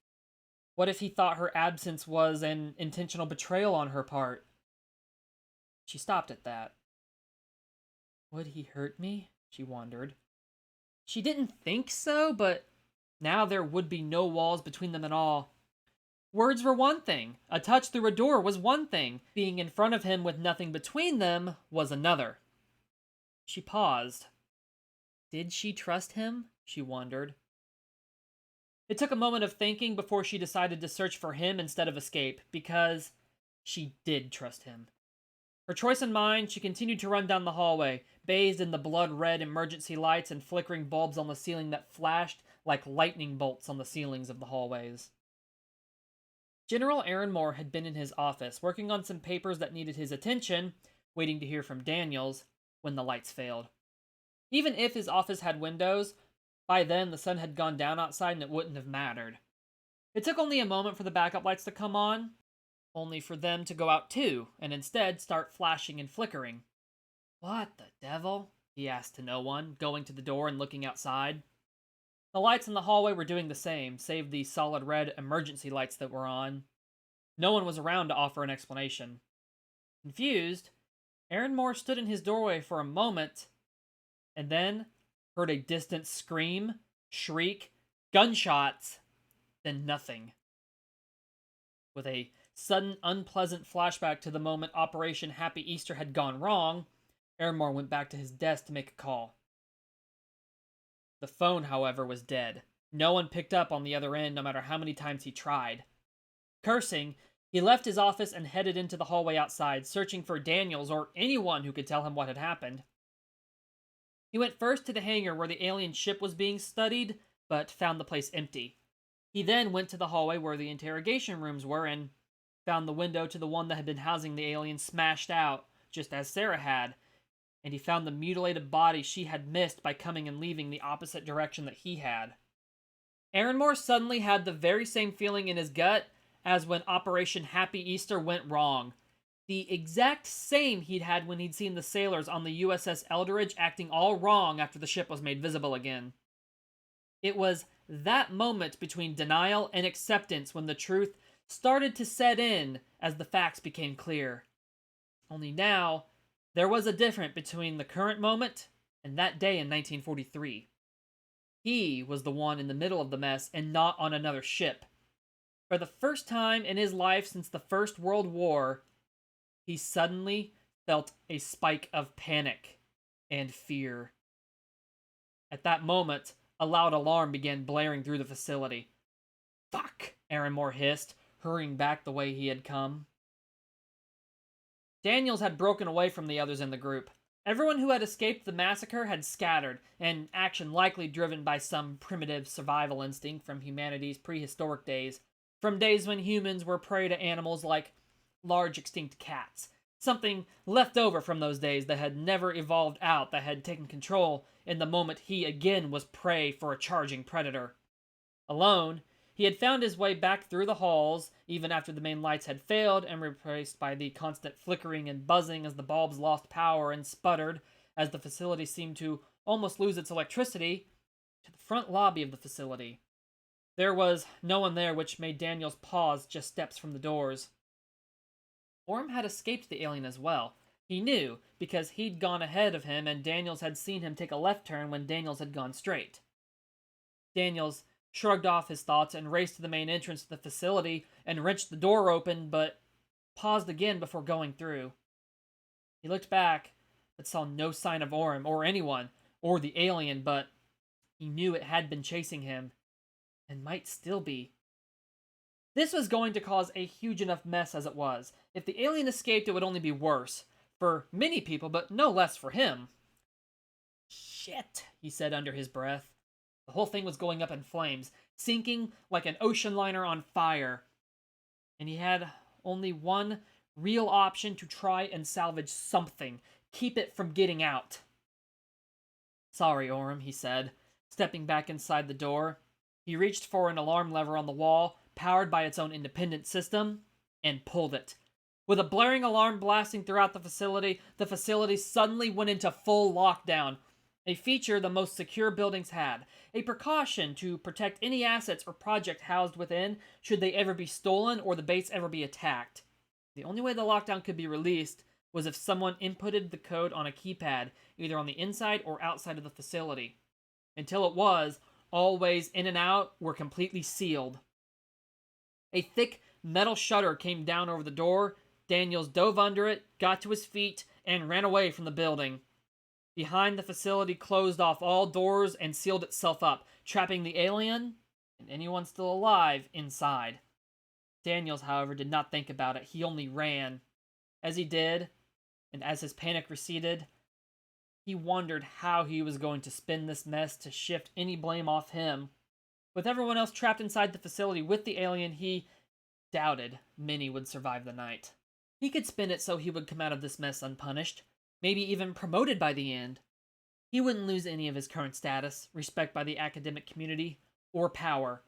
Speaker 1: What if he thought her absence was an intentional betrayal on her part? She stopped at that. Would he hurt me? She wondered. She didn't think so, but now there would be no walls between them at all. Words were one thing. A touch through a door was one thing. Being in front of him with nothing between them was another. She paused. Did she trust him? She wondered. It took a moment of thinking before she decided to search for him instead of escape, because she did trust him. Her choice in mind, she continued to run down the hallway, bathed in the blood-red emergency lights and flickering bulbs on the ceiling that flashed like lightning bolts on the ceilings of the hallways. General Aaronmore had been in his office, working on some papers that needed his attention, waiting to hear from Daniels, when the lights failed. Even if his office had windows, by then the sun had gone down outside and it wouldn't have mattered. It took only a moment for the backup lights to come on, only for them to go out too, and instead start flashing and flickering. What the devil? He asked to no one, going to the door and looking outside. The lights in the hallway were doing the same, save the solid red emergency lights that were on. No one was around to offer an explanation. Confused, Aaronmore stood in his doorway for a moment, and then heard a distant scream, shriek, gunshots, then nothing. With a sudden unpleasant flashback to the moment Operation Happy Easter had gone wrong, Aaronmore went back to his desk to make a call. The phone, however, was dead. No one picked up on the other end, no matter how many times he tried. Cursing, he left his office and headed into the hallway outside, searching for Daniels or anyone who could tell him what had happened. He went first to the hangar where the alien ship was being studied, but found the place empty. He then went to the hallway where the interrogation rooms were and found the window to the one that had been housing the alien smashed out, just as Sarah had, and he found the mutilated body she had missed by coming and leaving the opposite direction that he had. Aaronmore suddenly had the very same feeling in his gut as when Operation Happy Easter went wrong. The exact same he'd had when he'd seen the sailors on the USS Eldridge acting all wrong after the ship was made visible again. It was that moment between denial and acceptance when the truth started to set in as the facts became clear. Only now, there was a difference between the current moment and that day in 1943. He was the one in the middle of the mess and not on another ship. For the first time in his life since the First World War, he suddenly felt a spike of panic and fear. At that moment, a loud alarm began blaring through the facility. "Fuck!" Aaronmore hissed, hurrying back the way he had come. Daniels had broken away from the others in the group. Everyone who had escaped the massacre had scattered, an action likely driven by some primitive survival instinct from humanity's prehistoric days, from days when humans were prey to animals like large extinct cats, something left over from those days that had never evolved out, that had taken control in the moment he again was prey for a charging predator. Alone, he had found his way back through the halls, even after the main lights had failed and replaced by the constant flickering and buzzing as the bulbs lost power and sputtered as the facility seemed to almost lose its electricity, to the front lobby of the facility. There was no one there, which made Daniels pause just steps from the doors. Orm had escaped the alien as well. He knew, because he'd gone ahead of him and Daniels had seen him take a left turn when Daniels had gone straight. Daniels shrugged off his thoughts and raced to the main entrance to the facility and wrenched the door open, but paused again before going through. He looked back, but saw no sign of Orem or anyone, or the alien, but he knew it had been chasing him, and might still be. This was going to cause a huge enough mess as it was. If the alien escaped, it would only be worse. For many people, but no less for him. Shit, he said under his breath. The whole thing was going up in flames, sinking like an ocean liner on fire. And he had only one real option to try and salvage something. Keep it from getting out. Sorry, Orem, he said, stepping back inside the door. He reached for an alarm lever on the wall, powered by its own independent system, and pulled it. With a blaring alarm blasting throughout the facility suddenly went into full lockdown. A feature the most secure buildings had. A precaution to protect any assets or project housed within should they ever be stolen or the base ever be attacked. The only way the lockdown could be released was if someone inputted the code on a keypad, either on the inside or outside of the facility. Until it was, all ways in and out were completely sealed. A thick metal shutter came down over the door. Daniels dove under it, got to his feet, and ran away from the building. Behind the facility closed off all doors and sealed itself up, trapping the alien and anyone still alive inside. Daniels, however, did not think about it. He only ran. As he did, and as his panic receded, he wondered how he was going to spin this mess to shift any blame off him. With everyone else trapped inside the facility with the alien, he doubted many would survive the night. He could spin it so he would come out of this mess unpunished, maybe even promoted by the end. He wouldn't lose any of his current status, respect by the academic community, or power.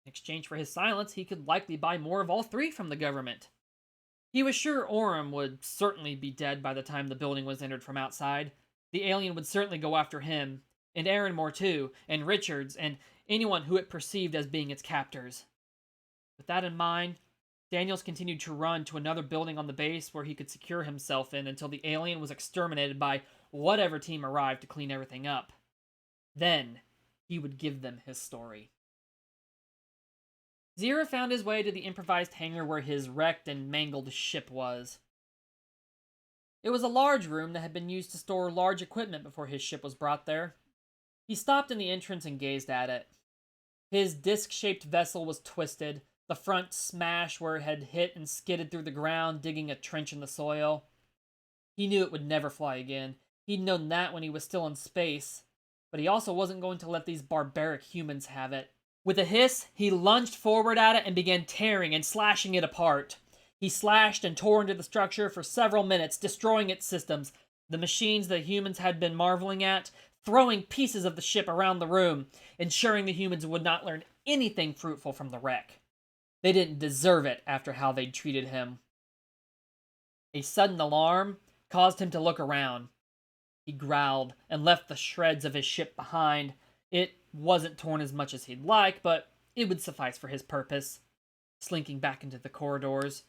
Speaker 1: In exchange for his silence, he could likely buy more of all three from the government. He was sure Orem would certainly be dead by the time the building was entered from outside. The alien would certainly go after him, and Aaronmore too, and Richards, and anyone who it perceived as being its captors. With that in mind, Daniels continued to run to another building on the base where he could secure himself in until the alien was exterminated by whatever team arrived to clean everything up. Then, he would give them his story. Zira found his way to the improvised hangar where his wrecked and mangled ship was. It was a large room that had been used to store large equipment before his ship was brought there. He stopped in the entrance and gazed at it. His disc-shaped vessel was twisted, the front smashed where it had hit and skidded through the ground, digging a trench in the soil. He knew it would never fly again. He'd known that when he was still in space, but he also wasn't going to let these barbaric humans have it. With a hiss, he lunged forward at it and began tearing and slashing it apart. He slashed and tore into the structure for several minutes, destroying its systems, the machines the humans had been marveling at, throwing pieces of the ship around the room, ensuring the humans would not learn anything fruitful from the wreck. They didn't deserve it after how they'd treated him. A sudden alarm caused him to look around. He growled and left the shreds of his ship behind. It wasn't torn as much as he'd like, but it would suffice for his purpose. Slinking back into the corridors,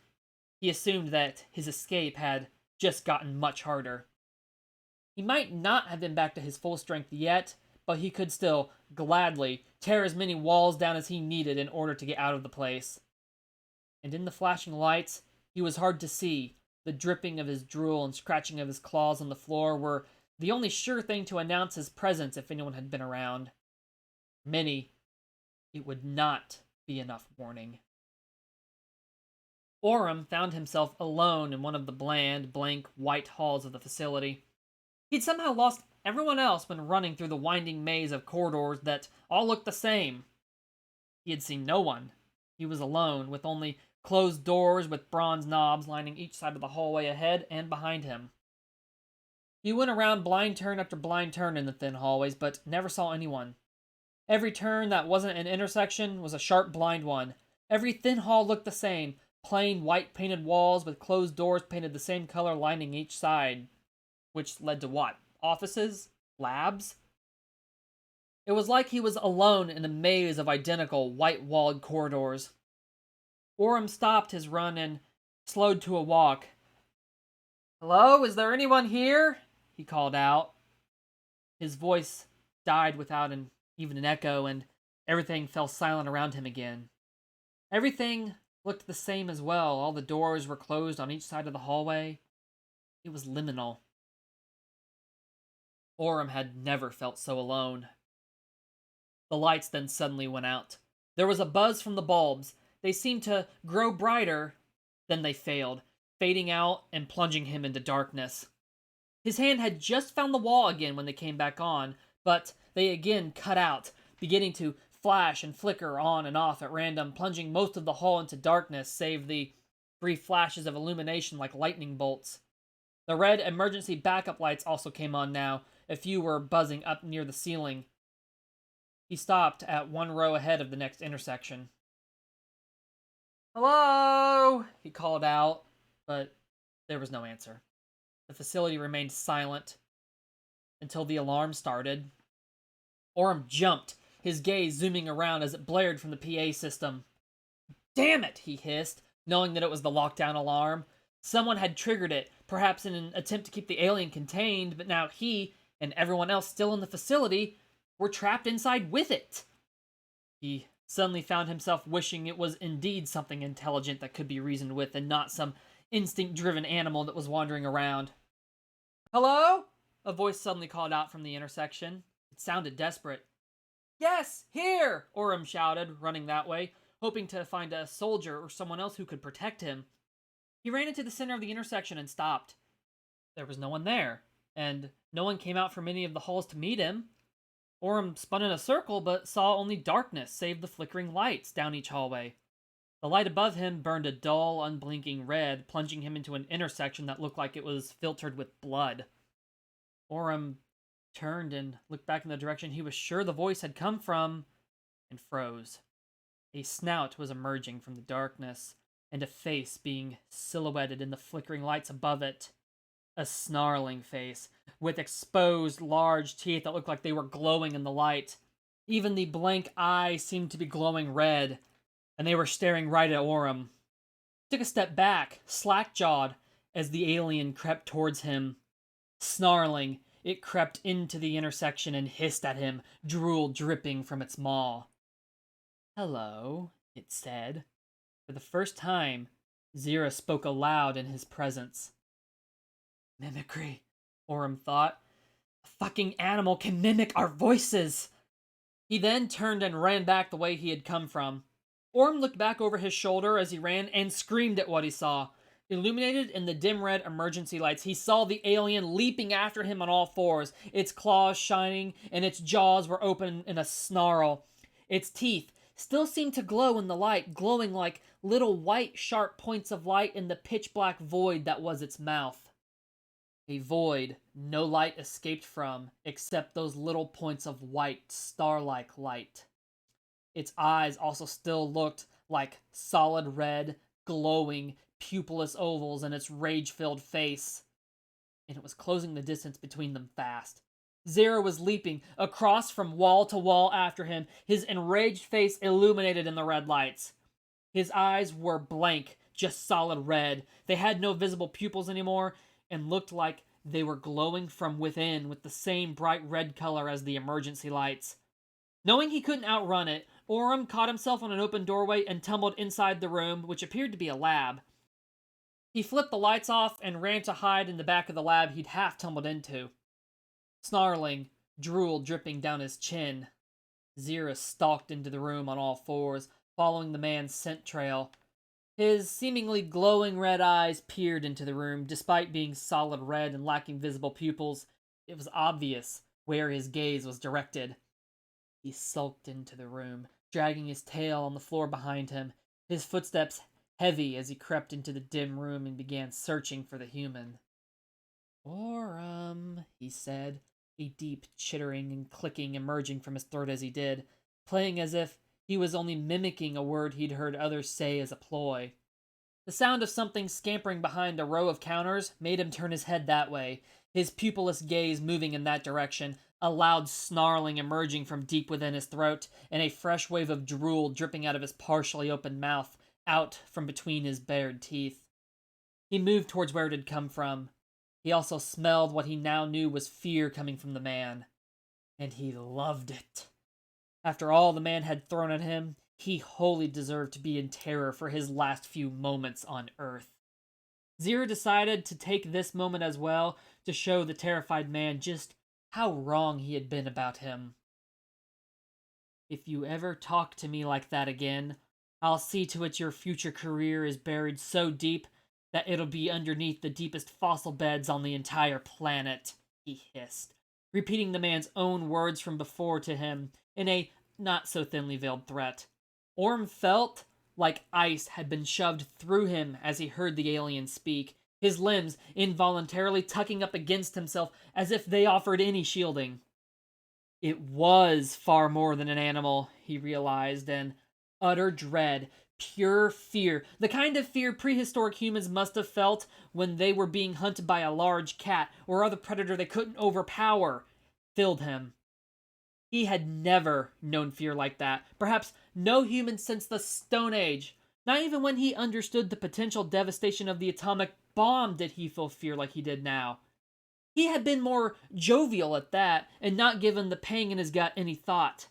Speaker 1: he assumed that his escape had just gotten much harder. He might not have been back to his full strength yet, but he could still gladly tear as many walls down as he needed in order to get out of the place. And in the flashing lights, he was hard to see. The dripping of his drool and scratching of his claws on the floor were the only sure thing to announce his presence if anyone had been around. Many, it would not be enough warning. Orem found himself alone in one of the bland, blank, white halls of the facility. He'd somehow lost everyone else when running through the winding maze of corridors that all looked the same. He had seen no one. He was alone, with only closed doors with bronze knobs lining each side of the hallway ahead and behind him. He went around blind turn after blind turn in the thin hallways, but never saw anyone. Every turn that wasn't an intersection was a sharp blind one. Every thin hall looked the same, plain white painted walls with closed doors painted the same color lining each side. Which led to what? Offices? Labs? It was like he was alone in a maze of identical white-walled corridors. Orem stopped his run and slowed to a walk. Hello, is there anyone here? He called out. His voice died without even an echo, and everything fell silent around him again. Everything looked the same as well. All the doors were closed on each side of the hallway. It was liminal. Orem had never felt so alone. The lights then suddenly went out. There was a buzz from the bulbs. They seemed to grow brighter, then they failed, fading out and plunging him into darkness. His hand had just found the wall again when they came back on, but they again cut out, beginning to flash and flicker on and off at random, plunging most of the hall into darkness, save the brief flashes of illumination like lightning bolts. The red emergency backup lights also came on now. A few were buzzing up near the ceiling. He stopped at one row ahead of the next intersection. "Hello?" he called out, but there was no answer. The facility remained silent until the alarm started. Orem jumped, his gaze zooming around as it blared from the PA system. "Damn it!" he hissed, knowing that it was the lockdown alarm. Someone had triggered it, perhaps in an attempt to keep the alien contained, but now he, and everyone else still in the facility, were trapped inside with it. He suddenly found himself wishing it was indeed something intelligent that could be reasoned with, and not some instinct-driven animal that was wandering around. "Hello?" a voice suddenly called out from the intersection. It sounded desperate. "Yes, here!" Orem shouted, running that way, hoping to find a soldier or someone else who could protect him. He ran into the center of the intersection and stopped. There was no one there, and no one came out from any of the halls to meet him. Orem spun in a circle, but saw only darkness, save the flickering lights down each hallway. The light above him burned a dull, unblinking red, plunging him into an intersection that looked like it was filtered with blood. Orem turned and looked back in the direction he was sure the voice had come from, and froze. A snout was emerging from the darkness, and a face being silhouetted in the flickering lights above it. A snarling face, with exposed large teeth that looked like they were glowing in the light. Even the blank eyes seemed to be glowing red, and they were staring right at Orem. He took a step back, slack-jawed, as the alien crept towards him. Snarling, it crept into the intersection and hissed at him, drool dripping from its maw. "Hello," it said. For the first time, Zira spoke aloud in his presence. Mimicry, Orem thought. A fucking animal can mimic our voices! He then turned and ran back the way he had come from. Orem looked back over his shoulder as he ran and screamed at what he saw. Illuminated in the dim red emergency lights, he saw the alien leaping after him on all fours, its claws shining and its jaws were open in a snarl. Its teeth still seemed to glow in the light, glowing like little white sharp points of light in the pitch-black void that was its mouth. A void no light escaped from, except those little points of white, star-like light. Its eyes also still looked like solid red, glowing, pupilless ovals in its rage-filled face. And it was closing the distance between them fast. Zero was leaping across from wall to wall after him, his enraged face illuminated in the red lights. His eyes were blank, just solid red. They had no visible pupils anymore, and looked like they were glowing from within with the same bright red color as the emergency lights. Knowing he couldn't outrun it, Orem caught himself on an open doorway and tumbled inside the room, which appeared to be a lab. He flipped the lights off and ran to hide in the back of the lab he'd half tumbled into. Snarling, drool dripping down his chin, Zira stalked into the room on all fours, following the man's scent trail. His seemingly glowing red eyes peered into the room. Despite being solid red and lacking visible pupils, it was obvious where his gaze was directed. He sulked into the room, dragging his tail on the floor behind him, his footsteps heavy as he crept into the dim room and began searching for the human. "Orem," he said, a deep chittering and clicking emerging from his throat as he did, playing as if he was only mimicking a word he'd heard others say as a ploy. The sound of something scampering behind a row of counters made him turn his head that way, his pupilless gaze moving in that direction, a loud snarling emerging from deep within his throat, and a fresh wave of drool dripping out of his partially opened mouth, out from between his bared teeth. He moved towards where it had come from. He also smelled what he now knew was fear coming from the man, and he loved it. After all the man had thrown at him, he wholly deserved to be in terror for his last few moments on Earth. Zero decided to take this moment as well to show the terrified man just how wrong he had been about him. If you ever talk to me like that again, I'll see to it your future career is buried so deep that it'll be underneath the deepest fossil beds on the entire planet, he hissed, repeating the man's own words from before to him in a not so thinly veiled threat. Orm felt like ice had been shoved through him as he heard the alien speak, his limbs involuntarily tucking up against himself as if they offered any shielding. It was far more than an animal, he realized, and utter dread, pure fear, the kind of fear prehistoric humans must have felt when they were being hunted by a large cat or other predator they couldn't overpower, filled him. He had never known fear like that, perhaps no human since the Stone Age. Not even when he understood the potential devastation of the atomic bomb did he feel fear like he did now. He had been more jovial at that, and not given the pang in his gut any thought.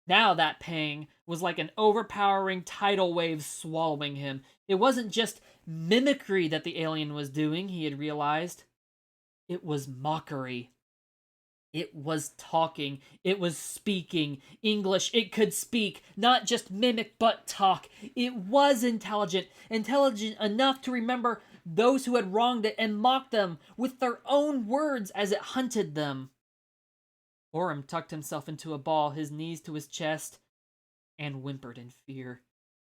Speaker 1: Now that pang was like an overpowering tidal wave swallowing him. It wasn't just mimicry that the alien was doing, he had realized. It was mockery. It was talking. It was speaking. English. It could speak. Not just mimic, but talk. It was intelligent. Intelligent enough to remember those who had wronged it and mocked them with their own words as it hunted them. Orm tucked himself into a ball, his knees to his chest, and whimpered in fear.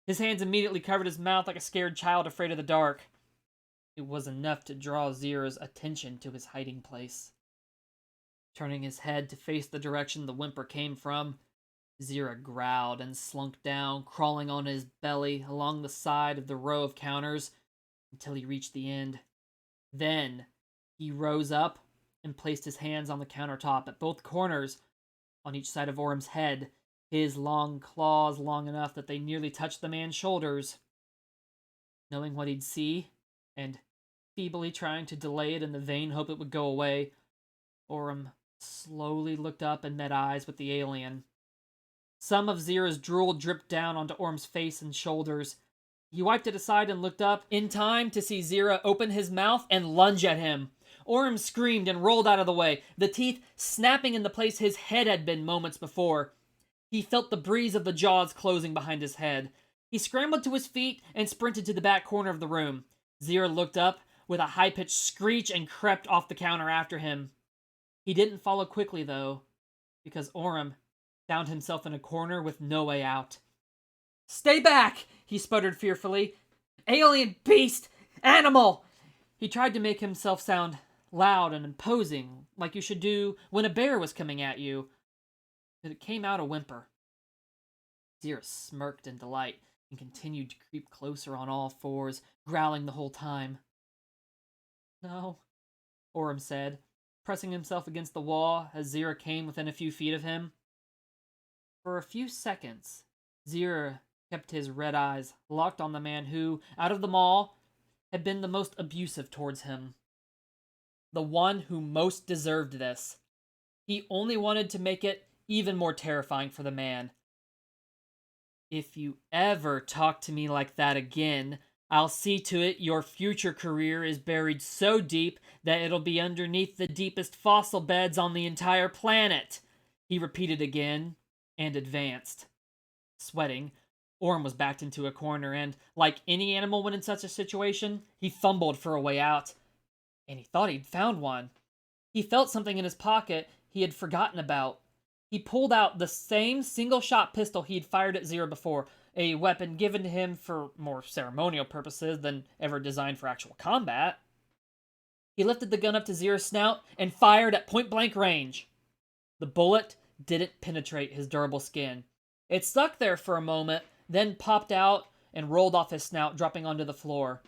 Speaker 1: His hands immediately covered his mouth like a scared child afraid of the dark. It was enough to draw Zira's attention to his hiding place. Turning his head to face the direction the whimper came from, Zira growled and slunk down, crawling on his belly along the side of the row of counters until he reached the end. Then he rose up and placed his hands on the countertop at both corners on each side of Orm's head, his long claws long enough that they nearly touched the man's shoulders. Knowing what he'd see, and feebly trying to delay it in the vain hope it would go away, Orm slowly looked up and met eyes with the alien. Some of Zira's drool dripped down onto Orm's face and shoulders. He wiped it aside and looked up in time to see Zira open his mouth and lunge at him. Orm screamed and rolled out of the way, the teeth snapping in the place his head had been moments before. He felt the breeze of the jaws closing behind his head. He scrambled to his feet and sprinted to the back corner of the room. Zira looked up with a high-pitched screech and crept off the counter after him. He didn't follow quickly, though, because Orm found himself in a corner with no way out. "Stay back!" he sputtered fearfully. "Alien beast! Animal!" He tried to make himself sound loud and imposing, like you should do when a bear was coming at you, but it came out a whimper. Zira smirked in delight and continued to creep closer on all fours, growling the whole time. "No," Orm said, pressing himself against the wall as Zira came within a few feet of him. For a few seconds, Zira kept his red eyes locked on the man who, out of them all, had been the most abusive towards him. The one who most deserved this. He only wanted to make it even more terrifying for the man. "If you ever talk to me like that again, I'll see to it your future career is buried so deep that it'll be underneath the deepest fossil beds on the entire planet," he repeated again, and advanced. Sweating, Orm was backed into a corner, and, like any animal when in such a situation, he fumbled for a way out. And he thought he'd found one. He felt something in his pocket he had forgotten about. He pulled out the same single-shot pistol he had fired at Zira before, a weapon given to him for more ceremonial purposes than ever designed for actual combat. He lifted the gun up to Zira's snout and fired at point-blank range. The bullet didn't penetrate his durable skin. It stuck there for a moment, then popped out and rolled off his snout, dropping onto the floor.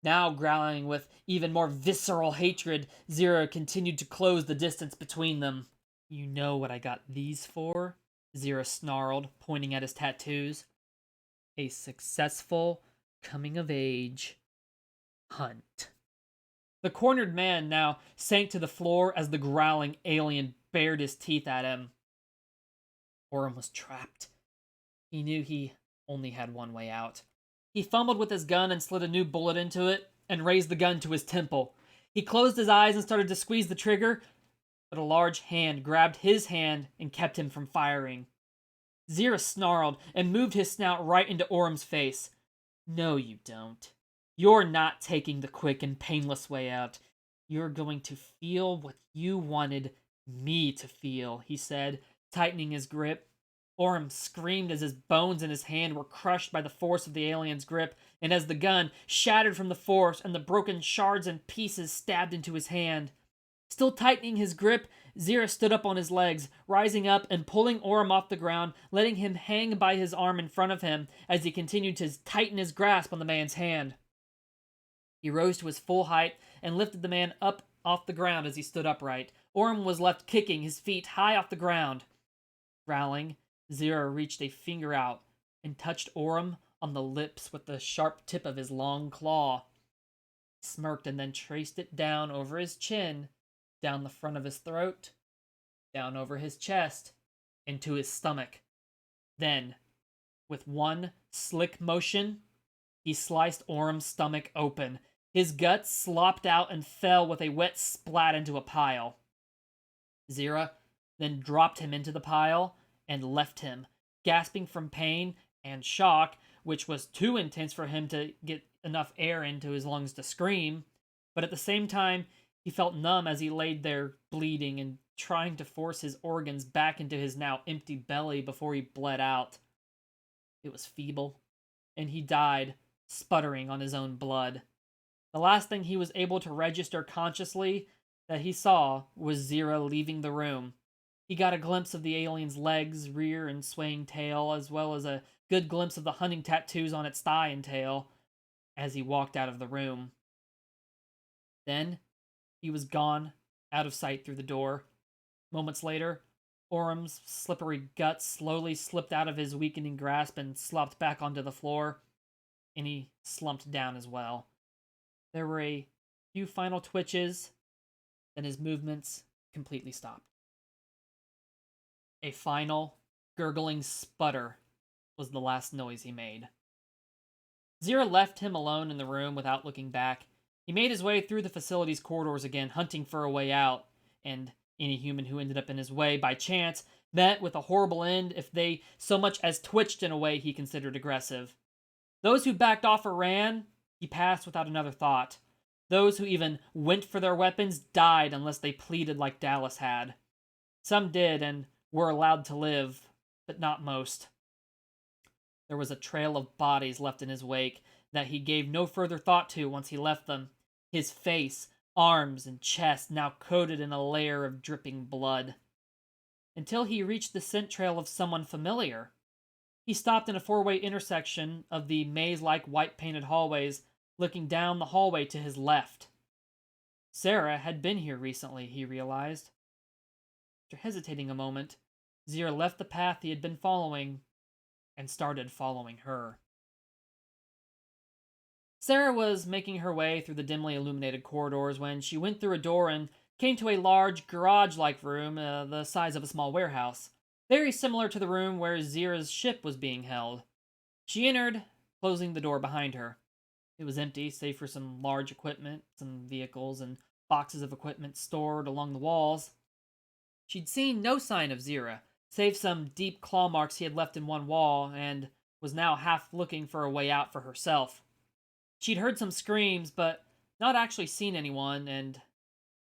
Speaker 1: Now growling with even more visceral hatred, Zira continued to close the distance between them. "You know what I got these for?" Zira snarled, pointing at his tattoos. "A successful coming-of-age hunt." The cornered man now sank to the floor as the growling alien bared his teeth at him. Orem was trapped. He knew he only had one way out. He fumbled with his gun and slid a new bullet into it and raised the gun to his temple. He closed his eyes and started to squeeze the trigger, but a large hand grabbed his hand and kept him from firing. Zira snarled and moved his snout right into Orem's face. No, you don't. You're not taking the quick and painless way out. You're going to feel what you wanted me to feel, he said, tightening his grip. Orem screamed as his bones in his hand were crushed by the force of the alien's grip, and as the gun shattered from the force and the broken shards and pieces stabbed into his hand. Still tightening his grip, Zira stood up on his legs, rising up and pulling Orem off the ground, letting him hang by his arm in front of him as he continued to tighten his grasp on the man's hand. He rose to his full height and lifted the man up off the ground as he stood upright. Orem was left kicking, his feet high off the ground. Growling, Zira reached a finger out and touched Orem on the lips with the sharp tip of his long claw. He smirked and then traced it down over his chin, down the front of his throat, down over his chest, into his stomach. Then, with one slick motion, he sliced Orem's stomach open. His guts slopped out and fell with a wet splat into a pile. Zira then dropped him into the pile and left him, gasping from pain and shock, which was too intense for him to get enough air into his lungs to scream. But at the same time, he felt numb as he laid there bleeding and trying to force his organs back into his now empty belly before he bled out. It was feeble, and he died, sputtering on his own blood. The last thing he was able to register consciously that he saw was Zira leaving the room. He got a glimpse of the alien's legs, rear, and swaying tail, as well as a good glimpse of the hunting tattoos on its thigh and tail, as he walked out of the room. Then, he was gone, out of sight through the door. Moments later, Orem's slippery guts slowly slipped out of his weakening grasp and slopped back onto the floor, and he slumped down as well. There were a few final twitches, then his movements completely stopped. A final, gurgling sputter was the last noise he made. Zira left him alone in the room without looking back. He made his way through the facility's corridors again, hunting for a way out, and any human who ended up in his way by chance met with a horrible end if they so much as twitched in a way he considered aggressive. Those who backed off or ran, he passed without another thought. Those who even went for their weapons died unless they pleaded like Dallas had. Some did and were allowed to live, but not most. There was a trail of bodies left in his wake that he gave no further thought to once he left them. His face, arms, and chest now coated in a layer of dripping blood. Until he reached the scent trail of someone familiar. He stopped in a four-way intersection of the maze-like white-painted hallways, looking down the hallway to his left. Sarah had been here recently, he realized. After hesitating a moment, Zira left the path he had been following and started following her. Sarah was making her way through the dimly illuminated corridors when she went through a door and came to a large garage-like room the size of a small warehouse, very similar to the room where Zira's ship was being held. She entered, closing the door behind her. It was empty, save for some large equipment, some vehicles, and boxes of equipment stored along the walls. She'd seen no sign of Zira, save some deep claw marks he had left in one wall, and was now half looking for a way out for herself. She'd heard some screams, but not actually seen anyone, and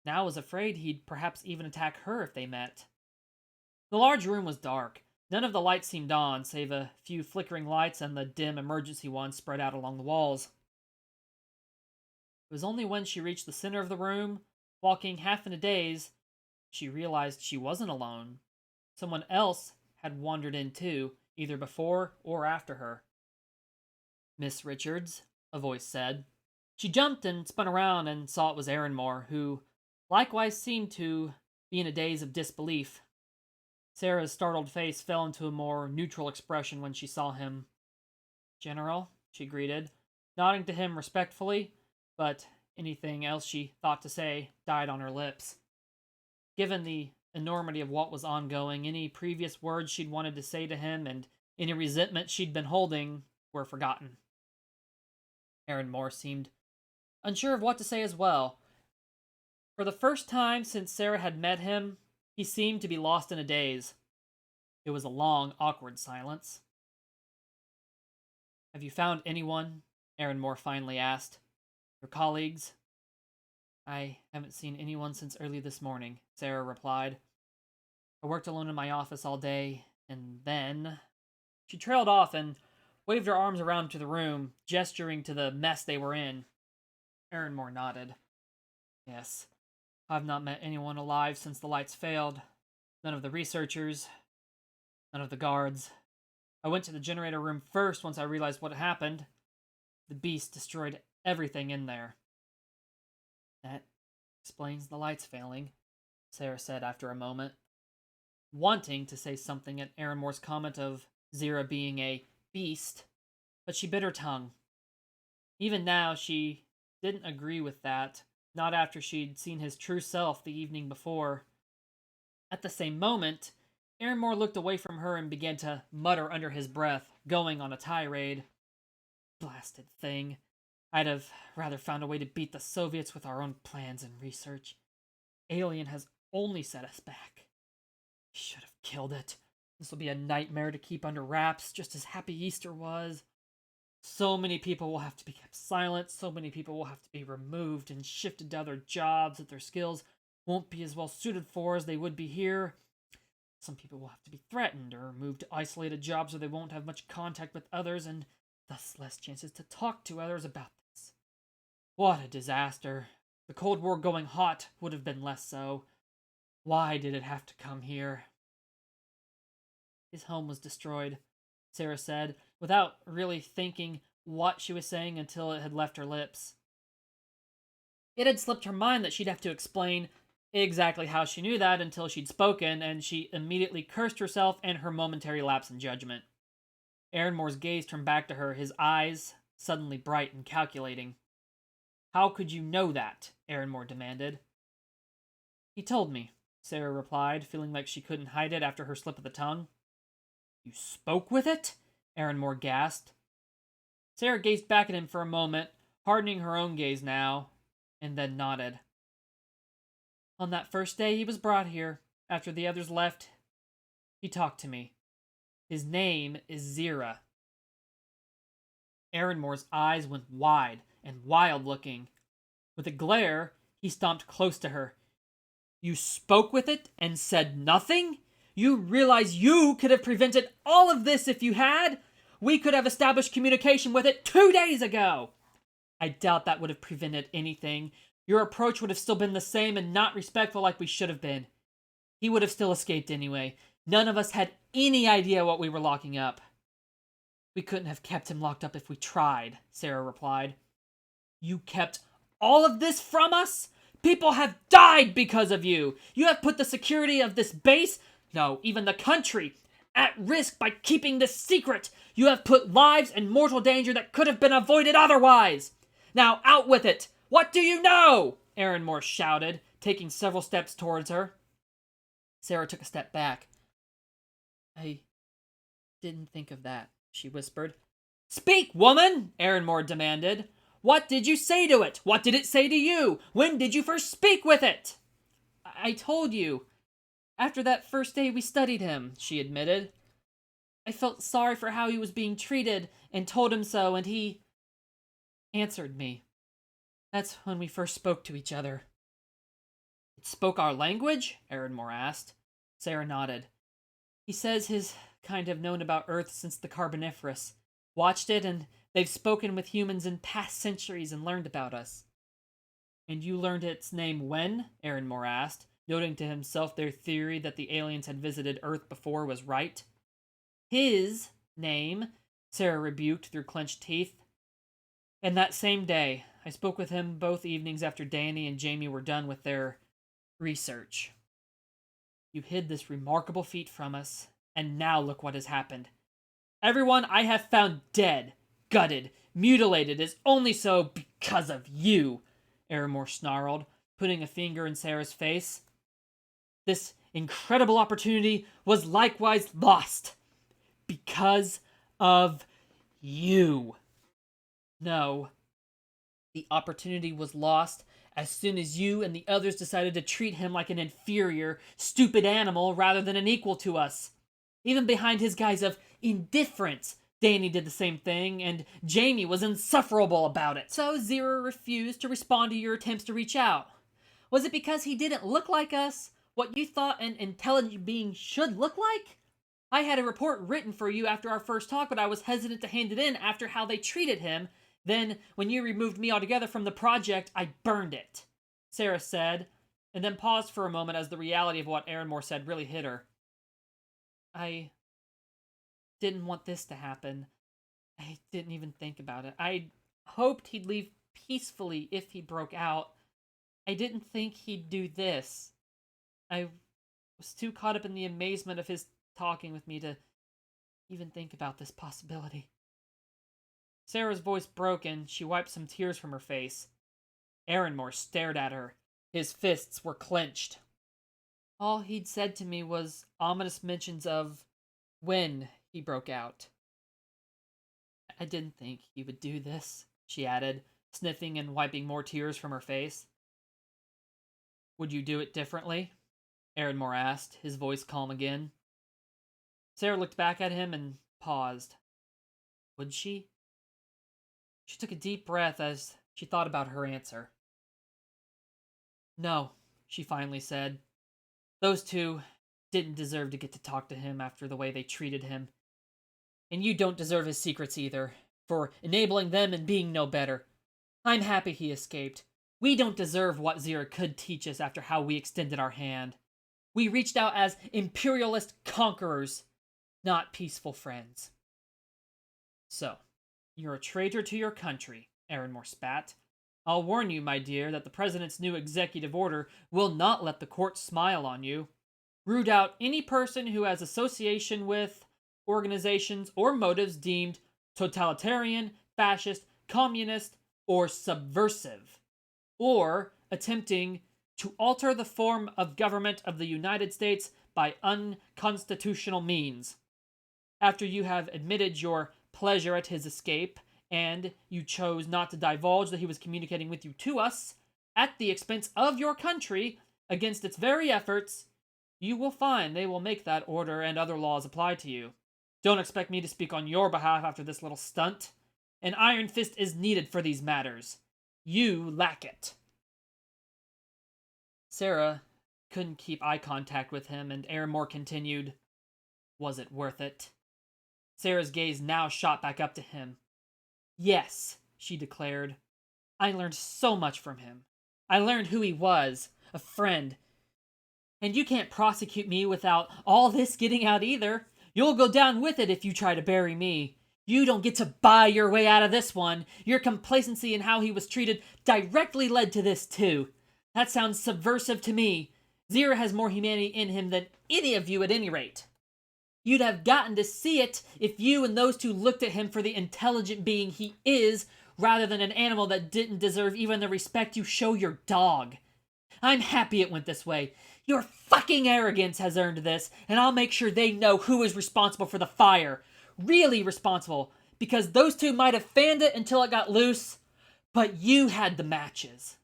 Speaker 1: now was afraid he'd perhaps even attack her if they met. The large room was dark. None of the lights seemed on, save a few flickering lights and the dim emergency ones spread out along the walls. It was only when she reached the center of the room, walking half in a daze, she realized she wasn't alone. Someone else had wandered in too, either before or after her. "Miss Richards," a voice said. She jumped and spun around and saw it was Aaronmore, who likewise seemed to be in a daze of disbelief. Sarah's startled face fell into a more neutral expression when she saw him. "General," she greeted, nodding to him respectfully, but Anything else she thought to say died on her lips. Given the enormity of what was ongoing, any previous words she'd wanted to say to him and any resentment she'd been holding were forgotten. Aaron Moore seemed unsure of what to say as well. For the first time since Sarah had met him, he seemed to be lost in a daze. It was a long, awkward silence. "Have you found anyone?" Aaron Moore finally asked. "Your colleagues?" "I haven't seen anyone since early this morning," Sarah replied. "I worked alone in my office all day, and then..." She trailed off and waved her arms around to the room, gesturing to the mess they were in. Aaron Moore nodded. "Yes, I've not met anyone alive since the lights failed. None of the researchers, none of the guards. I went to the generator room first once I realized what had happened. The beast destroyed everything in there." "That explains the lights failing," Sarah said after a moment, wanting to say something at Aaron Moore's comment of Zira being a beast, but she bit her tongue. Even now, she didn't agree with that, not after she'd seen his true self the evening before. At the same moment, Aaron Moore looked away from her and began to mutter under his breath, going on a tirade. "Blasted thing. I'd have rather found a way to beat the Soviets with our own plans and research. Alien has only set us back. Should have killed it. This will be a nightmare to keep under wraps, just as Happy Easter was. So many people will have to be kept silent, so many people will have to be removed and shifted to other jobs that their skills won't be as well suited for as they would be here. Some people will have to be threatened or moved to isolated jobs where they won't have much contact with others and thus less chances to talk to others about this. What a disaster. The Cold War going hot would have been less so. Why did it have to come here?" "His home was destroyed," Sarah said, without really thinking what she was saying until it had left her lips. It had slipped her mind that she'd have to explain exactly how she knew that until she'd spoken, and she immediately cursed herself and her momentary lapse in judgment. Aaron Moore's gaze turned back to her, his eyes suddenly bright and calculating. "How could you know that?" Aaron Moore demanded. "He told me," Sarah replied, feeling like she couldn't hide it after her slip of the tongue. "You spoke with it?" Aaron Moore gasped. Sarah gazed back at him for a moment, hardening her own gaze now, and then nodded. "On that first day he was brought here, after the others left, he talked to me. His name is Zira." Aaron Moore's eyes went wide and wild-looking. With a glare, he stomped close to her. "You spoke with it and said nothing? You realize you could have prevented all of this if you had? We could have established communication with it 2 days ago." "I doubt that would have prevented anything. Your approach would have still been the same and not respectful like we should have been. He would have still escaped anyway. None of us had any idea what we were locking up." "We couldn't have kept him locked up if we tried," Sarah replied. "You kept all of this from us? People have died because of you. You have put the security of this base, no, even the country, at risk by keeping this secret. You have put lives in mortal danger that could have been avoided otherwise. Now out with it. What do you know?" Aaron Moore shouted, taking several steps towards her. Sarah took a step back. "I didn't think of that," she whispered. "Speak, woman!" Aaron Moore demanded. "What did you say to it? What did it say to you? When did you first speak with it?" I told you. After that first day we studied him," she admitted. "I felt sorry for how he was being treated and told him so, and he answered me. That's when we first spoke to each other." "It spoke our language?" Aaron Moore asked. Sarah nodded. "He says his kind have known about Earth since the Carboniferous. Watched it, and they've spoken with humans in past centuries and learned about us." "And you learned its name when?" Aaron Moore asked, noting to himself their theory that the aliens had visited Earth before was right. "His name," Sarah rebuked through clenched teeth. "And that same day, I spoke with him both evenings after Danny and Jamie were done with their research. You hid this remarkable feat from us, and now look what has happened. Everyone I have found dead, gutted, mutilated is only so because of you. Aramore snarled, putting a finger in Sarah's face. This incredible opportunity was likewise lost because of you. No, the opportunity was lost as soon as you and the others decided to treat him like an inferior, stupid animal rather than an equal to us. Even behind his guise of indifference, Danny did the same thing, and Jamie was insufferable about it. So Zero refused to respond to your attempts to reach out. Was it because he didn't look like us? What you thought an intelligent being should look like? I had a report written for you after our first talk, but I was hesitant to hand it in after how they treated him. Then, when you removed me altogether from the project, I burned it, Sarah said, and then paused for a moment as the reality of what Aaronmore said really hit her. I didn't want this to happen. I didn't even think about it. I hoped he'd leave peacefully if he broke out. I didn't think he'd do this. I was too caught up in the amazement of his talking with me to even think about this possibility. Sarah's voice broke and she wiped some tears from her face. Aaronmore stared at her. His fists were clenched. All he'd said to me was ominous mentions of when he broke out. I didn't think he would do this, she added, sniffing and wiping more tears from her face. Would you do it differently? Aaronmore asked, his voice calm again. Sarah looked back at him and paused. Would she? She took a deep breath as she thought about her answer. No, she finally said. Those two didn't deserve to get to talk to him after the way they treated him. And you don't deserve his secrets either, for enabling them and being no better. I'm happy he escaped. We don't deserve what Zira could teach us after how we extended our hand. We reached out as imperialist conquerors, not peaceful friends. So, you're a traitor to your country, Aaronmore spat. I'll warn you, my dear, that the President's new executive order will not let the court smile on you. Root out any person who has association with organizations or motives deemed totalitarian, fascist, communist, or subversive, or attempting to alter the form of government of the United States by unconstitutional means. After you have admitted your pleasure at his escape, and you chose not to divulge that he was communicating with you to us, at the expense of your country, against its very efforts, you will find they will make that order and other laws apply to you. Don't expect me to speak on your behalf after this little stunt. An iron fist is needed for these matters. You lack it. Sarah couldn't keep eye contact with him, and Aaronmore continued, Was it worth it? Sarah's gaze now shot back up to him. Yes, she declared. I learned so much from him. I learned who he was, a friend. And you can't prosecute me without all this getting out either. You'll go down with it if you try to bury me. You don't get to buy your way out of this one. Your complacency in how he was treated directly led to this too. That sounds subversive to me. Zira has more humanity in him than any of you at any rate. You'd have gotten to see it if you and those two looked at him for the intelligent being he is, rather than an animal that didn't deserve even the respect you show your dog. I'm happy it went this way. Your fucking arrogance has earned this, and I'll make sure they know who is responsible for the fire. Really responsible, because those two might have fanned it until it got loose, but you had the matches.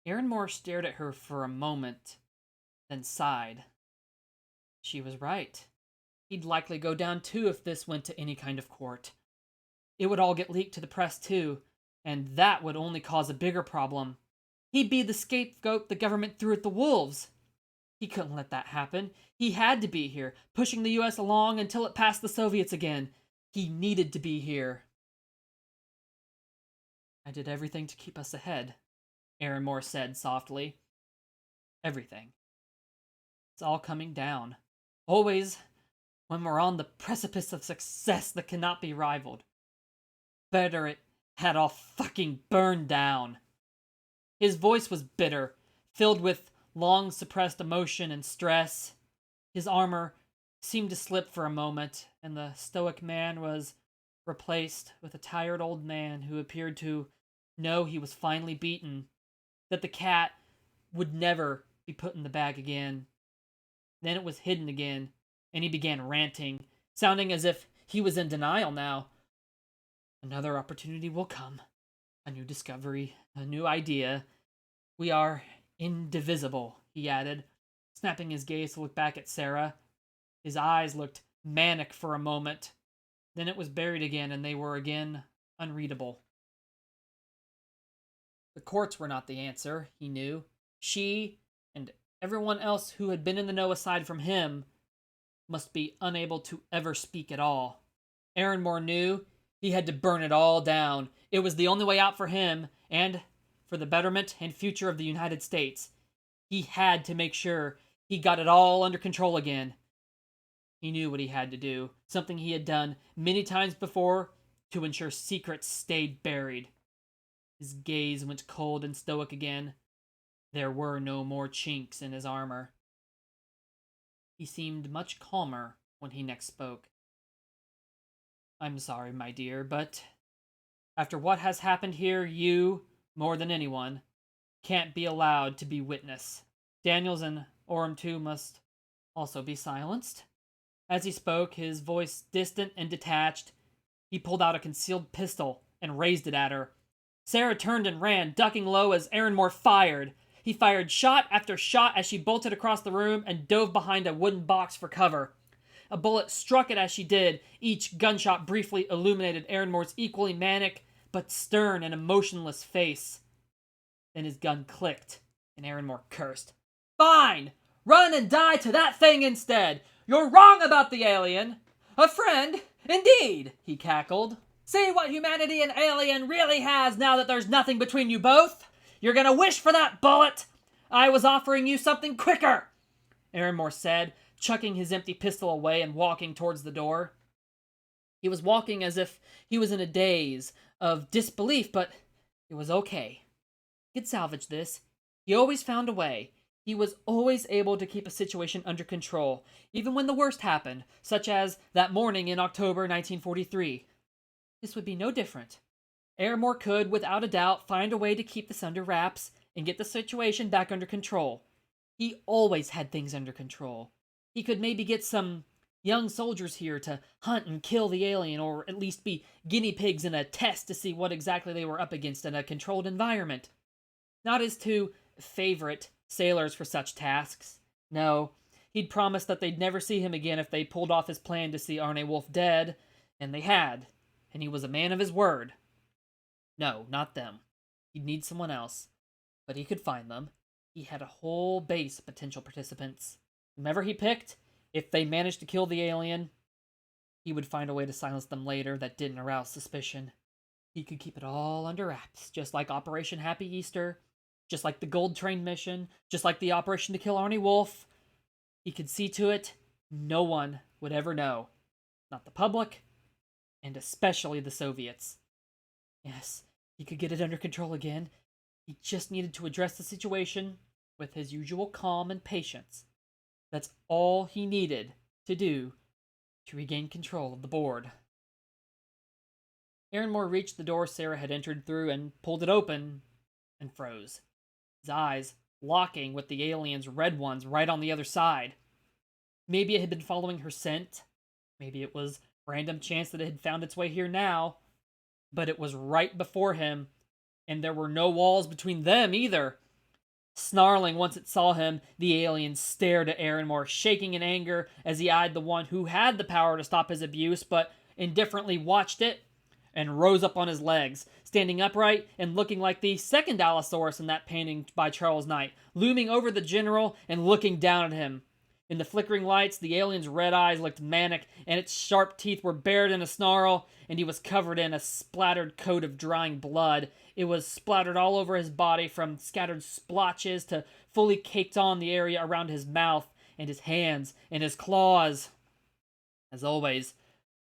Speaker 1: Aaronmore stared at her for a moment, then sighed. She was right. He'd likely go down too if this went to any kind of court. It would all get leaked to the press too, and that would only cause a bigger problem. He'd be the scapegoat the government threw at the wolves. He couldn't let that happen. He had to be here, pushing the U.S. along until it passed the Soviets again. He needed to be here. I did everything to keep us ahead, Aaronmore said softly. Everything. It's all coming down. Always when we're on the precipice of success that cannot be rivaled. Better it had all fucking burned down. His voice was bitter, filled with long suppressed emotion and stress. His armor seemed to slip for a moment, and the stoic man was replaced with a tired old man who appeared to know he was finally beaten, that the cat would never be put in the bag again. Then it was hidden again, and he began ranting, sounding as if he was in denial now. Another opportunity will come. A new discovery, a new idea. We are indivisible, he added, snapping his gaze to look back at Sarah. His eyes looked manic for a moment. Then it was buried again, and they were again unreadable. The courts were not the answer, he knew. She, and everyone else who had been in the know aside from him, must be unable to ever speak at all. Aaronmore knew he had to burn it all down. It was the only way out for him, and for the betterment and future of the United States. He had to make sure he got it all under control again. He knew what he had to do, something he had done many times before to ensure secrets stayed buried. His gaze went cold and stoic again. There were no more chinks in his armor. He seemed much calmer when he next spoke. I'm sorry, my dear, but after what has happened here, you, more than anyone, can't be allowed to be witness. Daniels and Orem too must also be silenced. As he spoke, his voice distant and detached, he pulled out a concealed pistol and raised it at her. Sarah turned and ran, ducking low as Aaronmore fired. He fired shot after shot as she bolted across the room and dove behind a wooden box for cover. A bullet struck it as she did. Each gunshot briefly illuminated Aaronmore's equally manic but stern and emotionless face. Then his gun clicked, and Aaronmore cursed. Fine! Run and die to that thing instead! You're wrong about the alien! A friend, indeed, he cackled. See what humanity and alien really has now that there's nothing between you both? You're gonna wish for that bullet! I was offering you something quicker! Aaronmore said, chucking his empty pistol away and walking towards the door. He was walking as if he was in a daze of disbelief, but it was okay. He could salvage this. He always found a way. He was always able to keep a situation under control, even when the worst happened, such as that morning in October 1943. This would be no different. Aaronmore could, without a doubt, find a way to keep this under wraps and get the situation back under control. He always had things under control. He could maybe get some young soldiers here to hunt and kill the alien, or at least be guinea pigs in a test to see what exactly they were up against in a controlled environment. Not his two favorite sailors for such tasks. No, he'd promised that they'd never see him again if they pulled off his plan to see Arne Wolf dead, and they had, and he was a man of his word. No, not them. He'd need someone else, but he could find them. He had a whole base of potential participants. Whomever he picked, if they managed to kill the alien, he would find a way to silence them later that didn't arouse suspicion. He could keep it all under wraps, just like Operation Happy Easter, just like the Gold Train mission, just like the operation to kill Arne Wolf. He could see to it no one would ever know. Not the public, and especially the Soviets. Yes, he could get it under control again. He just needed to address the situation with his usual calm and patience. That's all he needed to do to regain control of the board. Aaronmore reached the door Sarah had entered through and pulled it open and froze. His eyes locking with the alien's red ones right on the other side. Maybe it had been following her scent. Maybe it was random chance that it had found its way here now. But it was right before him, and there were no walls between them either. Snarling once it saw him, the alien stared at Aaronmore, shaking in anger as he eyed the one who had the power to stop his abuse, but indifferently watched it, and rose up on his legs, standing upright and looking like the second Allosaurus in that painting by Charles Knight, looming over the general and looking down at him. In the flickering lights, the alien's red eyes looked manic, and its sharp teeth were bared in a snarl, and he was covered in a splattered coat of drying blood. It was splattered all over his body, from scattered splotches to fully caked on the area around his mouth, and his hands, and his claws. As always,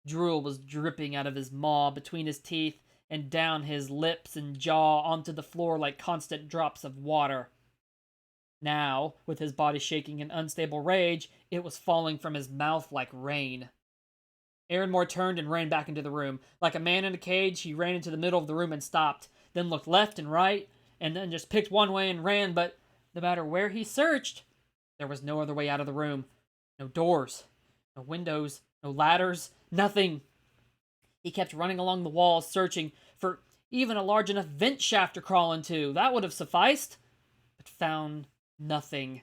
Speaker 1: drool was dripping out of his maw between his teeth, and down his lips and jaw onto the floor like constant drops of water. Now, with his body shaking in unstable rage, it was falling from his mouth like rain. Aaronmore turned and ran back into the room. Like a man in a cage, he ran into the middle of the room and stopped. then looked left and right, and then just picked one way and ran, but no matter where he searched, there was no other way out of the room. No doors, no windows, no ladders, nothing. He kept running along the walls, searching for even a large enough vent shaft to crawl into. That would have sufficed, but found nothing.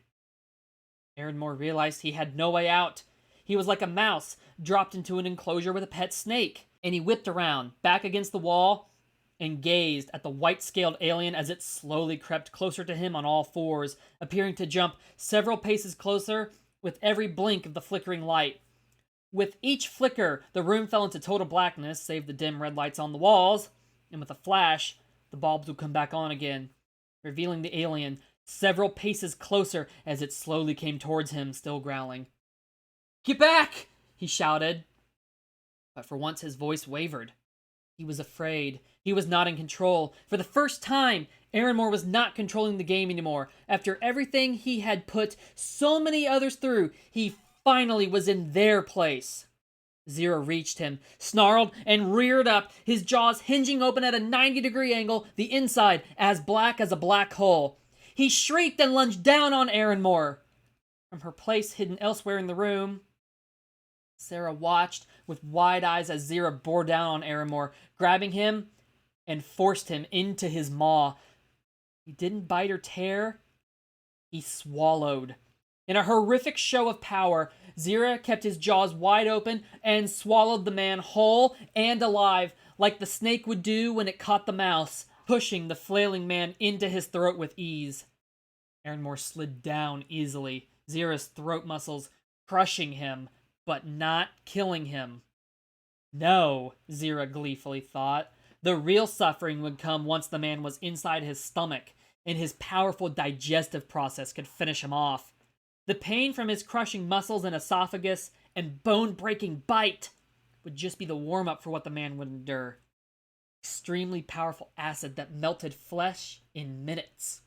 Speaker 1: Aaronmore realized he had no way out. He was like a mouse dropped into an enclosure with a pet snake, and he whipped around, back against the wall, and gazed at the white-scaled alien as it slowly crept closer to him on all fours, appearing to jump several paces closer with every blink of the flickering light. With each flicker, the room fell into total blackness, save the dim red lights on the walls, and with a flash, the bulbs would come back on again, revealing the alien several paces closer as it slowly came towards him, still growling. "Get back!" he shouted. But for once his voice wavered. He was afraid. He was not in control. For the first time, Aaronmore was not controlling the game anymore. After everything he had put so many others through, he finally was in their place. Zero reached him, snarled, and reared up, his jaws hinging open at a 90-degree angle, the inside as black as a black hole. He shrieked and lunged down on Aaronmore. From her place hidden elsewhere in the room, Sarah watched with wide eyes as Zira bore down on Aaronmore, grabbing him and forced him into his maw. He didn't bite or tear. He swallowed. In a horrific show of power, Zira kept his jaws wide open and swallowed the man whole and alive, like the snake would do when it caught the mouse, pushing the flailing man into his throat with ease. Aaronmore slid down easily, Zira's throat muscles crushing him, but not killing him. No, Zira gleefully thought. The real suffering would come once the man was inside his stomach, and his powerful digestive process could finish him off. The pain from his crushing muscles and esophagus and bone-breaking bite would just be the warm-up for what the man would endure. Extremely powerful acid that melted flesh in minutes.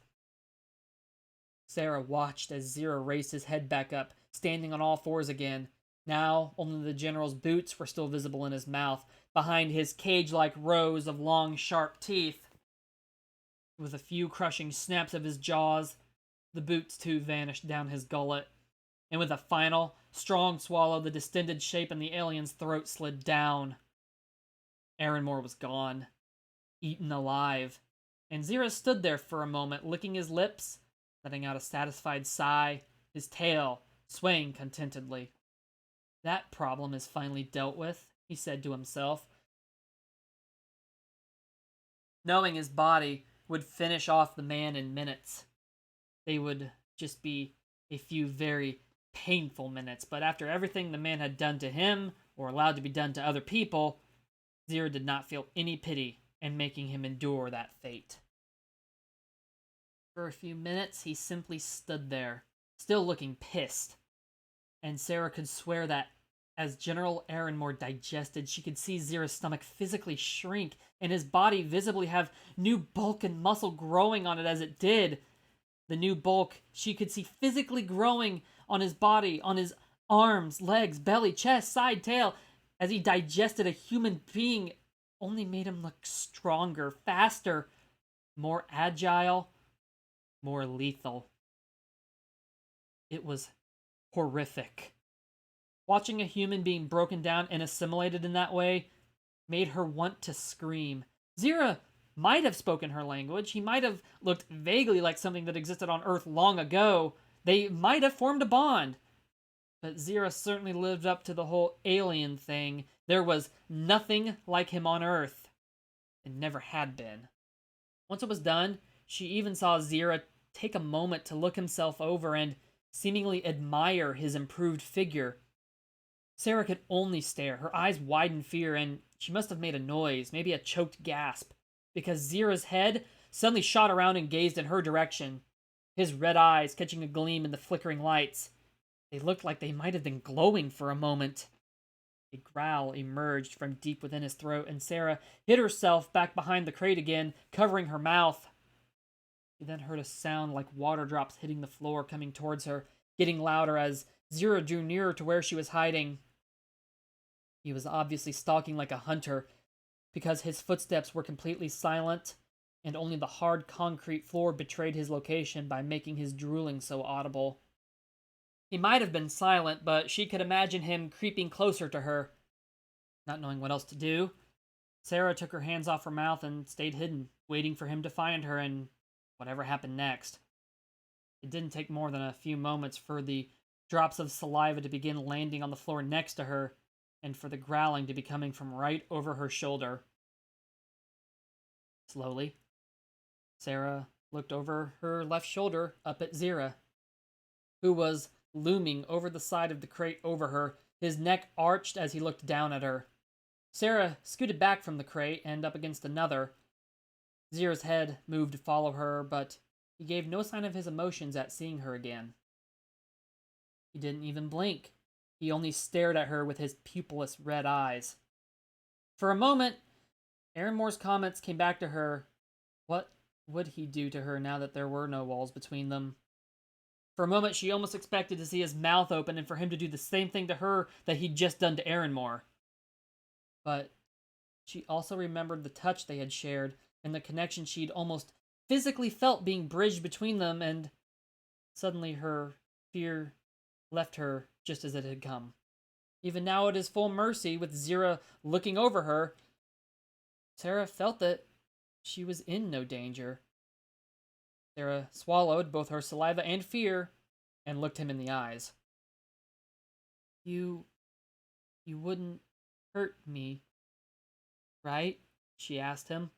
Speaker 1: Sarah watched as Zira raised his head back up, standing on all fours again. Now, only the general's boots were still visible in his mouth, behind his cage-like rows of long, sharp teeth. With a few crushing snaps of his jaws, the boots too vanished down his gullet, and with a final, strong swallow, the distended shape in the alien's throat slid down. Aaronmore was gone, eaten alive, and Zira stood there for a moment, licking his lips, letting out a satisfied sigh, his tail swaying contentedly. That problem is finally dealt with, he said to himself, knowing his body would finish off the man in minutes. They would just be a few very painful minutes, but after everything the man had done to him, or allowed to be done to other people, Zira did not feel any pity in making him endure that fate. For a few minutes, he simply stood there, still looking pissed, and Sarah could swear that as General Aaronmore digested, she could see Zira's stomach physically shrink, and his body visibly have new bulk and muscle growing on it as it did. The new bulk she could see physically growing on his body, on his arms, legs, belly, chest, side, tail, as he digested a human being, only made him look stronger, faster, more agile, more lethal. It was horrific. Watching a human being broken down and assimilated in that way made her want to scream. Zira might have spoken her language. He might have looked vaguely like something that existed on Earth long ago. They might have formed a bond. But Zira certainly lived up to the whole alien thing. There was nothing like him on Earth. It never had been. Once it was done, she even saw Zira take a moment to look himself over and seemingly admire his improved figure. Sarah could only stare, her eyes wide in fear, and she must have made a noise, maybe a choked gasp, because Zira's head suddenly shot around and gazed in her direction, his red eyes catching a gleam in the flickering lights. They looked like they might have been glowing for a moment. A growl emerged from deep within his throat, and Sarah hid herself back behind the crate again, covering her mouth. She then heard a sound like water drops hitting the floor coming towards her, getting louder as Zira drew nearer to where she was hiding. He was obviously stalking like a hunter, because his footsteps were completely silent, and only the hard concrete floor betrayed his location by making his drooling so audible. He might have been silent, but she could imagine him creeping closer to her. Not knowing what else to do, Sarah took her hands off her mouth and stayed hidden, waiting for him to find her and whatever happened next. It didn't take more than a few moments for the drops of saliva to begin landing on the floor next to her, and for the growling to be coming from right over her shoulder. Slowly, Sarah looked over her left shoulder up at Zira, who was looming over the side of the crate over her, his neck arched as he looked down at her. Sarah scooted back from the crate and up against another. Zira's head moved to follow her, but he gave no sign of his emotions at seeing her again. He didn't even blink. He only stared at her with his pupilless red eyes. For a moment, Aaron Moore's comments came back to her. What would he do to her now that there were no walls between them? For a moment, she almost expected to see his mouth open and for him to do the same thing to her that he'd just done to Aaron Moore. But she also remembered the touch they had shared and the connection she'd almost physically felt being bridged between them, and suddenly her fear left her just as it had come. Even now at his full mercy, with Zira looking over her, Sarah felt that she was in no danger. Sarah swallowed both her saliva and fear and looked him in the eyes. You wouldn't hurt me, right? She asked him.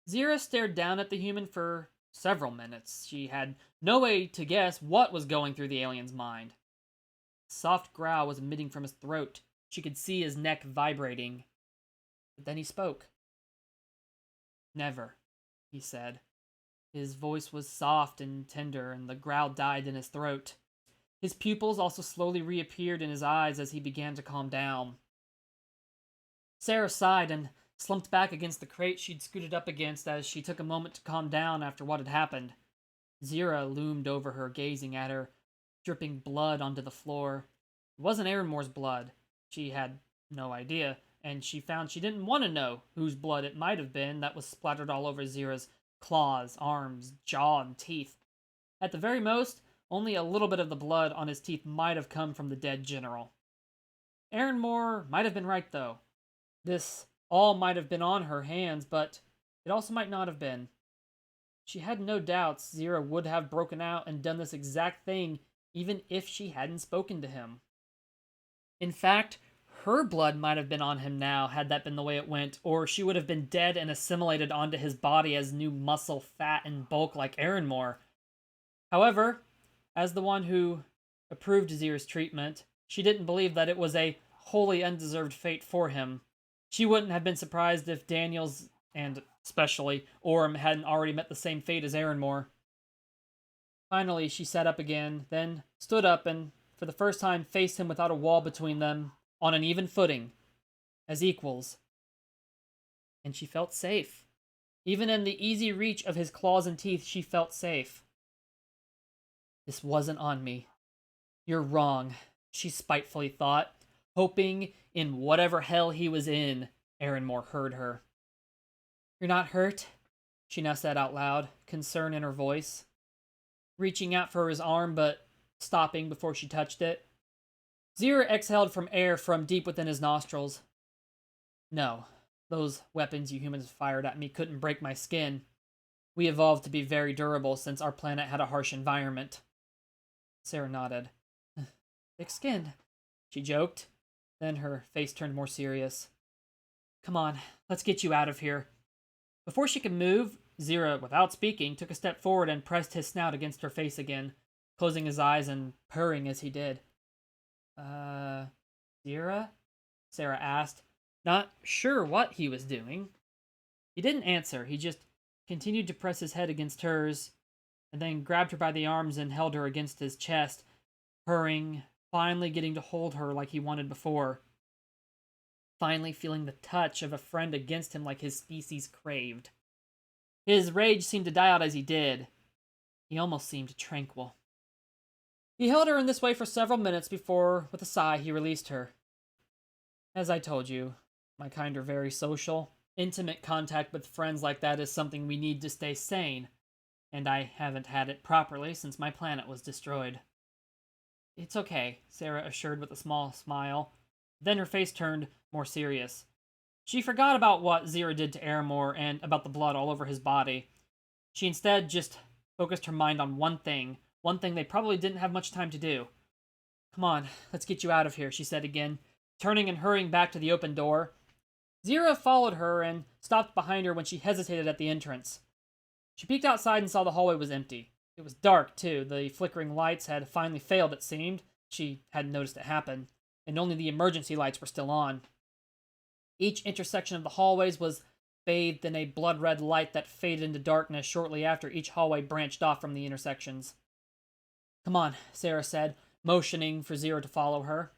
Speaker 1: Zira stared down at the human for several minutes. She had no way to guess what was going through the alien's mind. A soft growl was emitting from his throat. She could see his neck vibrating. But then he spoke. Never, he said. His voice was soft and tender, and the growl died in his throat. His pupils also slowly reappeared in his eyes as he began to calm down. Sarah sighed and slumped back against the crate she'd scooted up against as she took a moment to calm down after what had happened. Zira loomed over her, gazing at her, dripping blood onto the floor. It wasn't Aaron Moore's blood. She had no idea, and she found she didn't want to know whose blood it might have been that was splattered all over Zira's claws, arms, jaw, and teeth. At the very most, only a little bit of the blood on his teeth might have come from the dead general. Aaron Moore might have been right, though. This all might have been on her hands, but it also might not have been. She had no doubts Zira would have broken out and done this exact thing even if she hadn't spoken to him. In fact, her blood might have been on him now had that been the way it went, or she would have been dead and assimilated onto his body as new muscle, fat, and bulk like Aaron Moore. However, as the one who approved Zira's treatment, she didn't believe that it was a wholly undeserved fate for him. She wouldn't have been surprised if Daniels, and especially Orm, hadn't already met the same fate as Aaron Moore. Finally, she sat up again, then stood up and, for the first time, faced him without a wall between them, on an even footing, as equals. And she felt safe. Even in the easy reach of his claws and teeth, she felt safe. This wasn't on me. You're wrong, she spitefully thought, hoping in whatever hell he was in, Aaron Moore heard her. You're not hurt? She now said out loud, concern in her voice. Reaching out for his arm, but stopping before she touched it. Zira exhaled from air from deep within his nostrils. No, those weapons you humans fired at me couldn't break my skin. We evolved to be very durable since our planet had a harsh environment. Sarah nodded. Thick skin, she joked. Then her face turned more serious. Come on, let's get you out of here. Before she could move, Zira, without speaking, took a step forward and pressed his snout against her face again, closing his eyes and purring as he did. Zira? Sarah asked, not sure what he was doing. He didn't answer, he just continued to press his head against hers, and then grabbed her by the arms and held her against his chest, purring, finally getting to hold her like he wanted before. Finally feeling the touch of a friend against him like his species craved. His rage seemed to die out as he did. He almost seemed tranquil. He held her in this way for several minutes before, with a sigh, he released her. As I told you, my kind are very social. Intimate contact with friends like that is something we need to stay sane, and I haven't had it properly since my planet was destroyed. It's okay, Sarah assured with a small smile. Then her face turned more serious. She forgot about what Zira did to Aramore and about the blood all over his body. She instead just focused her mind on one thing they probably didn't have much time to do. Come on, let's get you out of here, she said again, turning and hurrying back to the open door. Zira followed her and stopped behind her when she hesitated at the entrance. She peeked outside and saw the hallway was empty. It was dark, too. The flickering lights had finally failed, it seemed. She hadn't noticed it happen, and only the emergency lights were still on. Each intersection of the hallways was bathed in a blood-red light that faded into darkness shortly after each hallway branched off from the intersections. Come on, Sarah said, motioning for Zira to follow her.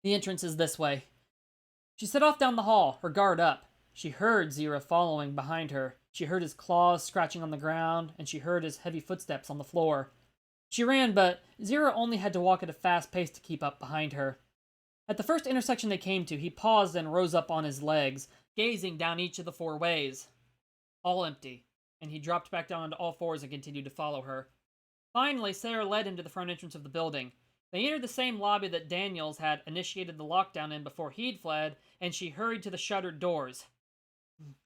Speaker 1: The entrance is this way. She set off down the hall, her guard up. She heard Zira following behind her. She heard his claws scratching on the ground, and she heard his heavy footsteps on the floor. She ran, but Zira only had to walk at a fast pace to keep up behind her. At the first intersection they came to, he paused and rose up on his legs, gazing down each of the four ways. All empty, and he dropped back down onto all fours and continued to follow her. Finally, Sarah led him to the front entrance of the building. They entered the same lobby that Daniels had initiated the lockdown in before he'd fled, and she hurried to the shuttered doors.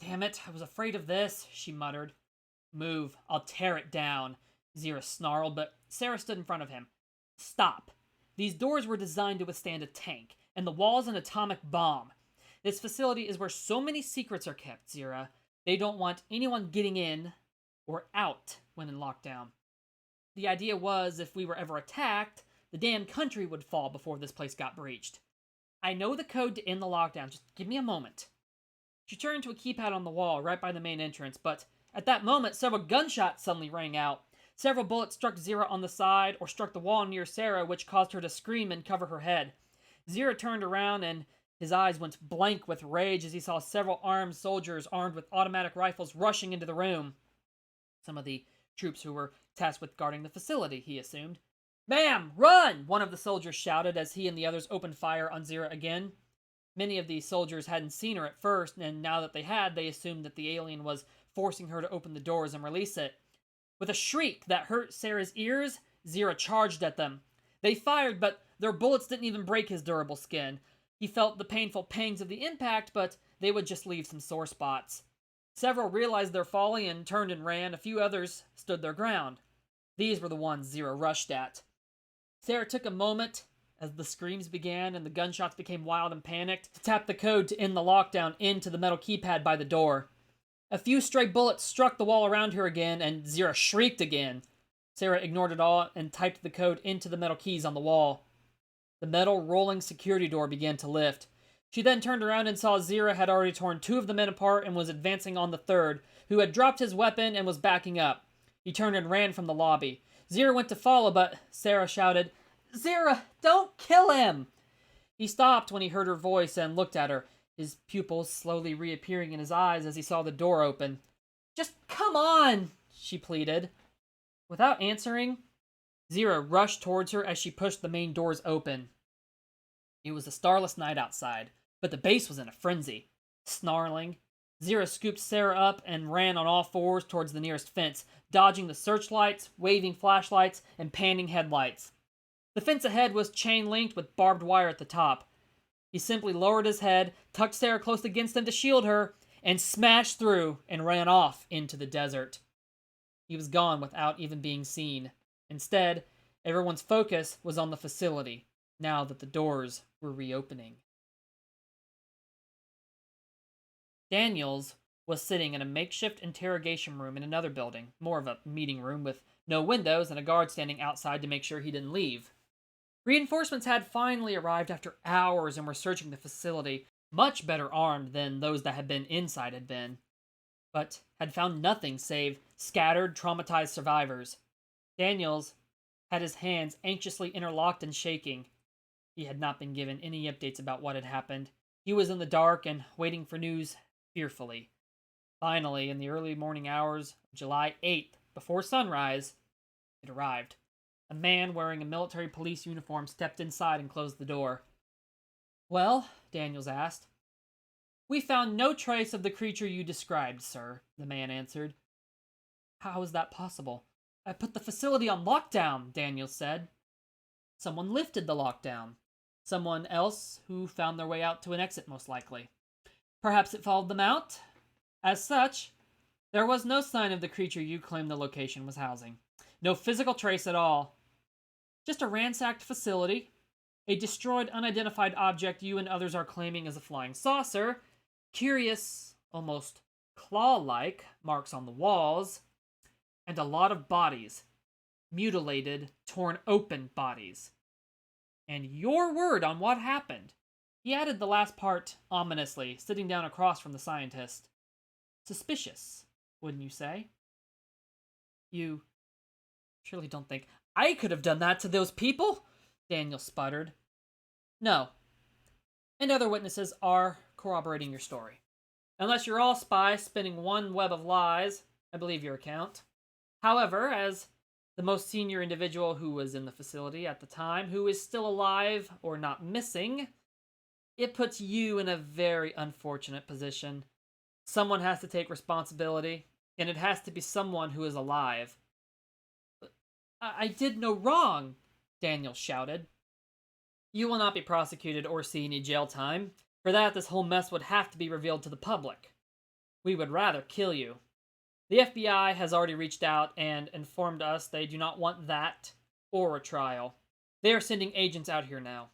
Speaker 1: Damn it, I was afraid of this, she muttered. Move, I'll tear it down, Zira snarled, but Sarah stood in front of him. Stop. These doors were designed to withstand a tank, and the wall's an atomic bomb. This facility is where so many secrets are kept, Zira. They don't want anyone getting in or out when in lockdown. The idea was, if we were ever attacked, the damn country would fall before this place got breached. I know the code to end the lockdown, just give me a moment. She turned to a keypad on the wall right by the main entrance, but at that moment several gunshots suddenly rang out. Several bullets struck Zira on the side or struck the wall near Sarah, which caused her to scream and cover her head. Zira turned around and his eyes went blank with rage as he saw several armed soldiers armed with automatic rifles rushing into the room. Some of the troops who were tasked with guarding the facility, he assumed. Ma'am, run! One of the soldiers shouted as he and the others opened fire on Zira again. Many of the soldiers hadn't seen her at first, and now that they had, they assumed that the alien was forcing her to open the doors and release it. With a shriek that hurt Sarah's ears, Zira charged at them. They fired, but their bullets didn't even break his durable skin. He felt the painful pangs of the impact, but they would just leave some sore spots. Several realized their folly and turned and ran. A few others stood their ground. These were the ones Zira rushed at. Sarah took a moment as the screams began and the gunshots became wild and panicked to tap the code to end the lockdown into the metal keypad by the door. A few stray bullets struck the wall around her again, and Zira shrieked again. Sarah ignored it all and typed the code into the metal keys on the wall. The metal rolling security door began to lift. She then turned around and saw Zira had already torn two of the men apart and was advancing on the third, who had dropped his weapon and was backing up. He turned and ran from the lobby. Zira went to follow, but Sarah shouted, Zira, don't kill him! He stopped when he heard her voice and looked at her, his pupils slowly reappearing in his eyes as he saw the door open. Just come on, she pleaded. Without answering, Zira rushed towards her as she pushed the main doors open. It was a starless night outside, but the base was in a frenzy. Snarling, Zira scooped Sarah up and ran on all fours towards the nearest fence, dodging the searchlights, waving flashlights, and panning headlights. The fence ahead was chain-linked with barbed wire at the top. He simply lowered his head, tucked Sarah close against him to shield her, and smashed through and ran off into the desert. He was gone without even being seen. Instead, everyone's focus was on the facility, now that the doors were reopening. Daniels was sitting in a makeshift interrogation room in another building, more of a meeting room with no windows and a guard standing outside to make sure he didn't leave. Reinforcements had finally arrived after hours and were searching the facility, much better armed than those that had been inside had been, but had found nothing save scattered, traumatized survivors. Daniels had his hands anxiously interlocked and shaking. He had not been given any updates about what had happened. He was in the dark and waiting for news fearfully. Finally, in the early morning hours of July 8th, before sunrise, it arrived. A man wearing a military police uniform stepped inside and closed the door. Well, Daniels asked. We found no trace of the creature you described, sir, the man answered. How is that possible? I put the facility on lockdown, Daniel said. Someone lifted the lockdown. Someone else who found their way out to an exit, most likely. Perhaps it followed them out? As such, there was no sign of the creature you claimed the location was housing. No physical trace at all. Just a ransacked facility. A destroyed, unidentified object you and others are claiming is a flying saucer. Curious, almost claw-like marks on the walls. And a lot of bodies. Mutilated, torn open bodies. And your word on what happened. He added the last part ominously, sitting down across from the scientist. Suspicious, wouldn't you say? You surely don't think I could have done that to those people? Daniel sputtered. No. And other witnesses are corroborating your story. Unless you're all spies spinning one web of lies, I believe your account. However, as the most senior individual who was in the facility at the time, who is still alive or not missing, it puts you in a very unfortunate position. Someone has to take responsibility, and it has to be someone who is alive. I did no wrong, Daniel shouted. You will not be prosecuted or see any jail time. For that, this whole mess would have to be revealed to the public. We would rather kill you. The FBI has already reached out and informed us they do not want that or a trial. They are sending agents out here now.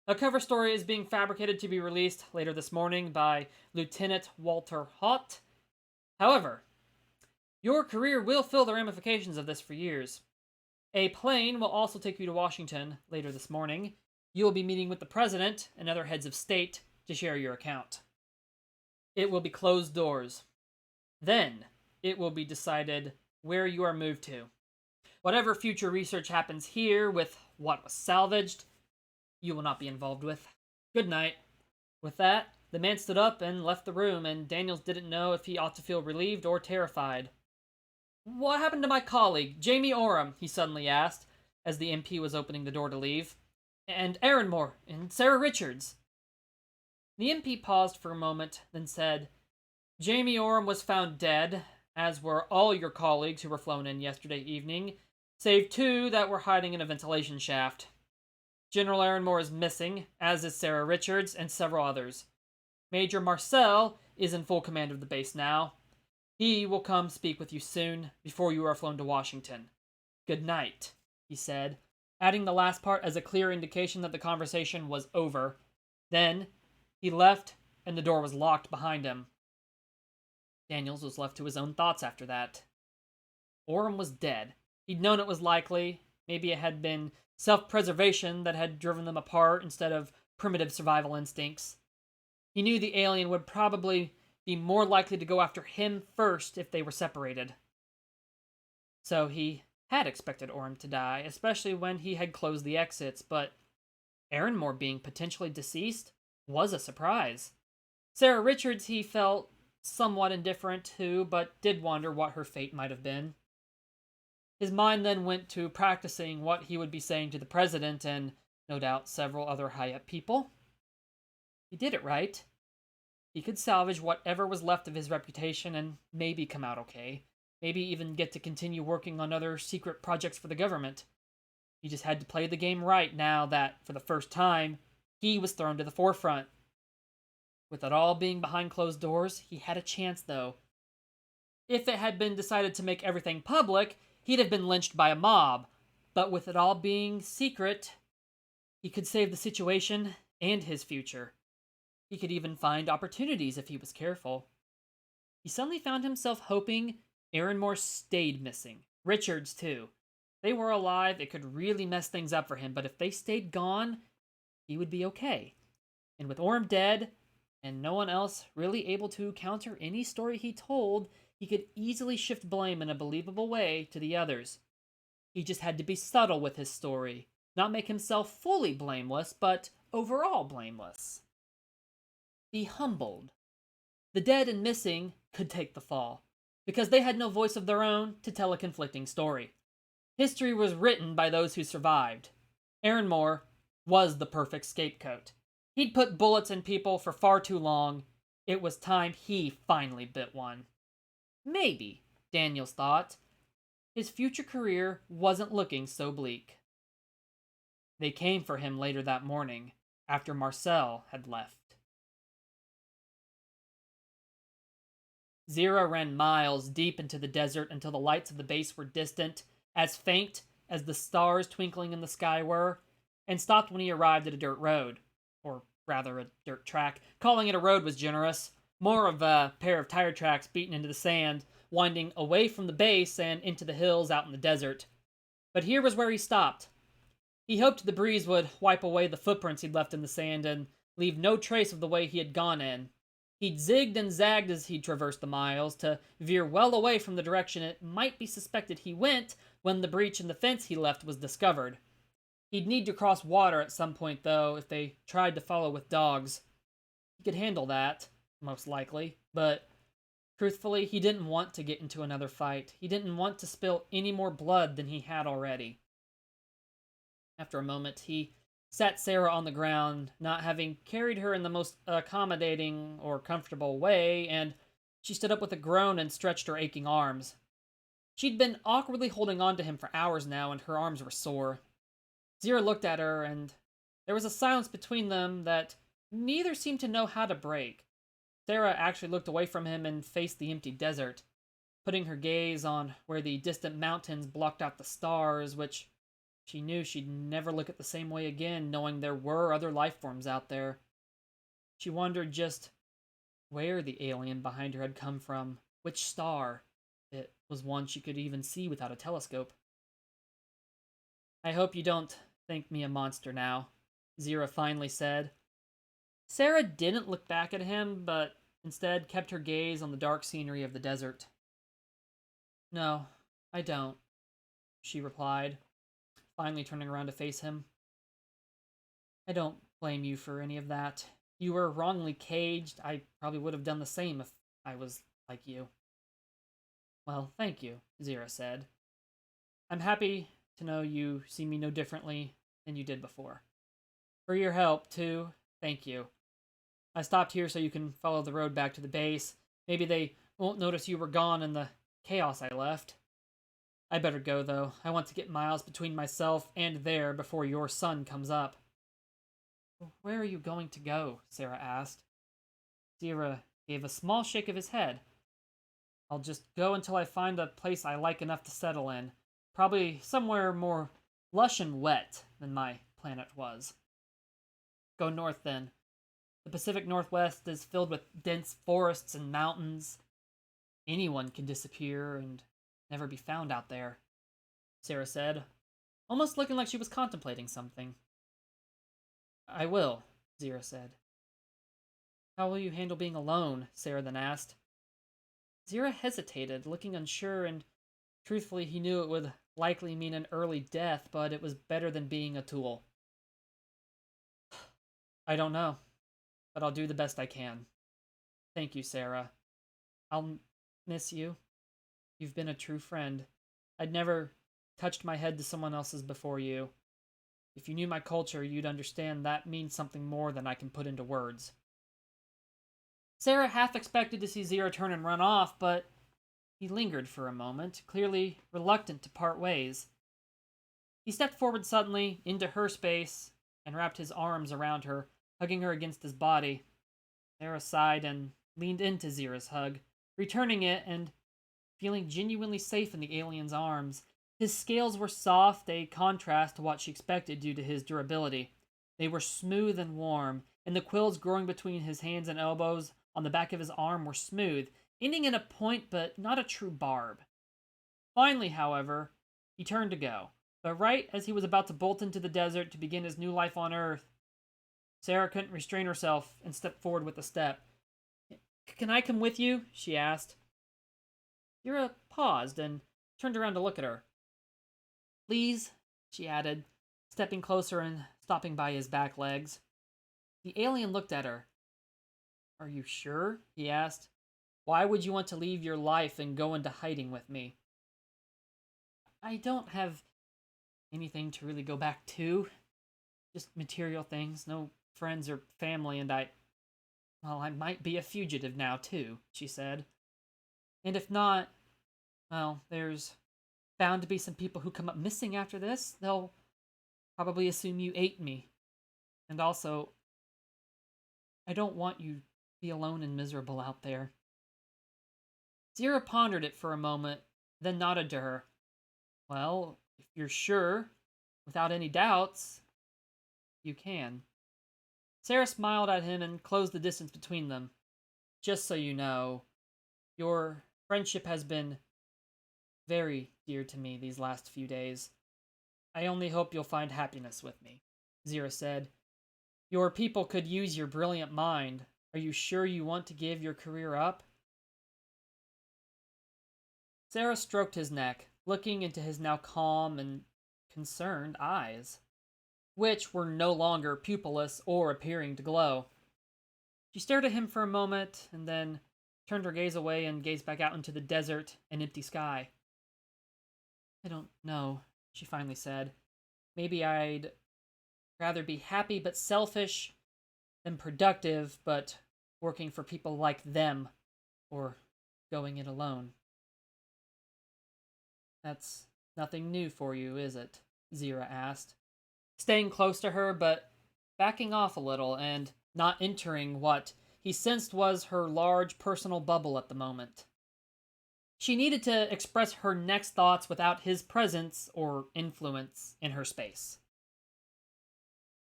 Speaker 1: A cover story is being fabricated to be released later this morning by Lieutenant Walter Haught. However, your career will feel the ramifications of this for years. A plane will also take you to Washington later this morning. You will be meeting with the president and other heads of state to share your account. It will be closed doors. Then, it will be decided where you are moved to. Whatever future research happens here with what was salvaged, you will not be involved with. Good night. With that, the man stood up and left the room, and Daniels didn't know if he ought to feel relieved or terrified. What happened to my colleague, Jamie Oram? He suddenly asked, as the MP was opening the door to leave. And Aaron Moore, and Sarah Richards. The MP paused for a moment, then said, Jamie Oram was found dead, as were all your colleagues who were flown in yesterday evening, save 2 that were hiding in a ventilation shaft. General Aaron Moore is missing, as is Sarah Richards and several others. Major Marcel is in full command of the base now. He will come speak with you soon, before you are flown to Washington. Good night, he said, adding the last part as a clear indication that the conversation was over. Then, he left, and the door was locked behind him. Daniels was left to his own thoughts after that. Oram was dead. He'd known it was likely. Maybe it had been self-preservation that had driven them apart instead of primitive survival instincts. He knew the alien would probably be more likely to go after him first if they were separated. So he had expected Oram to die, especially when he had closed the exits, but Aaron Moore being potentially deceased was a surprise. Sarah Richards he felt somewhat indifferent to, but did wonder what her fate might have been. His mind then went to practicing what he would be saying to the president and, no doubt, several other high-up people. He did it right. He could salvage whatever was left of his reputation and maybe come out okay. Maybe even get to continue working on other secret projects for the government. He just had to play the game right now that, for the first time, he was thrown to the forefront. With it all being behind closed doors, he had a chance, though. If it had been decided to make everything public, he'd have been lynched by a mob. But with it all being secret, he could save the situation and his future. He could even find opportunities if he was careful. He suddenly found himself hoping Aaron Moore stayed missing. Richards, too. They were alive, it could really mess things up for him, but if they stayed gone, he would be okay. And with Orm dead, and no one else really able to counter any story he told, he could easily shift blame in a believable way to the others. He just had to be subtle with his story, not make himself fully blameless, but overall blameless. Be humbled. The dead and missing could take the fall, because they had no voice of their own to tell a conflicting story. History was written by those who survived. Aaron Moore was the perfect scapegoat. He'd put bullets in people for far too long. It was time he finally bit one. Maybe, Daniels thought, his future career wasn't looking so bleak. They came for him later that morning, after Marcel had left. Zira ran miles deep into the desert until the lights of the base were distant, as faint as the stars twinkling in the sky were, and stopped when he arrived at a dirt road. Or rather, a dirt track. Calling it a road was generous. More of a pair of tire tracks beaten into the sand, winding away from the base and into the hills out in the desert. But here was where he stopped. He hoped the breeze would wipe away the footprints he'd left in the sand and leave no trace of the way he had gone in. He'd zigged and zagged as he traversed the miles to veer well away from the direction it might be suspected he went when the breach in the fence he left was discovered. He'd need to cross water at some point, though, if they tried to follow with dogs. He could handle that, most likely, but truthfully, he didn't want to get into another fight. He didn't want to spill any more blood than he had already. After a moment, he sat Sarah on the ground, not having carried her in the most accommodating or comfortable way, and she stood up with a groan and stretched her aching arms. She'd been awkwardly holding on to him for hours now, and her arms were sore. Zira looked at her, and there was a silence between them that neither seemed to know how to break. Sarah actually looked away from him and faced the empty desert, putting her gaze on where the distant mountains blocked out the stars, which she knew she'd never look at the same way again, knowing there were other life forms out there. She wondered just where the alien behind her had come from, which star. It was one she could even see without a telescope. I hope you don't think me a monster now, Zira finally said. Sarah didn't look back at him, but instead kept her gaze on the dark scenery of the desert. No, I don't, she replied, finally turning around to face him. I don't blame you for any of that. You were wrongly caged. I probably would have done the same if I was like you. Well, thank you, Zira said. I'm happy to know you see me no differently than you did before. For your help, too, thank you. I stopped here so you can follow the road back to the base. Maybe they won't notice you were gone in the chaos I left. I better go, though. I want to get miles between myself and there before your sun comes up. Where are you going to go? Sarah asked. Zira gave a small shake of his head. I'll just go until I find a place I like enough to settle in. Probably somewhere more lush and wet than my planet was. Go north, then. The Pacific Northwest is filled with dense forests and mountains. Anyone can disappear and never be found out there, Sarah said, almost looking like she was contemplating something. I will, Zira said. How will you handle being alone? Sarah then asked. Zira hesitated, looking unsure, and truthfully he knew it would likely mean an early death, but it was better than being a tool. I don't know, but I'll do the best I can. Thank you, Sarah. I'll miss you. You've been a true friend. I'd never touched my head to someone else's before you. If you knew my culture, you'd understand that means something more than I can put into words. Sarah half expected to see Zira turn and run off, but he lingered for a moment, clearly reluctant to part ways. He stepped forward suddenly into her space and wrapped his arms around her, hugging her against his body. Sarah sighed and leaned into Zira's hug, returning it and feeling genuinely safe in the alien's arms. His scales were soft, a contrast to what she expected due to his durability. They were smooth and warm, and the quills growing between his hands and elbows on the back of his arm were smooth, ending in a point but not a true barb. Finally, however, he turned to go, but right as he was about to bolt into the desert to begin his new life on Earth, Sarah couldn't restrain herself and stepped forward with a step. Can I come with you? She asked. Yura paused and turned around to look at her. Please, she added, stepping closer and stopping by his back legs. The alien looked at her. Are you sure? He asked. Why would you want to leave your life and go into hiding with me? I don't have anything to really go back to. Just material things, no friends or family, and Well, I might be a fugitive now, too, she said. And if not, well, there's bound to be some people who come up missing after this. They'll probably assume you ate me. And also, I don't want you to be alone and miserable out there. Zira pondered it for a moment, then nodded to her. Well, if you're sure, without any doubts, you can. Sarah smiled at him and closed the distance between them. Just so you know, your friendship has been very dear to me these last few days. I only hope you'll find happiness with me, Zira said. Your people could use your brilliant mind. Are you sure you want to give your career up? Sarah stroked his neck, looking into his now calm and concerned eyes, which were no longer pupilless or appearing to glow. She stared at him for a moment, and then turned her gaze away and gazed back out into the desert and empty sky. I don't know, she finally said. Maybe I'd rather be happy but selfish than productive but working for people like them, or going it alone. That's nothing new for you, is it? Zira asked, staying close to her but backing off a little and not entering what he sensed was her large personal bubble at the moment. She needed to express her next thoughts without his presence or influence in her space.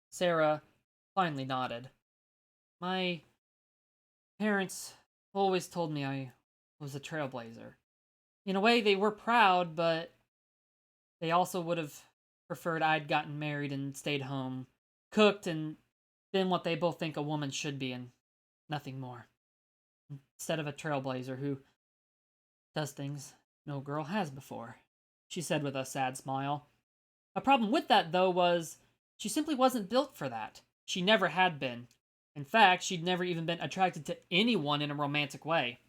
Speaker 1: Sarah finally nodded. My parents always told me I was a trailblazer. In a way, they were proud, but they also would have preferred I'd gotten married and stayed home, cooked, and been what they both think a woman should be, and nothing more. Instead of a trailblazer who does things no girl has before, she said with a sad smile. A problem with that, though, was she simply wasn't built for that. She never had been. In fact, she'd never even been attracted to anyone in a romantic way.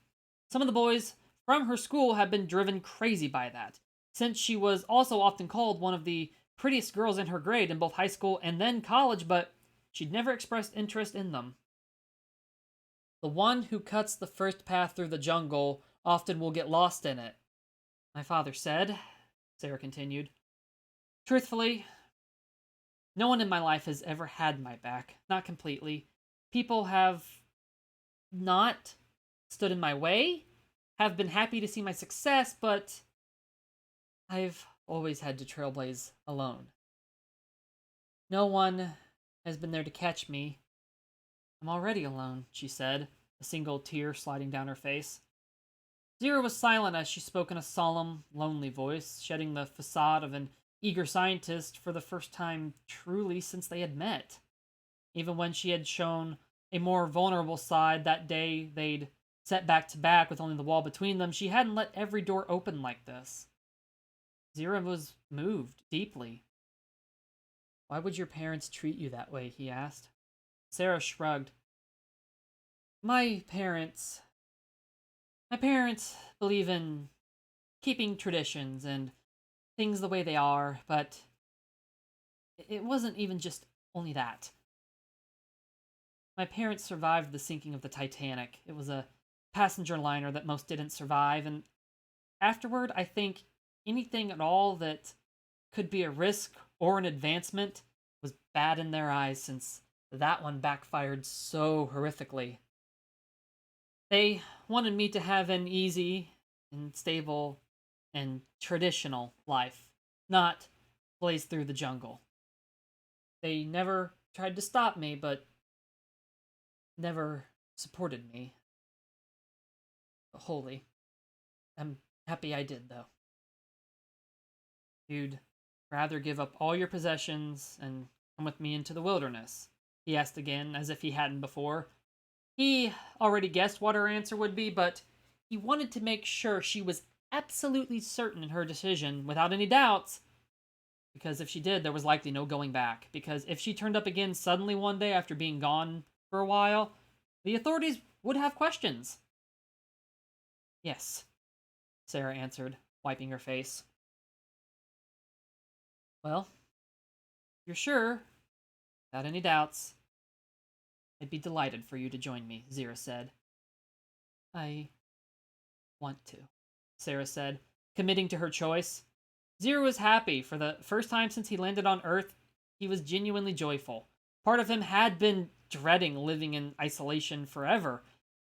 Speaker 1: Some of the boys from her school had been driven crazy by that, since she was also often called one of the prettiest girls in her grade in both high school and then college, but she'd never expressed interest in them. The one who cuts the first path through the jungle often will get lost in it, my father said, Sarah continued. Truthfully, no one in my life has ever had my back, not completely. People have not stood in my way, have been happy to see my success, but I've always had to trailblaze alone. No one has been there to catch me. I'm already alone, she said, a single tear sliding down her face. Zira was silent as she spoke in a solemn, lonely voice, shedding the facade of an eager scientist for the first time truly since they had met. Even when she had shown a more vulnerable side that day they'd sat back to back with only the wall between them, she hadn't let every door open like this. Zira was moved deeply. Why would your parents treat you that way? He asked. Sarah shrugged. My parents believe in keeping traditions and things the way they are, but it wasn't even just only that. My parents survived the sinking of the Titanic. It was a passenger liner that most didn't survive, and afterward, I think anything at all that could be a risk or an advancement was bad in their eyes, since that one backfired so horrifically. They wanted me to have an easy and stable and traditional life, not blaze through the jungle. They never tried to stop me, but never supported me wholly. I'm happy I did, though. You'd rather give up all your possessions and come with me into the wilderness? He asked again, as if he hadn't before. He already guessed what her answer would be, but he wanted to make sure she was absolutely certain in her decision, without any doubts, because if she did, there was likely no going back. Because if she turned up again suddenly one day after being gone for a while, the authorities would have questions. Yes, Sarah answered, wiping her face. Well, you're sure, without any doubts, I'd be delighted for you to join me, Zira said. I want to, Sarah said, committing to her choice. Zira was happy. For the first time since he landed on Earth, he was genuinely joyful. Part of him had been dreading living in isolation forever.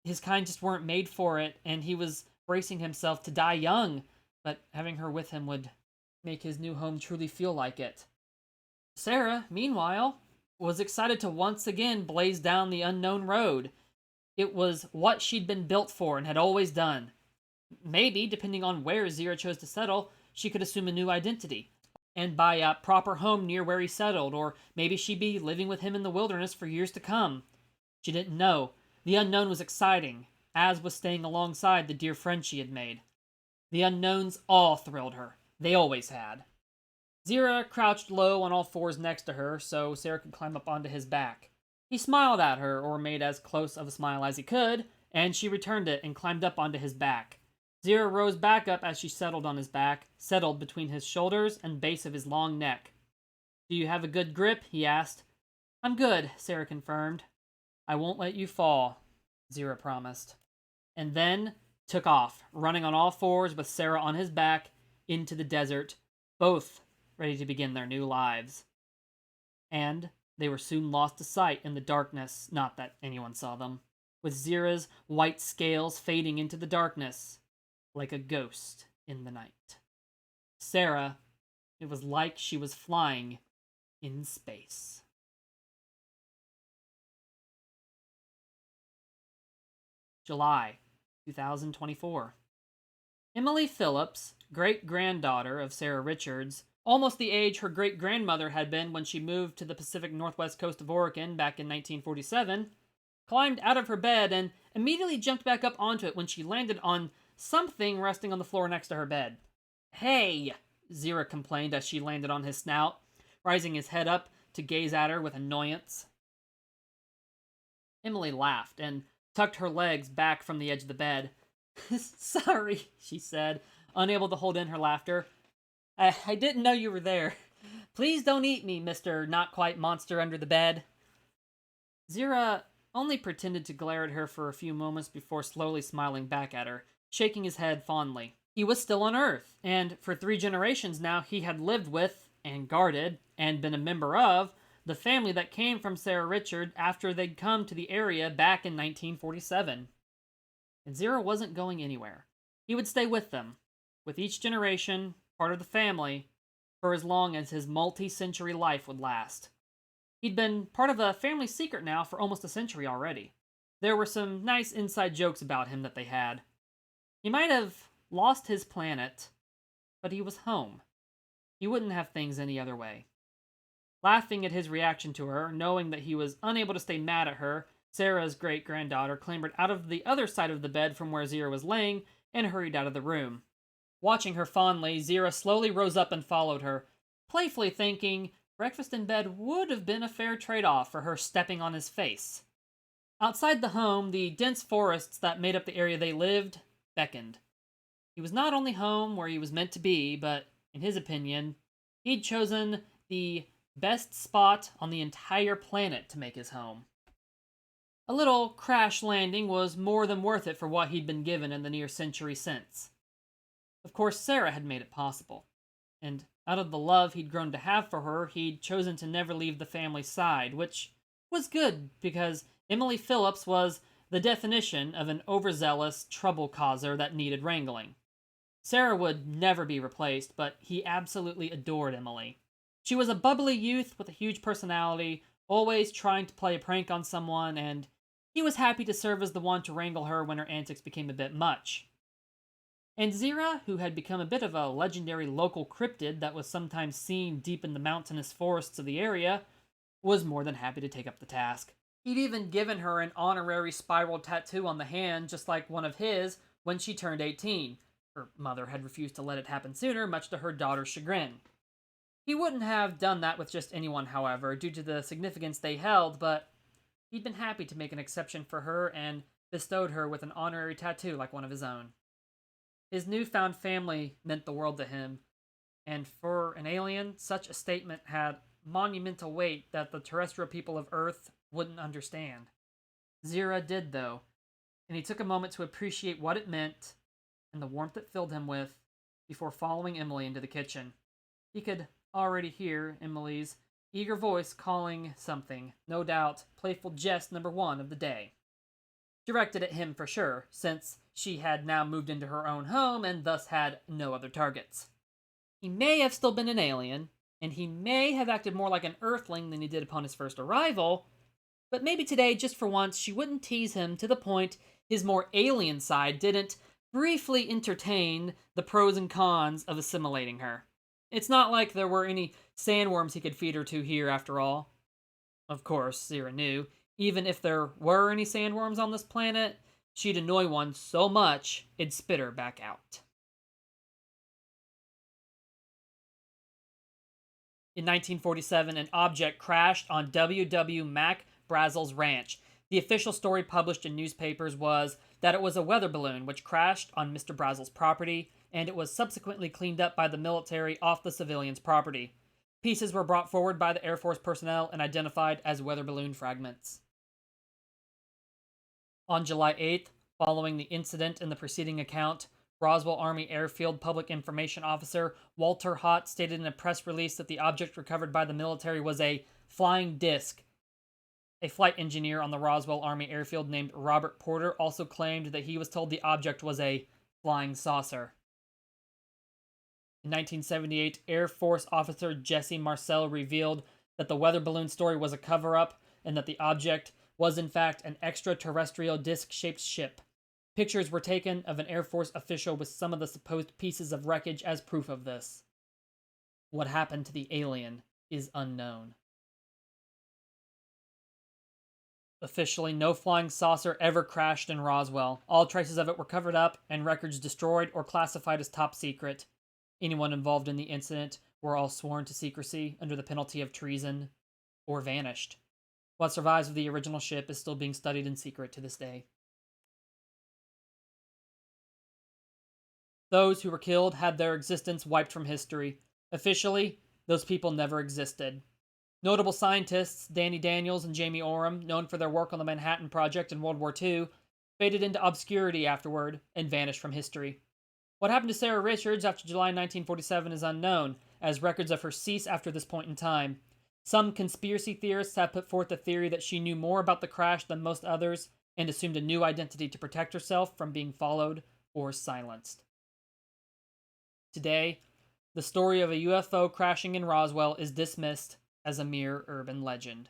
Speaker 1: His kind just weren't made for it, and he was bracing himself to die young, but having her with him would make his new home truly feel like it. Sarah, meanwhile, was excited to once again blaze down the unknown road. It was what she'd been built for and had always done. Maybe, depending on where Zira chose to settle, she could assume a new identity and buy a proper home near where he settled, or maybe she'd be living with him in the wilderness for years to come. She didn't know. The unknown was exciting, as was staying alongside the dear friend she had made. The unknowns all thrilled her. They always had. Zira crouched low on all fours next to her so Sarah could climb up onto his back. He smiled at her, or made as close of a smile as he could, and she returned it and climbed up onto his back. Zira rose back up as she settled on his back, settled between his shoulders and base of his long neck. Do you have a good grip? He asked. I'm good, Sarah confirmed. I won't let you fall, Zira promised. And then took off, running on all fours with Sarah on his back, into the desert, both ready to begin their new lives. And they were soon lost to sight in the darkness, not that anyone saw them, with Zira's white scales fading into the darkness, like a ghost in the night. Sarah, it was like she was flying in space. July 2024. Emily Phillips, great-granddaughter of Sarah Richards, almost the age her great-grandmother had been when she moved to the Pacific Northwest coast of Oregon back in 1947, climbed out of her bed and immediately jumped back up onto it when she landed on something resting on the floor next to her bed. Hey, Zira complained as she landed on his snout, rising his head up to gaze at her with annoyance. Emily laughed and tucked her legs back from the edge of the bed. Sorry, she said, unable to hold in her laughter. I didn't know you were there. Please don't eat me, Mr. Not-Quite-Monster under the bed. Zira only pretended to glare at her for a few moments before slowly smiling back at her, shaking his head fondly. He was still on Earth, and for 3 generations now he had lived with, and guarded, and been a member of, the family that came from Sarah Richard after they'd come to the area back in 1947. And Zira wasn't going anywhere. He would stay with them, with each generation, part of the family, for as long as his multi-century life would last. He'd been part of a family secret now for almost a century already. There were some nice inside jokes about him that they had. He might have lost his planet, but he was home. He wouldn't have things any other way. Laughing at his reaction to her, knowing that he was unable to stay mad at her, Sarah's great-granddaughter clambered out of the other side of the bed from where Zira was laying and hurried out of the room. Watching her fondly, Zira slowly rose up and followed her, playfully thinking breakfast in bed would have been a fair trade-off for her stepping on his face. Outside the home, the dense forests that made up the area they lived beckoned. He was not only home where he was meant to be, but, in his opinion, he'd chosen the best spot on the entire planet to make his home. A little crash landing was more than worth it for what he'd been given in the near century since. Of course, Sarah had made it possible, and out of the love he'd grown to have for her, he'd chosen to never leave the family's side, which was good because Emily Phillips was the definition of an overzealous trouble causer that needed wrangling. Sarah would never be replaced, but he absolutely adored Emily. She was a bubbly youth with a huge personality, always trying to play a prank on someone, and he was happy to serve as the one to wrangle her when her antics became a bit much. And Zira, who had become a bit of a legendary local cryptid that was sometimes seen deep in the mountainous forests of the area, was more than happy to take up the task. He'd even given her an honorary spiral tattoo on the hand, just like one of his, when she turned 18. Her mother had refused to let it happen sooner, much to her daughter's chagrin. He wouldn't have done that with just anyone, however, due to the significance they held, but he'd been happy to make an exception for her and bestowed her with an honorary tattoo like one of his own. His newfound family meant the world to him, and for an alien, such a statement had monumental weight that the terrestrial people of Earth wouldn't understand. Zira did, though, and he took a moment to appreciate what it meant and the warmth it filled him with before following Emily into the kitchen. He could already hear Emily's eager voice calling something, no doubt playful jest number one of the day. Directed at him for sure, since she had now moved into her own home and thus had no other targets. He may have still been an alien, and he may have acted more like an earthling than he did upon his first arrival, but maybe today, just for once, she wouldn't tease him to the point his more alien side didn't briefly entertain the pros and cons of assimilating her. It's not like there were any sandworms he could feed her to here, after all. Of course, Zira knew, even if there were any sandworms on this planet, she'd annoy one so much it'd spit her back out. In 1947, an object crashed on W. Mac Brazel's ranch. The official story published in newspapers was that it was a weather balloon which crashed on Mr. Brazel's property, and it was subsequently cleaned up by the military off the civilian's property. Pieces were brought forward by the Air Force personnel and identified as weather balloon fragments. On July 8th, following the incident in the preceding account, Roswell Army Air Field Public Information Officer Walter Hott stated in a press release that the object recovered by the military was a flying disc. A flight engineer on the Roswell Army Airfield named Robert Porter also claimed that he was told the object was a flying saucer. In 1978, Air Force officer Jesse Marcel revealed that the weather balloon story was a cover-up and that the object was in fact an extraterrestrial disc-shaped ship. Pictures were taken of an Air Force official with some of the supposed pieces of wreckage as proof of this. What happened to the alien is unknown. Officially, no flying saucer ever crashed in Roswell. All traces of it were covered up and records destroyed or classified as top secret. Anyone involved in the incident were all sworn to secrecy under the penalty of treason or vanished. What survives of the original ship is still being studied in secret to this day. Those who were killed had their existence wiped from history. Officially, those people never existed. Notable scientists, Danny Daniels and Jamie Oram, known for their work on the Manhattan Project in World War II, faded into obscurity afterward and vanished from history. What happened to Sarah Richards after July 1947 is unknown, as records of her cease after this point in time. Some conspiracy theorists have put forth the theory that she knew more about the crash than most others and assumed a new identity to protect herself from being followed or silenced. Today, the story of a UFO crashing in Roswell is dismissed as a mere urban legend.